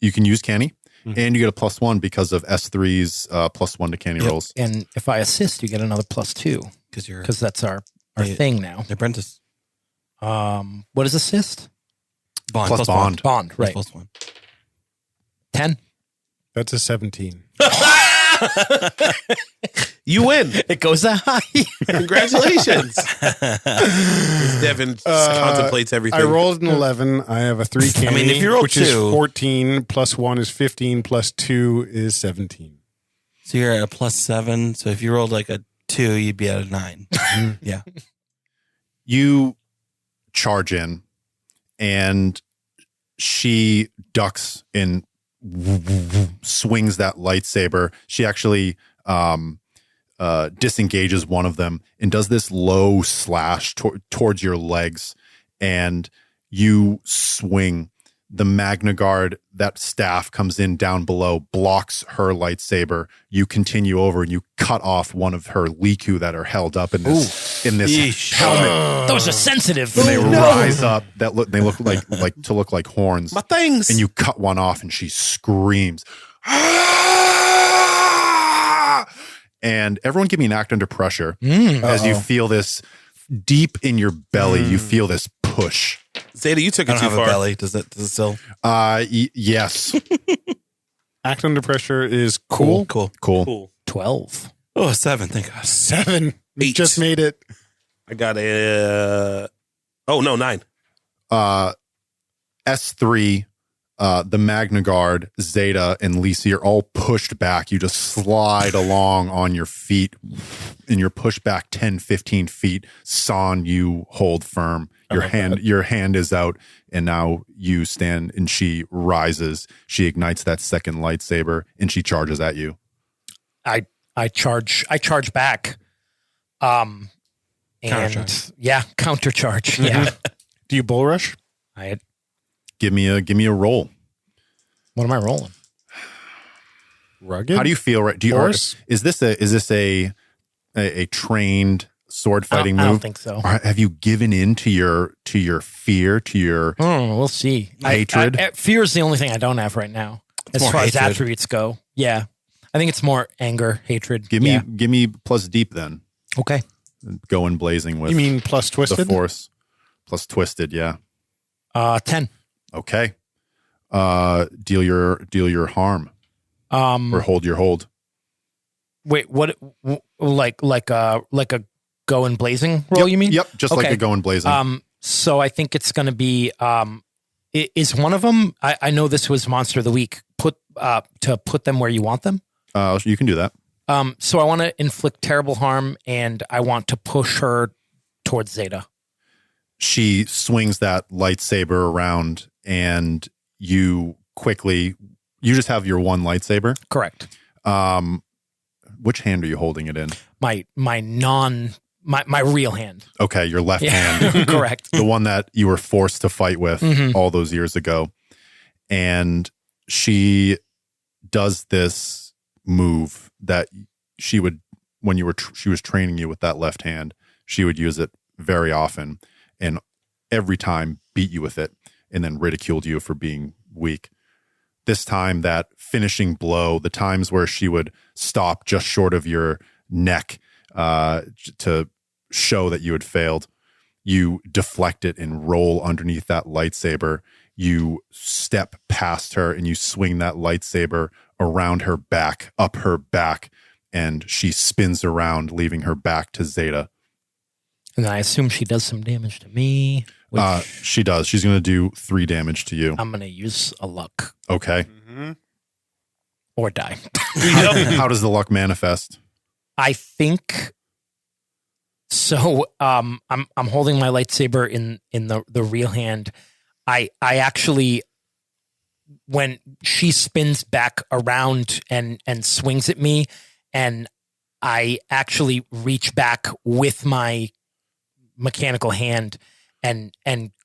[SPEAKER 3] You can use Kani, and you get a +1 because of S3's +1 to Kani rolls.
[SPEAKER 6] And if I assist, you get another +2 because that's our thing now.
[SPEAKER 5] Apprentice.
[SPEAKER 6] What is assist?
[SPEAKER 5] Bond.
[SPEAKER 3] Plus bond.
[SPEAKER 6] Bond, right?
[SPEAKER 5] +1.
[SPEAKER 6] 10.
[SPEAKER 4] That's a 17.
[SPEAKER 7] You win.
[SPEAKER 6] It goes that high.
[SPEAKER 7] Congratulations. As Devin contemplates everything.
[SPEAKER 4] I rolled an 11. I have a 3 Kani,
[SPEAKER 5] I mean, if you rolled
[SPEAKER 4] which is
[SPEAKER 5] 2
[SPEAKER 4] 14, +1 is 15, +2 is 17.
[SPEAKER 5] So you're at a +7. So if you rolled like a 2, you'd be at a 9. Yeah.
[SPEAKER 3] You charge in, and she ducks and swings that lightsaber. She actually disengages one of them and does this low slash towards your legs, and you swing. The Magna Guard, that staff comes in down below, blocks her lightsaber. You continue over and you cut off one of her liku that are held up in this helmet.
[SPEAKER 6] Those are sensitive.
[SPEAKER 3] And they rise up. They look like horns.
[SPEAKER 7] My things.
[SPEAKER 3] And you cut one off, and she screams. And everyone, give me an act under pressure as you feel this deep in your belly. You feel this push.
[SPEAKER 7] Zeta, you took
[SPEAKER 5] I
[SPEAKER 7] it
[SPEAKER 5] don't
[SPEAKER 7] too
[SPEAKER 5] have
[SPEAKER 7] far.
[SPEAKER 5] a belly. Does it still?
[SPEAKER 3] Yes.
[SPEAKER 4] Act under pressure is cool.
[SPEAKER 3] Cool.
[SPEAKER 6] 12.
[SPEAKER 5] Oh, 7. Thank God.
[SPEAKER 4] 7. We
[SPEAKER 7] 8.
[SPEAKER 4] just made it.
[SPEAKER 7] I got a. 9.
[SPEAKER 3] S3, the Magna Guard, Zeta, and Lisi are all pushed back. You just slide along on your feet, and you're pushed back 10, 15 feet. San, you hold firm. Your hand is out, and now you stand, and she rises. She ignites that second lightsaber, and she charges at you.
[SPEAKER 6] I charge back. And
[SPEAKER 5] Countercharge.
[SPEAKER 6] yeah, countercharge. Yeah.
[SPEAKER 4] Do you bull rush?
[SPEAKER 3] Give me a roll.
[SPEAKER 6] What am I rolling?
[SPEAKER 4] Rugged?
[SPEAKER 3] How do you feel? Right?
[SPEAKER 4] Force?
[SPEAKER 3] Is this a trained sword fighting move?
[SPEAKER 6] I don't think so.
[SPEAKER 3] Or have you given in to your fear, to your
[SPEAKER 6] We'll see.
[SPEAKER 3] hatred?
[SPEAKER 6] Fear is the only thing I don't have right now, as
[SPEAKER 5] more
[SPEAKER 6] far as
[SPEAKER 5] hatred.
[SPEAKER 6] attributes go. Yeah, I think it's more anger, hatred.
[SPEAKER 3] give me plus deep then.
[SPEAKER 6] Okay.
[SPEAKER 3] Go in blazing with
[SPEAKER 4] You mean plus
[SPEAKER 3] the
[SPEAKER 4] twisted?
[SPEAKER 3] force. Plus twisted, yeah.
[SPEAKER 6] 10.
[SPEAKER 3] Okay. Deal your harm. Or hold your hold.
[SPEAKER 6] Wait, what? Like a go in blazing roll? You mean?
[SPEAKER 3] Yep, just like
[SPEAKER 6] Okay.
[SPEAKER 3] a go in blazing.
[SPEAKER 6] So I think it's going to be. Is one of them? I know this was Monster of the Week. Put them where you want them.
[SPEAKER 3] You can do that.
[SPEAKER 6] So I want to inflict terrible harm, and I want to push her towards Zeta.
[SPEAKER 3] She swings that lightsaber around, and you just have your one lightsaber.
[SPEAKER 6] Correct.
[SPEAKER 3] Which hand are you holding it in?
[SPEAKER 6] My real hand.
[SPEAKER 3] Okay, your left
[SPEAKER 6] Yeah.
[SPEAKER 3] hand.
[SPEAKER 6] Correct.
[SPEAKER 3] The one that you were forced to fight with all those years ago. And she does this move that she would, when she was training you with that left hand, she would use it very often, and every time beat you with it, and then ridiculed you for being weak. This time, that finishing blow, the times where she would stop just short of your neck to show that you had failed, you deflect it and roll underneath that lightsaber. You step past her and you swing that lightsaber around her back, up her back, and she spins around, leaving her back to Zeta.
[SPEAKER 6] And then I assume she does some damage to me. Which
[SPEAKER 3] She does. She's going to do 3 damage to you.
[SPEAKER 6] I'm going to use a luck
[SPEAKER 3] Okay.
[SPEAKER 6] or die.
[SPEAKER 3] How does the luck manifest?
[SPEAKER 6] I think so. I'm holding my lightsaber in the real hand. I actually, when she spins back around and swings at me, and I actually reach back with my mechanical hand and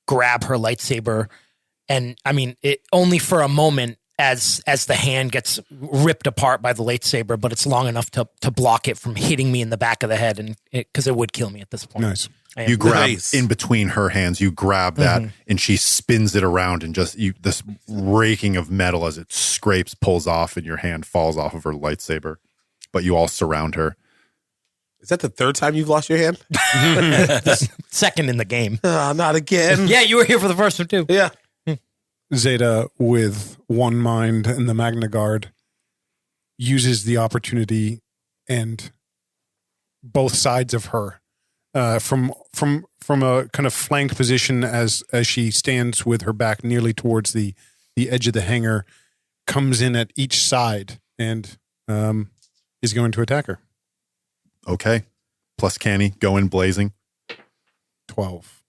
[SPEAKER 6] grab her lightsaber, and I mean it only for a moment as the hand gets ripped apart by the lightsaber, but it's long enough to block it from hitting me in the back of the head, and because it would kill me at this point.
[SPEAKER 4] Nice.
[SPEAKER 3] You grab
[SPEAKER 7] Nice.
[SPEAKER 3] in between her hands, you grab that, and she spins it around, and just this raking of metal as it scrapes, pulls off, and your hand falls off of her lightsaber. But you all surround her.
[SPEAKER 7] Is that the third time you've lost your hand?
[SPEAKER 6] Second in the game.
[SPEAKER 7] Not again.
[SPEAKER 6] Yeah, you were here for the first one too.
[SPEAKER 7] Yeah.
[SPEAKER 4] Zeta, with one mind and the Magna Guard, uses the opportunity and both sides of her from a kind of flank position as she stands with her back nearly towards the edge of the hangar, comes in at each side and is going to attack her.
[SPEAKER 3] Okay. Plus Kani, go in blazing.
[SPEAKER 4] 12,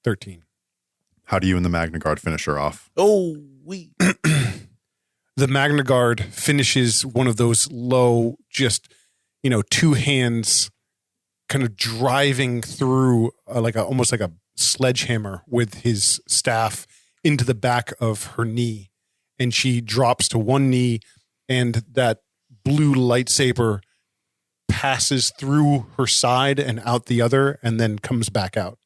[SPEAKER 4] 13.
[SPEAKER 3] How do you and the Magna Guard finish her off?
[SPEAKER 7] Oh, we.
[SPEAKER 4] The Magna Guard finishes one of those low, just, two hands kind of driving through almost like a sledgehammer with his staff into the back of her knee. And she drops to one knee, and that blue lightsaber passes through her side and out the other, and then comes back out.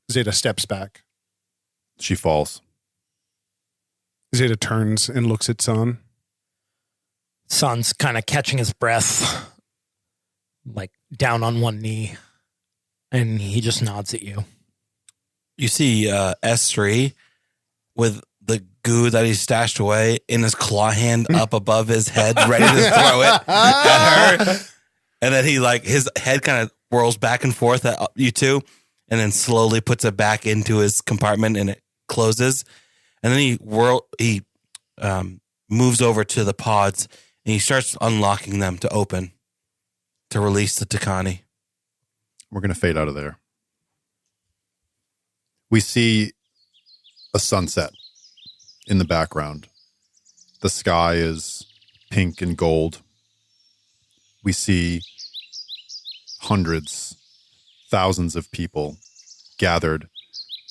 [SPEAKER 4] Zeta steps back.
[SPEAKER 3] She falls.
[SPEAKER 4] Zeta turns and looks at San.
[SPEAKER 6] San's kind of catching his breath, like down on one knee, and he just nods at you.
[SPEAKER 5] You see S3 with the goo that he stashed away in his claw hand up above his head, ready to throw it at her. And then he his head kind of whirls back and forth at you two, and then slowly puts it back into his compartment, and it closes. And then he moves over to the pods, and he starts unlocking them to open, to release the Tekani.
[SPEAKER 3] We're going to fade out of there. We see a sunset in the background. The sky is pink and gold. We see hundreds, thousands of people gathered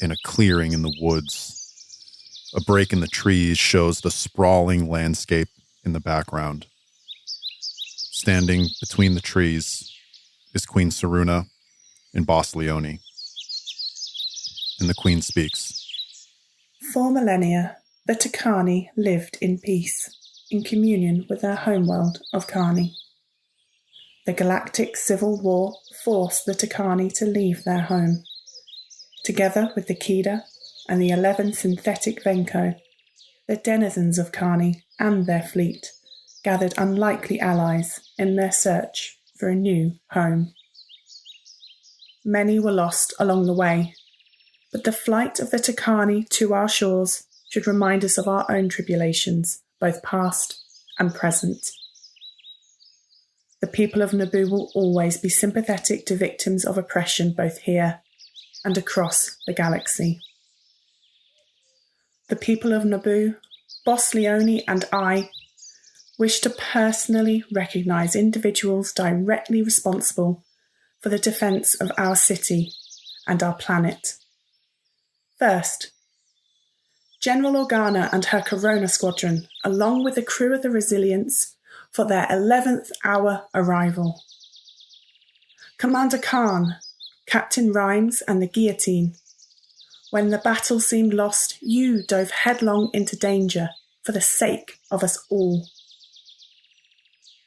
[SPEAKER 3] in a clearing in the woods. A break in the trees shows the sprawling landscape in the background. Standing between the trees is Queen Saruna in Boss Leone. And the Queen speaks.
[SPEAKER 8] For millennia, the Tekani lived in peace, in communion with their homeworld of Kani. The galactic civil war forced the Tekani to leave their home. Together with the Kida and the 11 synthetic Venko, the denizens of Kani and their fleet gathered unlikely allies in their search for a new home. Many were lost along the way, but the flight of the Tekani to our shores should remind us of our own tribulations, both past and present. The people of Naboo will always be sympathetic to victims of oppression both here and across the galaxy. The people of Naboo, Boss Leone and I wish to personally recognise individuals directly responsible for the defence of our city and our planet. First, General Organa and her Corona Squadron, along with the crew of the Resilience, for their 11th hour arrival. Commander Khan, Captain Rhymes and the Guillotine. When the battle seemed lost, you dove headlong into danger for the sake of us all.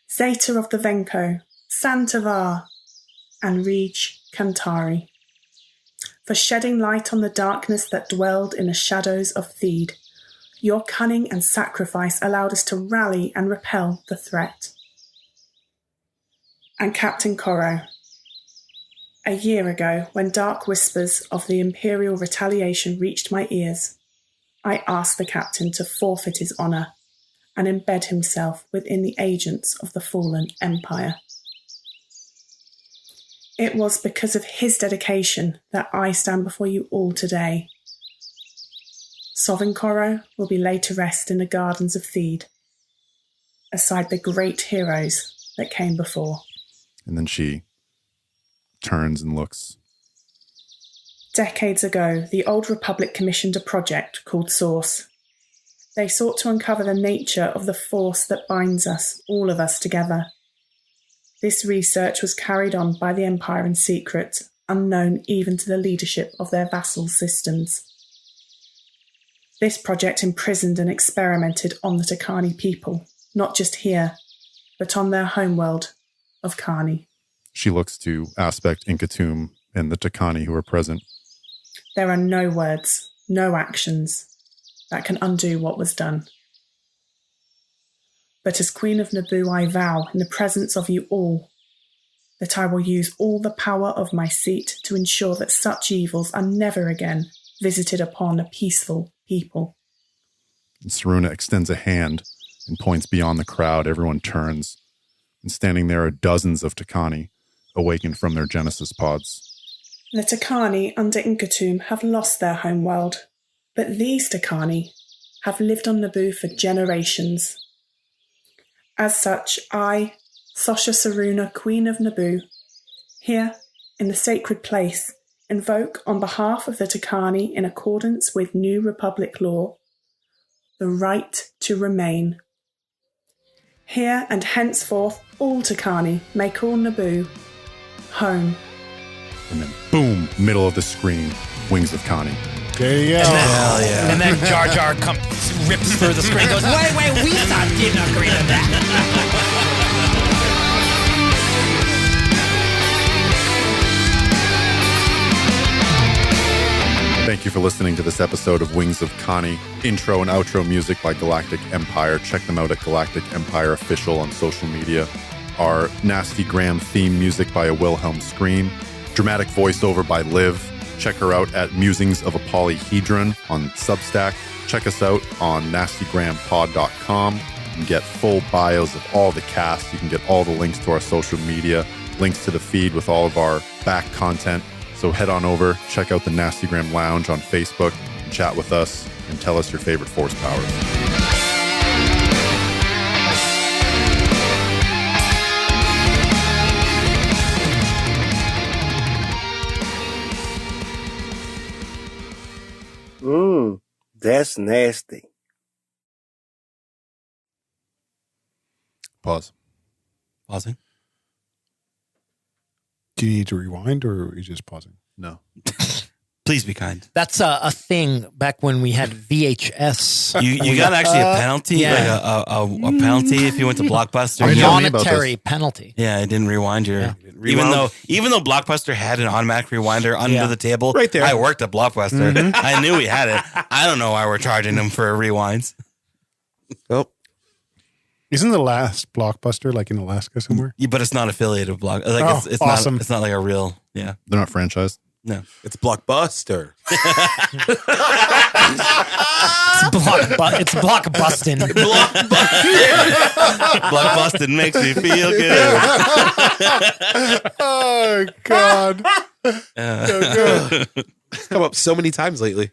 [SPEAKER 8] Zeta of the Venko, Santavar, and Reg Kantari, for shedding light on the darkness that dwelled in the shadows of Theed. Your cunning and sacrifice allowed us to rally and repel the threat. And Captain Koro. A year ago, when dark whispers of the Imperial retaliation reached my ears, I asked the captain to forfeit his honour and embed himself within the agents of the fallen Empire. It was because of his dedication that I stand before you all today. Sovereign Koro will be laid to rest in the gardens of Theed, aside the great heroes that came before.
[SPEAKER 3] And then she turns and looks.
[SPEAKER 8] Decades ago, the Old Republic commissioned a project called Source. They sought to uncover the nature of the force that binds us, all of us, together. This research was carried on by the Empire in secret, unknown even to the leadership of their vassal systems. This project imprisoned and experimented on the Tekani people, not just here, but on their homeworld of Kani.
[SPEAKER 3] She looks to Aspect, Inkatum, and the Tekani who are present.
[SPEAKER 8] There are no words, no actions that can undo what was done. But as Queen of Naboo, I vow, in the presence of you all, that I will use all the power of my seat to ensure that such evils are never again visited upon a peaceful people.
[SPEAKER 3] And Saruna extends a hand and points beyond the crowd. Everyone turns, and standing there are dozens of Tekani, awakened from their Genesis pods.
[SPEAKER 8] The Tekani under Inkatum have lost their homeworld, but these Tekani have lived on Naboo for generations. As such, I, Sasha Saruna, Queen of Naboo, here in the sacred place, invoke on behalf of the Tekani in accordance with New Republic law, the right to remain. Here and henceforth all Tekani may call Naboo home.
[SPEAKER 3] And then, boom, middle of the screen, Wings of Kani.
[SPEAKER 4] There you go.
[SPEAKER 6] And then Jar Jar rips through the screen and goes, wait, we didn't agree to that.
[SPEAKER 3] Thank you for listening to this episode of Wings of Kani. Intro and outro music by Galactic Empire. Check them out at Galactic Empire Official on social media. Our Nasty Graham theme music by A Wilhelm Scream. Dramatic voiceover by Liv. Check her out at Musings of a Polyhedron on Substack. Check us out on nastygrahampod.com. You can get full bios of all the cast. You can get all the links to our social media, links to the feed with all of our back content. So head on over, check out the Nastygram Lounge on Facebook, and chat with us, and tell us your favorite Force powers.
[SPEAKER 9] That's nasty.
[SPEAKER 3] Pause.
[SPEAKER 5] Pausing.
[SPEAKER 4] Do you need to rewind or are you just pausing?
[SPEAKER 3] No.
[SPEAKER 5] Please be kind.
[SPEAKER 6] That's a thing back when we had VHS.
[SPEAKER 5] You got actually a penalty,
[SPEAKER 6] yeah.
[SPEAKER 5] like a penalty if you went to Blockbuster.
[SPEAKER 6] A
[SPEAKER 3] You told me about
[SPEAKER 6] monetary
[SPEAKER 3] this.
[SPEAKER 6] penalty.
[SPEAKER 5] Yeah, it didn't rewind your. Even though Blockbuster had an automatic rewinder under the table,
[SPEAKER 7] Right there.
[SPEAKER 5] I worked at Blockbuster. I knew we had it. I don't know why we're charging them for rewinds.
[SPEAKER 7] Oh,
[SPEAKER 4] Isn't the last Blockbuster like in Alaska somewhere?
[SPEAKER 5] Yeah, but it's not affiliated with Block. Like
[SPEAKER 4] Oh,
[SPEAKER 5] it's
[SPEAKER 4] awesome.
[SPEAKER 5] not. It's not like a real. Yeah.
[SPEAKER 3] They're not franchised.
[SPEAKER 5] No.
[SPEAKER 7] it's Blockbuster.
[SPEAKER 6] It's blockbusting.
[SPEAKER 5] Blockbusting makes me feel good.
[SPEAKER 4] Oh, God.
[SPEAKER 7] It's come up so many times lately.